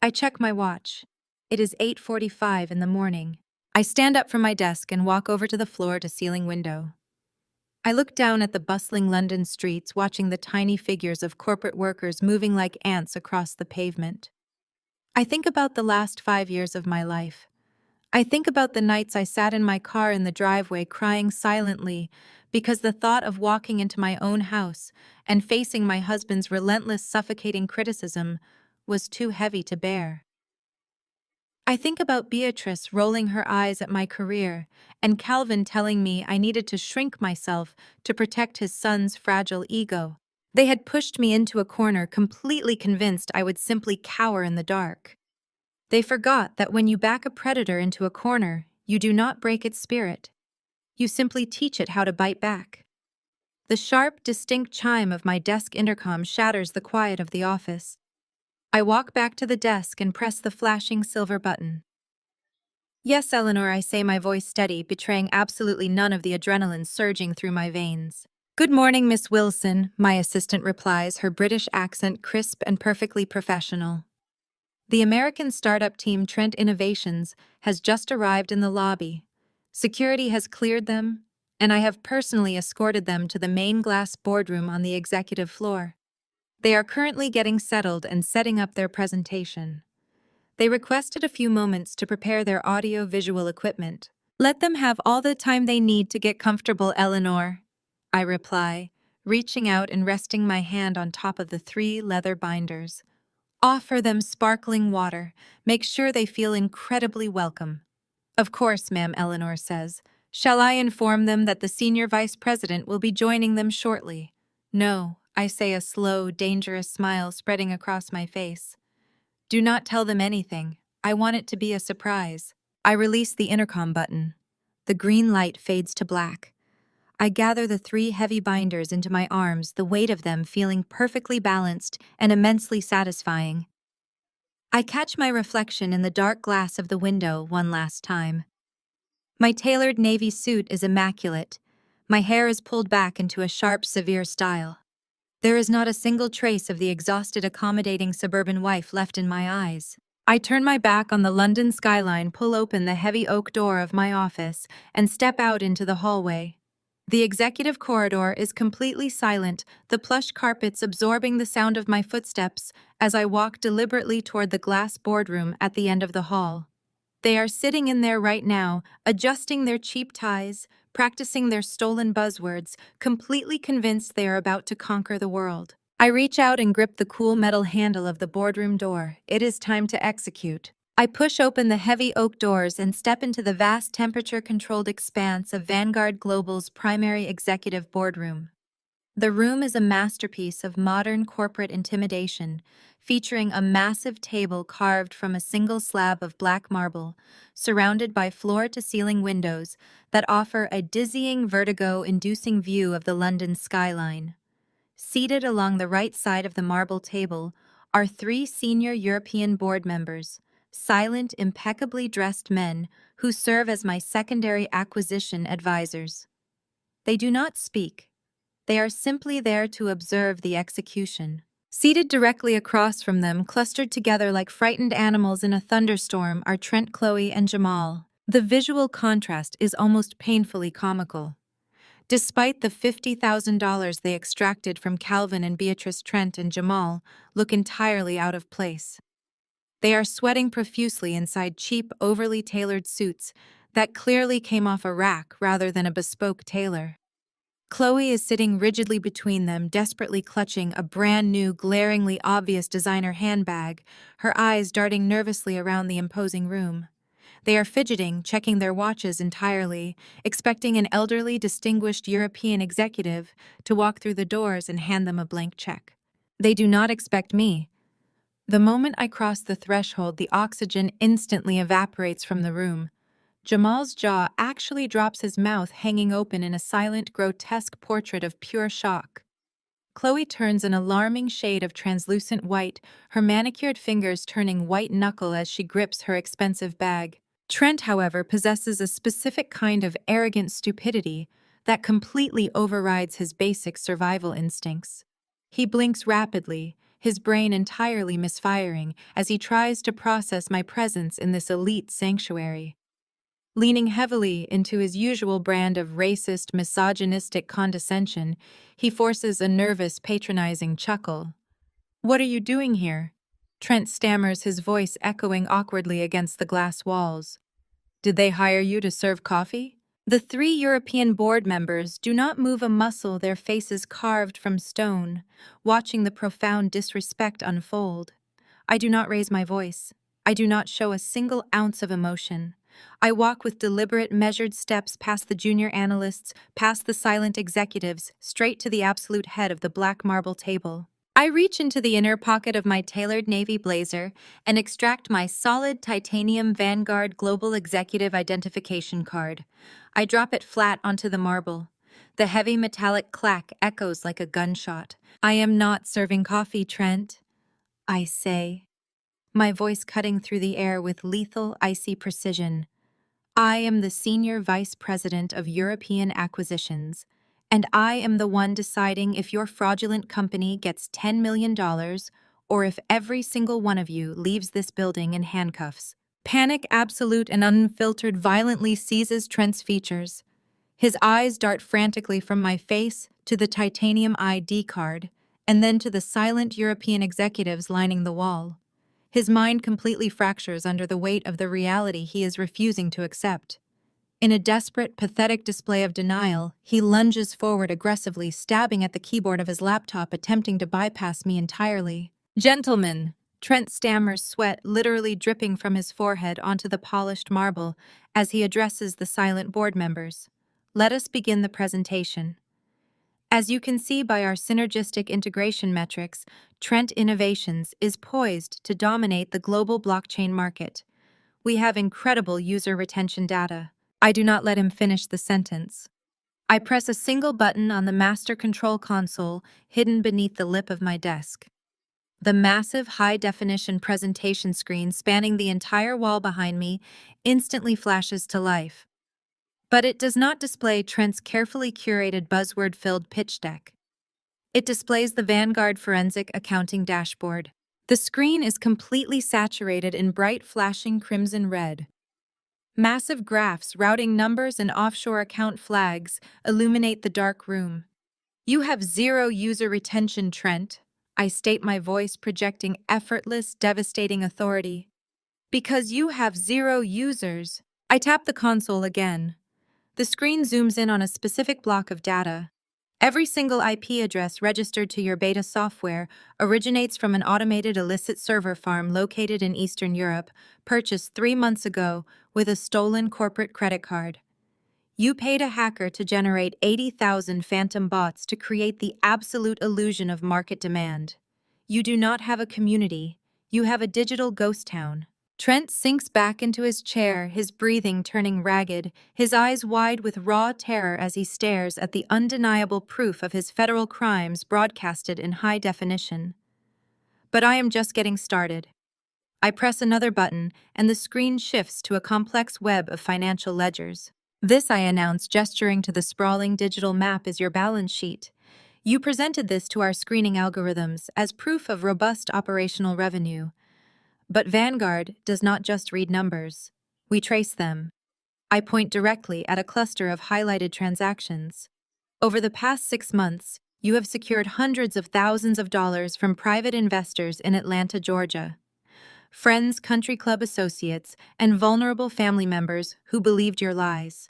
I check my watch. It is 8:45 in the morning. I stand up from my desk and walk over to the floor-to-ceiling window. I look down at the bustling London streets, watching the tiny figures of corporate workers moving like ants across the pavement. I think about the last 5 years of my life. I think about the nights I sat in my car in the driveway crying silently because the thought of walking into my own house and facing my husband's relentless, suffocating criticism was too heavy to bear. I think about Beatrice rolling her eyes at my career and Calvin telling me I needed to shrink myself to protect his son's fragile ego. They had pushed me into a corner, completely convinced I would simply cower in the dark. They forgot that when you back a predator into a corner, you do not break its spirit. You simply teach it how to bite back. The sharp, distinct chime of my desk intercom shatters the quiet of the office. I walk back to the desk and press the flashing silver button. "Yes, Eleanor," I say, my voice steady, betraying absolutely none of the adrenaline surging through my veins. "Good morning, Miss Wilson," my assistant replies, her British accent crisp and perfectly professional. The American startup team Trent Innovations has just arrived in the lobby. Security has cleared them, and I have personally escorted them to the main glass boardroom on the executive floor. They are currently getting settled and setting up their presentation. They requested a few moments to prepare their audio-visual equipment. "Let them have all the time they need to get comfortable, Eleanor," I reply, reaching out and resting my hand on top of the 3 leather binders. "Offer them sparkling water. Make sure they feel incredibly welcome." "Of course, ma'am," Eleanor says. "Shall I inform them that the senior vice president will be joining them shortly?" "No," I say, a slow, dangerous smile spreading across my face. "Do not tell them anything. I want it to be a surprise." I release the intercom button. The green light fades to black. I gather the 3 heavy binders into my arms, the weight of them feeling perfectly balanced and immensely satisfying. I catch my reflection in the dark glass of the window one last time. My tailored navy suit is immaculate, My hair is pulled back into a sharp, severe style. There is not a single trace of the exhausted, accommodating suburban wife left in my eyes. I turn my back on the London skyline, pull open the heavy oak door of my office, and step out into the hallway. The executive corridor is completely silent, the plush carpets absorbing the sound of my footsteps as I walk deliberately toward the glass boardroom at the end of the hall. They are sitting in there right now, adjusting their cheap ties, practicing their stolen buzzwords, completely convinced they are about to conquer the world. I reach out and grip the cool metal handle of the boardroom door. It is time to execute. I push open the heavy oak doors and step into the vast temperature-controlled expanse of Vanguard Global's primary executive boardroom. The room is a masterpiece of modern corporate intimidation, featuring a massive table carved from a single slab of black marble, surrounded by floor-to-ceiling windows that offer a dizzying, vertigo-inducing view of the London skyline. Seated along the right side of the marble table are three senior European board members, silent, impeccably dressed men who serve as my secondary acquisition advisors. They do not speak. They are simply there to observe the execution. Seated directly across from them, clustered together like frightened animals in a thunderstorm, are Trent, Chloe, and Jamal. The visual contrast is almost painfully comical. Despite the $50,000 they extracted from Calvin and Beatrice, Trent and Jamal look entirely out of place. They are sweating profusely inside cheap, overly tailored suits that clearly came off a rack rather than a bespoke tailor. Chloe is sitting rigidly between them, desperately clutching a brand new, glaringly obvious designer handbag, her eyes darting nervously around the imposing room. They are fidgeting, checking their watches entirely, expecting an elderly, distinguished European executive to walk through the doors and hand them a blank check. They do not expect me. The moment I cross the threshold, the oxygen instantly evaporates from the room. Jamal's jaw actually drops, his mouth hanging open in a silent, grotesque portrait of pure shock. Chloe turns an alarming shade of translucent white, her manicured fingers turning white knuckle as she grips her expensive bag. Trent, however, possesses a specific kind of arrogant stupidity that completely overrides his basic survival instincts. He blinks rapidly, his brain entirely misfiring as he tries to process my presence in this elite sanctuary. Leaning heavily into his usual brand of racist, misogynistic condescension, he forces a nervous, patronizing chuckle. "What are you doing here?" Trent stammers, his voice echoing awkwardly against the glass walls. "Did they hire you to serve coffee?" The three European board members do not move a muscle, their faces carved from stone, watching the profound disrespect unfold. I do not raise my voice. I do not show a single ounce of emotion. I walk with deliberate, measured steps past the junior analysts, past the silent executives, straight to the absolute head of the black marble table. I reach into the inner pocket of my tailored navy blazer and extract my solid titanium Vanguard Global Executive Identification card. I drop it flat onto the marble. The heavy metallic clack echoes like a gunshot. "I am not serving coffee, Trent," I say, my voice cutting through the air with lethal, icy precision. "I am the Senior Vice President of European Acquisitions, and I am the one deciding if your fraudulent company gets $10 million or if every single one of you leaves this building in handcuffs." Panic, absolute and unfiltered, violently seizes Trent's features. His eyes dart frantically from my face to the titanium ID card, and then to the silent European executives lining the wall. His mind completely fractures under the weight of the reality he is refusing to accept. In a desperate, pathetic display of denial, he lunges forward aggressively, stabbing at the keyboard of his laptop, attempting to bypass me entirely. "Gentlemen," Trent stammers, sweat literally dripping from his forehead onto the polished marble as he addresses the silent board members. "Let us begin the presentation. As you can see by our synergistic integration metrics, Trent Innovations is poised to dominate the global blockchain market. We have incredible user retention data." I do not let him finish the sentence. I press a single button on the master control console hidden beneath the lip of my desk. The massive high-definition presentation screen spanning the entire wall behind me instantly flashes to life. But it does not display Trent's carefully curated buzzword-filled pitch deck. It displays the Vanguard Forensic Accounting dashboard. The screen is completely saturated in bright flashing crimson red. Massive graphs routing numbers and offshore account flags illuminate the dark room. You have zero user retention, Trent. I state, my voice projecting effortless, devastating authority. Because you have zero users. I tap the console again. The screen zooms in on a specific block of data. Every single IP address registered to your beta software originates from an automated illicit server farm located in Eastern Europe, purchased 3 months ago with a stolen corporate credit card. You paid a hacker to generate 80,000 phantom bots to create the absolute illusion of market demand. You do not have a community. You have a digital ghost town. Trent sinks back into his chair, his breathing turning ragged, his eyes wide with raw terror as he stares at the undeniable proof of his federal crimes broadcasted in high definition. But I am just getting started. I press another button, and the screen shifts to a complex web of financial ledgers. This, I announce, gesturing to the sprawling digital map, is your balance sheet. You presented this to our screening algorithms as proof of robust operational revenue. But Vanguard does not just read numbers. We trace them. I point directly at a cluster of highlighted transactions. Over the past 6 months, you have secured hundreds of thousands of dollars from private investors in Atlanta, Georgia. Friends, country club associates, and vulnerable family members who believed your lies.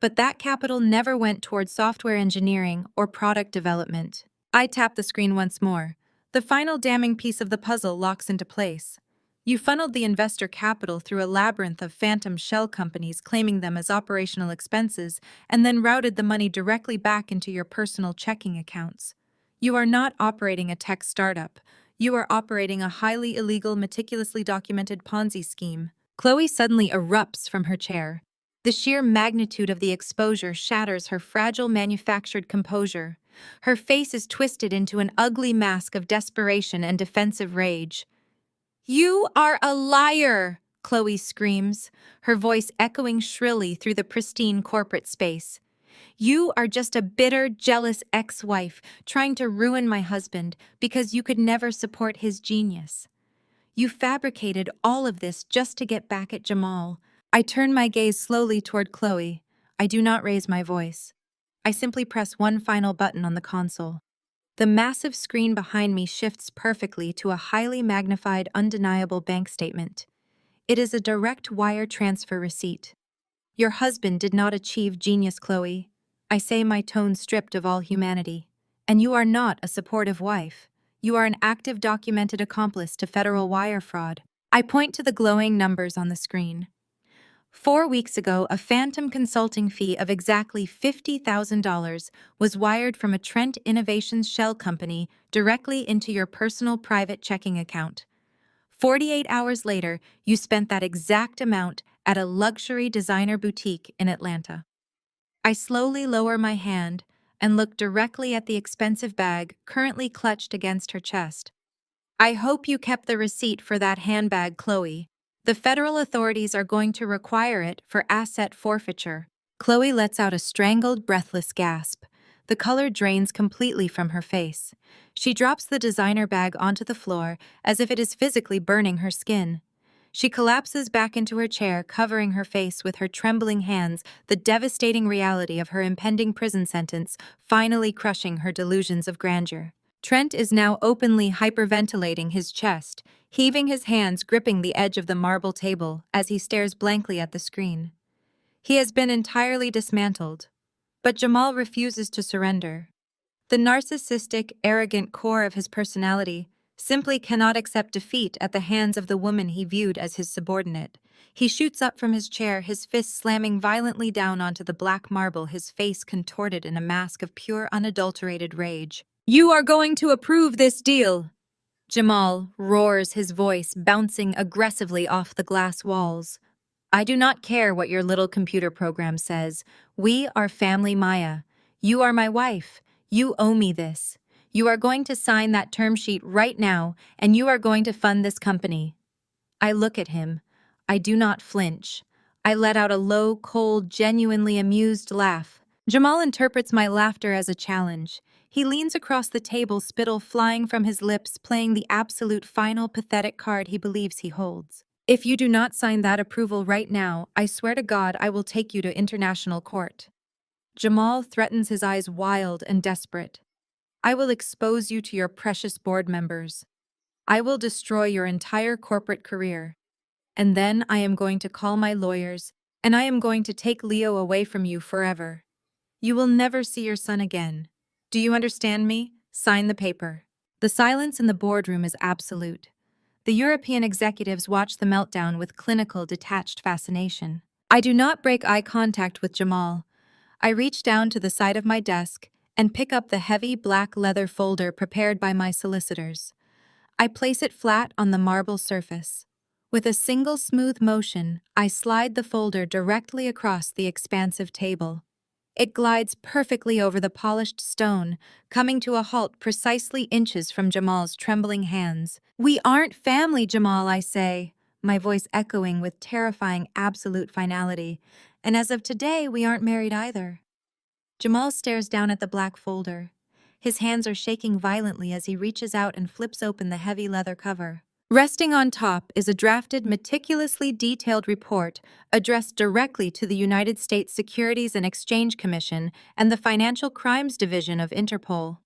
But that capital never went towards software engineering or product development. I tap the screen once more. The final damning piece of the puzzle locks into place. You funneled the investor capital through a labyrinth of phantom shell companies claiming them as operational expenses and then routed the money directly back into your personal checking accounts. You are not operating a tech startup. You are operating a highly illegal, meticulously documented Ponzi scheme. Chloe suddenly erupts from her chair. The sheer magnitude of the exposure shatters her fragile manufactured composure. Her face is twisted into an ugly mask of desperation and defensive rage. "You are a liar!" Chloe screams, her voice echoing shrilly through the pristine corporate space. "You are just a bitter, jealous ex-wife trying to ruin my husband because you could never support his genius. You fabricated all of this just to get back at Jamal." I turn my gaze slowly toward Chloe. I do not raise my voice. I simply press one final button on the console. The massive screen behind me shifts perfectly to a highly magnified, undeniable bank statement. It is a direct wire transfer receipt. "Your husband did not achieve genius, Chloe." I say, my tone stripped of all humanity. "And you are not a supportive wife. You are an active, documented accomplice to federal wire fraud." I point to the glowing numbers on the screen. 4 weeks ago, a phantom consulting fee of exactly $50,000 was wired from a Trent Innovations shell company directly into your personal private checking account. 48 hours later, you spent that exact amount at a luxury designer boutique in Atlanta. I slowly lower my hand and look directly at the expensive bag currently clutched against her chest. "I hope you kept the receipt for that handbag, Chloe. The federal authorities are going to require it for asset forfeiture." Chloe lets out a strangled, breathless gasp. The color drains completely from her face. She drops the designer bag onto the floor as if it is physically burning her skin. She collapses back into her chair, covering her face with her trembling hands, the devastating reality of her impending prison sentence finally crushing her delusions of grandeur. Trent is now openly hyperventilating his chest, heaving his hands, gripping the edge of the marble table as he stares blankly at the screen. He has been entirely dismantled. But Jamal refuses to surrender. The narcissistic, arrogant core of his personality simply cannot accept defeat at the hands of the woman he viewed as his subordinate. He shoots up from his chair, his fist slamming violently down onto the black marble, his face contorted in a mask of pure, unadulterated rage. "You are going to approve this deal!" Jamal roars, his voice bouncing aggressively off the glass walls. "I do not care what your little computer program says. We are family, Maya. You are my wife. You owe me this. You are going to sign that term sheet right now, and you are going to fund this company." I look at him. I do not flinch. I let out a low, cold, genuinely amused laugh. Jamal interprets my laughter as a challenge. He leans across the table, spittle flying from his lips, playing the absolute final pathetic card he believes he holds. If you do not sign that approval right now, I swear to God I will take you to international court. Jamal threatens, his eyes wild and desperate. I will expose you to your precious board members. I will destroy your entire corporate career. And then I am going to call my lawyers, and I am going to take Leo away from you forever. You will never see your son again. Do you understand me? Sign the paper. The silence in the boardroom is absolute. The European executives watch the meltdown with clinical, detached fascination. I do not break eye contact with Jamal. I reach down to the side of my desk and pick up the heavy black leather folder prepared by my solicitors. I place it flat on the marble surface. With a single smooth motion, I slide the folder directly across the expansive table. It glides perfectly over the polished stone, coming to a halt precisely inches from Jamal's trembling hands. "We aren't family, Jamal," I say, my voice echoing with terrifying absolute finality. "And as of today, we aren't married either." Jamal stares down at the black folder. His hands are shaking violently as he reaches out and flips open the heavy leather cover. Resting on top is a drafted, meticulously detailed report addressed directly to the United States Securities and Exchange Commission and the Financial Crimes Division of Interpol.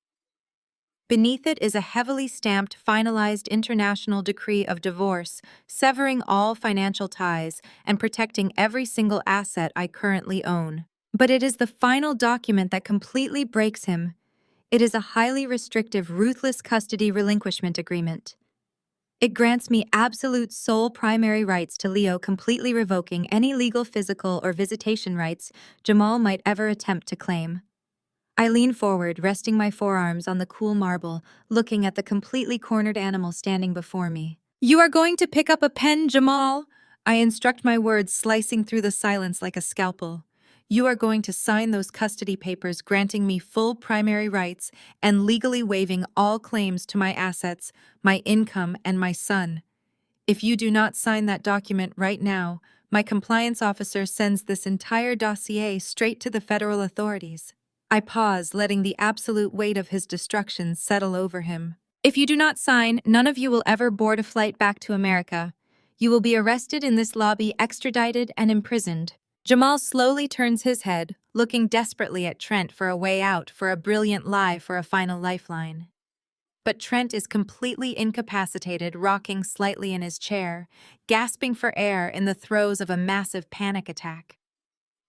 Beneath it is a heavily stamped, finalized international decree of divorce, severing all financial ties and protecting every single asset I currently own. But it is the final document that completely breaks him. It is a highly restrictive, ruthless custody relinquishment agreement. It grants me absolute sole primary rights to Leo, completely revoking any legal, physical, or visitation rights Jamal might ever attempt to claim. I lean forward, resting my forearms on the cool marble, looking at the completely cornered animal standing before me. "You are going to pick up a pen, Jamal?" I instruct, my words slicing through the silence like a scalpel. "You are going to sign those custody papers granting me full primary rights and legally waiving all claims to my assets, my income, and my son. If you do not sign that document right now, my compliance officer sends this entire dossier straight to the federal authorities." I pause, letting the absolute weight of his destruction settle over him. "If you do not sign, none of you will ever board a flight back to America. You will be arrested in this lobby, extradited, and imprisoned." Jamal slowly turns his head, looking desperately at Trent for a way out, for a brilliant lie, for a final lifeline. But Trent is completely incapacitated, rocking slightly in his chair, gasping for air in the throes of a massive panic attack.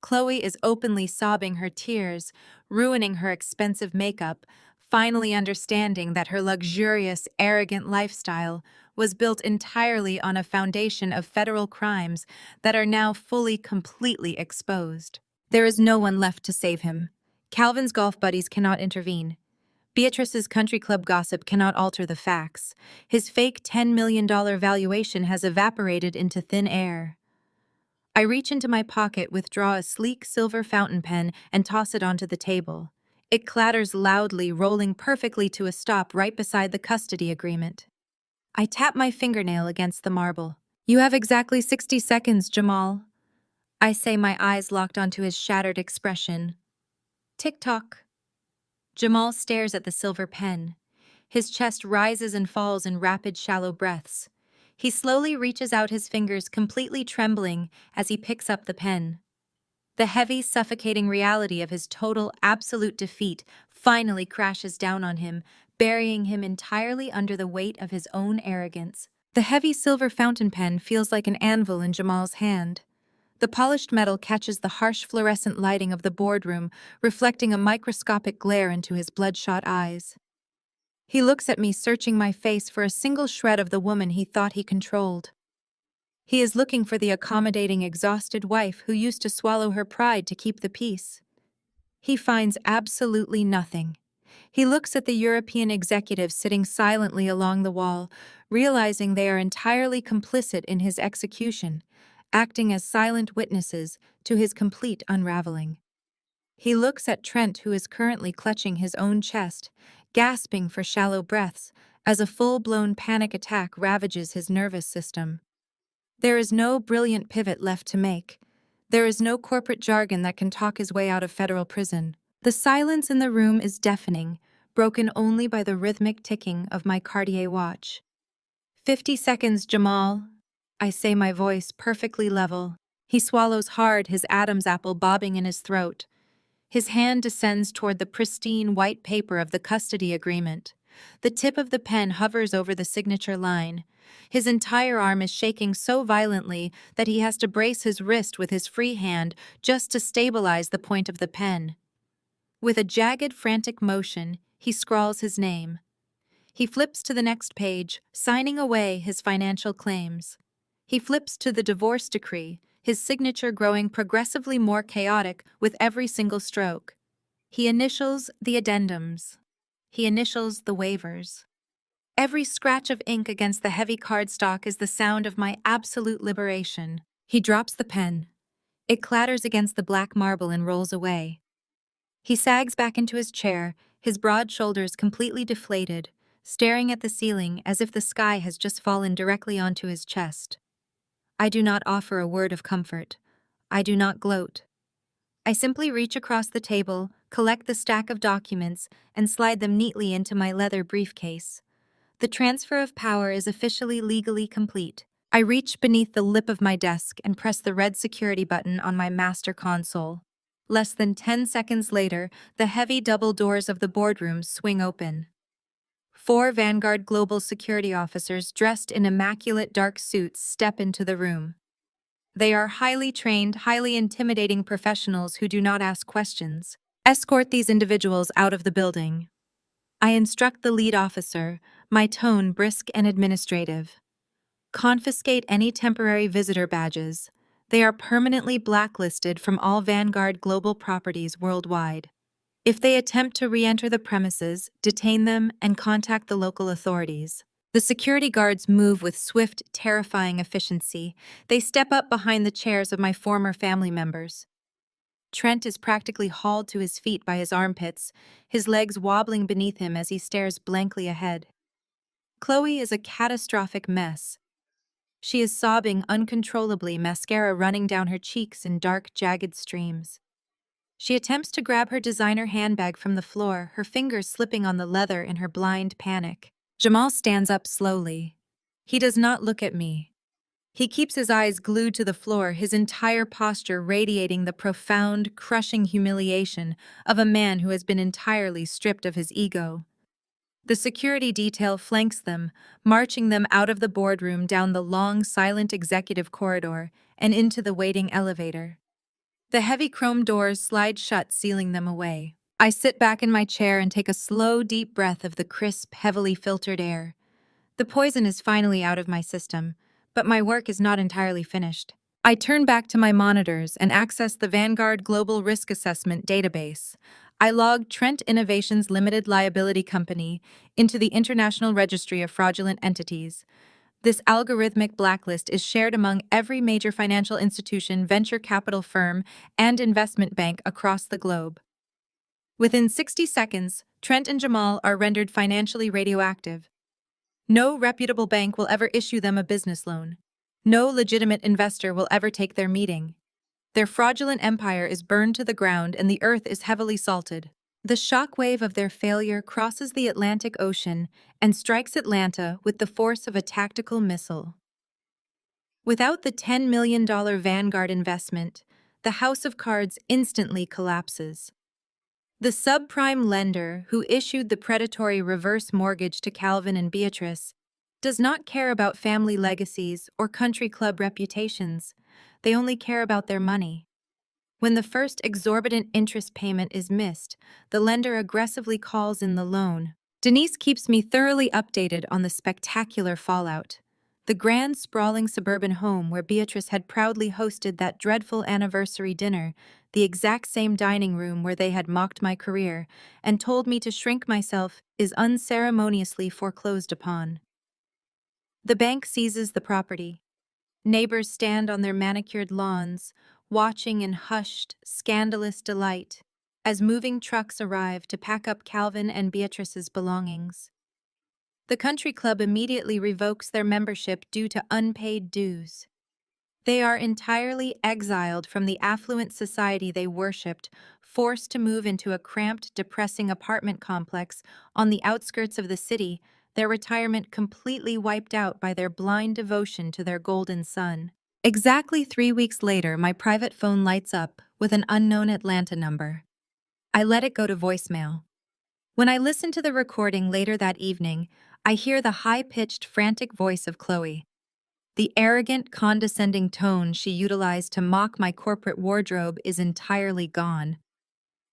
Chloe is openly sobbing her tears, ruining her expensive makeup, finally understanding that her luxurious, arrogant lifestyle was built entirely on a foundation of federal crimes that are now fully, completely exposed. There is no one left to save him. Calvin's golf buddies cannot intervene. Beatrice's country club gossip cannot alter the facts. His fake $10 million valuation has evaporated into thin air. I reach into my pocket, withdraw a sleek silver fountain pen, and toss it onto the table. It clatters loudly, rolling perfectly to a stop right beside the custody agreement. I tap my fingernail against the marble. "You have exactly 60 seconds, Jamal." I say, my eyes locked onto his shattered expression. Tick-tock. Jamal stares at the silver pen. His chest rises and falls in rapid, shallow breaths. He slowly reaches out his fingers, completely trembling, as he picks up the pen. The heavy, suffocating reality of his total, absolute defeat finally crashes down on him, burying him entirely under the weight of his own arrogance. The heavy silver fountain pen feels like an anvil in Jamal's hand. The polished metal catches the harsh fluorescent lighting of the boardroom, reflecting a microscopic glare into his bloodshot eyes. He looks at me, searching my face for a single shred of the woman he thought he controlled. He is looking for the accommodating, exhausted wife who used to swallow her pride to keep the peace. He finds absolutely nothing. He looks at the European executives sitting silently along the wall, realizing they are entirely complicit in his execution, acting as silent witnesses to his complete unraveling. He looks at Trent, who is currently clutching his own chest, gasping for shallow breaths as a full-blown panic attack ravages his nervous system. There is no brilliant pivot left to make. There is no corporate jargon that can talk his way out of federal prison. The silence in the room is deafening, broken only by the rhythmic ticking of my Cartier watch. 50 seconds, Jamal. I say, my voice perfectly level. He swallows hard, his Adam's apple bobbing in his throat. His hand descends toward the pristine white paper of the custody agreement. The tip of the pen hovers over the signature line. His entire arm is shaking so violently that he has to brace his wrist with his free hand just to stabilize the point of the pen. With a jagged, frantic motion, he scrawls his name. He flips to the next page, signing away his financial claims. He flips to the divorce decree, his signature growing progressively more chaotic with every single stroke. He initials the addendums. He initials the waivers. Every scratch of ink against the heavy cardstock is the sound of my absolute liberation. He drops the pen. It clatters against the black marble and rolls away. He sags back into his chair, his broad shoulders completely deflated, staring at the ceiling as if the sky has just fallen directly onto his chest. I do not offer a word of comfort. I do not gloat. I simply reach across the table, collect the stack of documents, and slide them neatly into my leather briefcase. The transfer of power is officially legally complete. I reach beneath the lip of my desk and press the red security button on my master console. Less than 10 seconds later, the heavy double doors of the boardroom swing open. 4 Vanguard Global Security officers dressed in immaculate dark suits step into the room. They are highly trained, highly intimidating professionals who do not ask questions. Escort these individuals out of the building. I instruct the lead officer, my tone brisk and administrative. Confiscate any temporary visitor badges. They are permanently blacklisted from all Vanguard Global properties worldwide. If they attempt to re-enter the premises, detain them and contact the local authorities. The security guards move with swift, terrifying efficiency. They step up behind the chairs of my former family members. Trent is practically hauled to his feet by his armpits, his legs wobbling beneath him as he stares blankly ahead. Chloe is a catastrophic mess. She is sobbing uncontrollably, mascara running down her cheeks in dark, jagged streams. She attempts to grab her designer handbag from the floor, her fingers slipping on the leather in her blind panic. Jamal stands up slowly. He does not look at me. He keeps his eyes glued to the floor, his entire posture radiating the profound, crushing humiliation of a man who has been entirely stripped of his ego. The security detail flanks them, marching them out of the boardroom down the long, silent executive corridor and into the waiting elevator. The heavy chrome doors slide shut, sealing them away. I sit back in my chair and take a slow, deep breath of the crisp, heavily filtered air. The poison is finally out of my system, but my work is not entirely finished. I turn back to my monitors and access the Vanguard Global Risk Assessment database. I log Trent Innovations Limited Liability Company into the International Registry of Fraudulent Entities. This algorithmic blacklist is shared among every major financial institution, venture capital firm, and investment bank across the globe. Within 60 seconds, Trent and Jamal are rendered financially radioactive. No reputable bank will ever issue them a business loan. No legitimate investor will ever take their meeting. Their fraudulent empire is burned to the ground and the earth is heavily salted. The shockwave of their failure crosses the Atlantic Ocean and strikes Atlanta with the force of a tactical missile. Without the $10 million Vanguard investment, the house of cards instantly collapses. The subprime lender who issued the predatory reverse mortgage to Calvin and Beatrice does not care about family legacies or country club reputations. They only care about their money. When the first exorbitant interest payment is missed, the lender aggressively calls in the loan. Denise keeps me thoroughly updated on the spectacular fallout. The grand, sprawling suburban home where Beatrice had proudly hosted that dreadful anniversary dinner, the exact same dining room where they had mocked my career and told me to shrink myself, is unceremoniously foreclosed upon. The bank seizes the property. Neighbors stand on their manicured lawns, watching in hushed, scandalous delight as moving trucks arrive to pack up Calvin and Beatrice's belongings. The country club immediately revokes their membership due to unpaid dues. They are entirely exiled from the affluent society they worshipped, forced to move into a cramped, depressing apartment complex on the outskirts of the city, their retirement completely wiped out by their blind devotion to their golden sun. Exactly 3 weeks later, my private phone lights up with an unknown Atlanta number. I let it go to voicemail. When I listen to the recording later that evening, I hear the high-pitched, frantic voice of Chloe. The arrogant, condescending tone she utilized to mock my corporate wardrobe is entirely gone.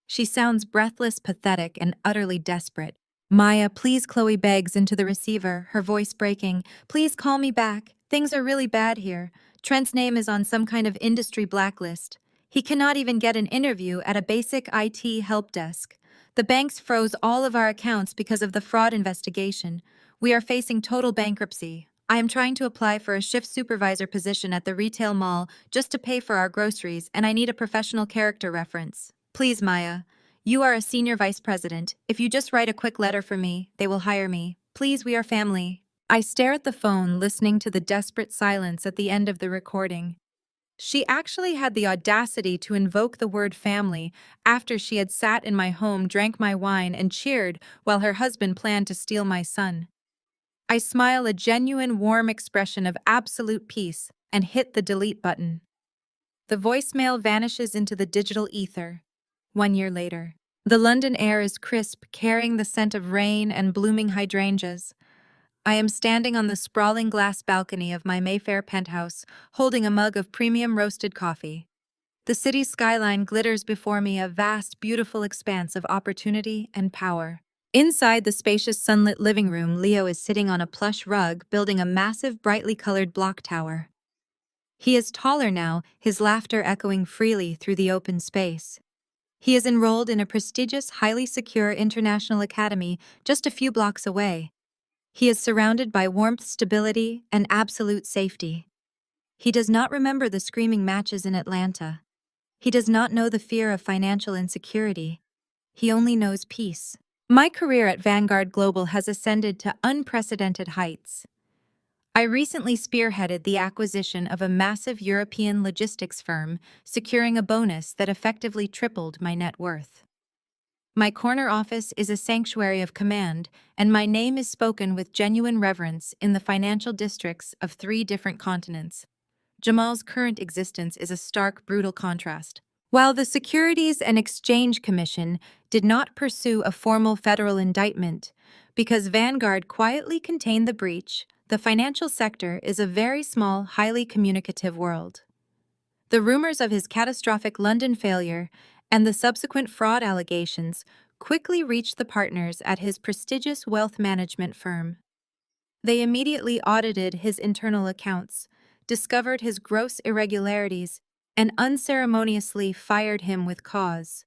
She sounds breathless, pathetic, and utterly desperate. Maya, please, Chloe begs into the receiver, her voice breaking. Please call me back. Things are really bad here. Trent's name is on some kind of industry blacklist. He cannot even get an interview at a basic IT help desk. The banks froze all of our accounts because of the fraud investigation. We are facing total bankruptcy. I am trying to apply for a shift supervisor position at the retail mall just to pay for our groceries, and I need a professional character reference. Please, Maya. You are a senior vice president. If you just write a quick letter for me, they will hire me. Please, we are family. I stare at the phone, listening to the desperate silence at the end of the recording. She actually had the audacity to invoke the word family after she had sat in my home, drank my wine, and cheered while her husband planned to steal my son. I smile a genuine, warm expression of absolute peace and hit the delete button. The voicemail vanishes into the digital ether. 1 year later. The London air is crisp, carrying the scent of rain and blooming hydrangeas. I am standing on the sprawling glass balcony of my Mayfair penthouse, holding a mug of premium roasted coffee. The city's skyline glitters before me, a vast, beautiful expanse of opportunity and power. Inside the spacious sunlit living room, Leo is sitting on a plush rug, building a massive, brightly colored block tower. He is taller now, his laughter echoing freely through the open space. He is enrolled in a prestigious, highly secure international academy just a few blocks away. He is surrounded by warmth, stability, and absolute safety. He does not remember the screaming matches in Atlanta. He does not know the fear of financial insecurity. He only knows peace. My career at Vanguard Global has ascended to unprecedented heights. I recently spearheaded the acquisition of a massive European logistics firm, securing a bonus that effectively tripled my net worth. My corner office is a sanctuary of command, and my name is spoken with genuine reverence in the financial districts of 3 different continents. Jamal's current existence is a stark, brutal contrast. While the Securities and Exchange Commission did not pursue a formal federal indictment, because Vanguard quietly contained the breach, the financial sector is a very small, highly communicative world. The rumors of his catastrophic London failure and the subsequent fraud allegations quickly reached the partners at his prestigious wealth management firm. They immediately audited his internal accounts, discovered his gross irregularities, and unceremoniously fired him with cause.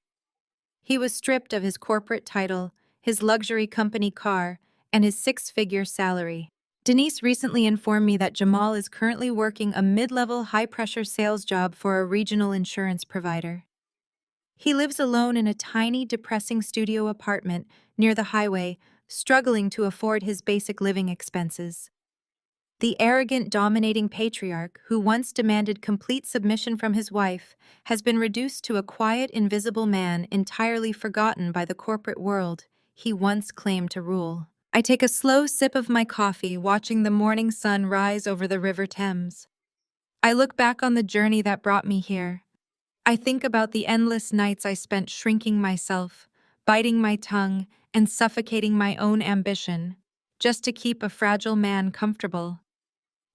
He was stripped of his corporate title, his luxury company car, and his 6-figure salary. Denise recently informed me that Jamal is currently working a mid-level, high-pressure sales job for a regional insurance provider. He lives alone in a tiny, depressing studio apartment near the highway, struggling to afford his basic living expenses. The arrogant, dominating patriarch who once demanded complete submission from his wife has been reduced to a quiet, invisible man entirely forgotten by the corporate world he once claimed to rule. I take a slow sip of my coffee, watching the morning sun rise over the River Thames. I look back on the journey that brought me here. I think about the endless nights I spent shrinking myself, biting my tongue, and suffocating my own ambition, just to keep a fragile man comfortable.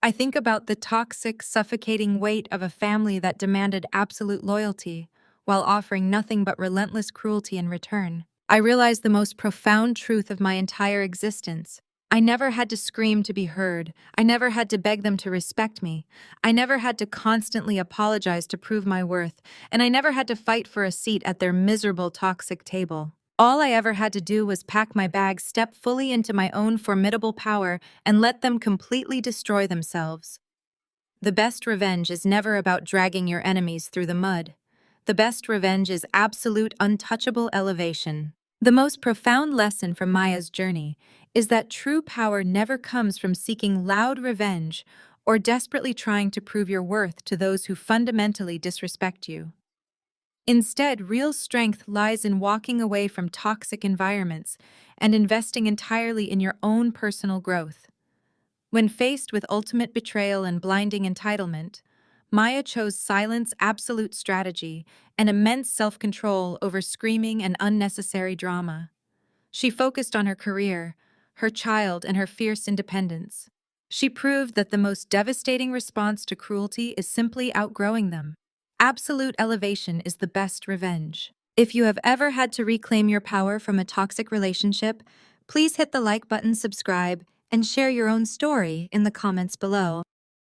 I think about the toxic, suffocating weight of a family that demanded absolute loyalty, while offering nothing but relentless cruelty in return. I realize the most profound truth of my entire existence. I never had to scream to be heard. I never had to beg them to respect me. I never had to constantly apologize to prove my worth, and I never had to fight for a seat at their miserable, toxic table. All I ever had to do was pack my bags, step fully into my own formidable power, and let them completely destroy themselves. The best revenge is never about dragging your enemies through the mud. The best revenge is absolute, untouchable elevation. The most profound lesson from Maya's journey is that true power never comes from seeking loud revenge or desperately trying to prove your worth to those who fundamentally disrespect you. Instead, real strength lies in walking away from toxic environments and investing entirely in your own personal growth. When faced with ultimate betrayal and blinding entitlement, Maya chose silence, absolute strategy, and immense self-control over screaming and unnecessary drama. She focused on her career, her child, and her fierce independence. She proved that the most devastating response to cruelty is simply outgrowing them. Absolute elevation is the best revenge. If you have ever had to reclaim your power from a toxic relationship, please hit the like button, subscribe, and share your own story in the comments below.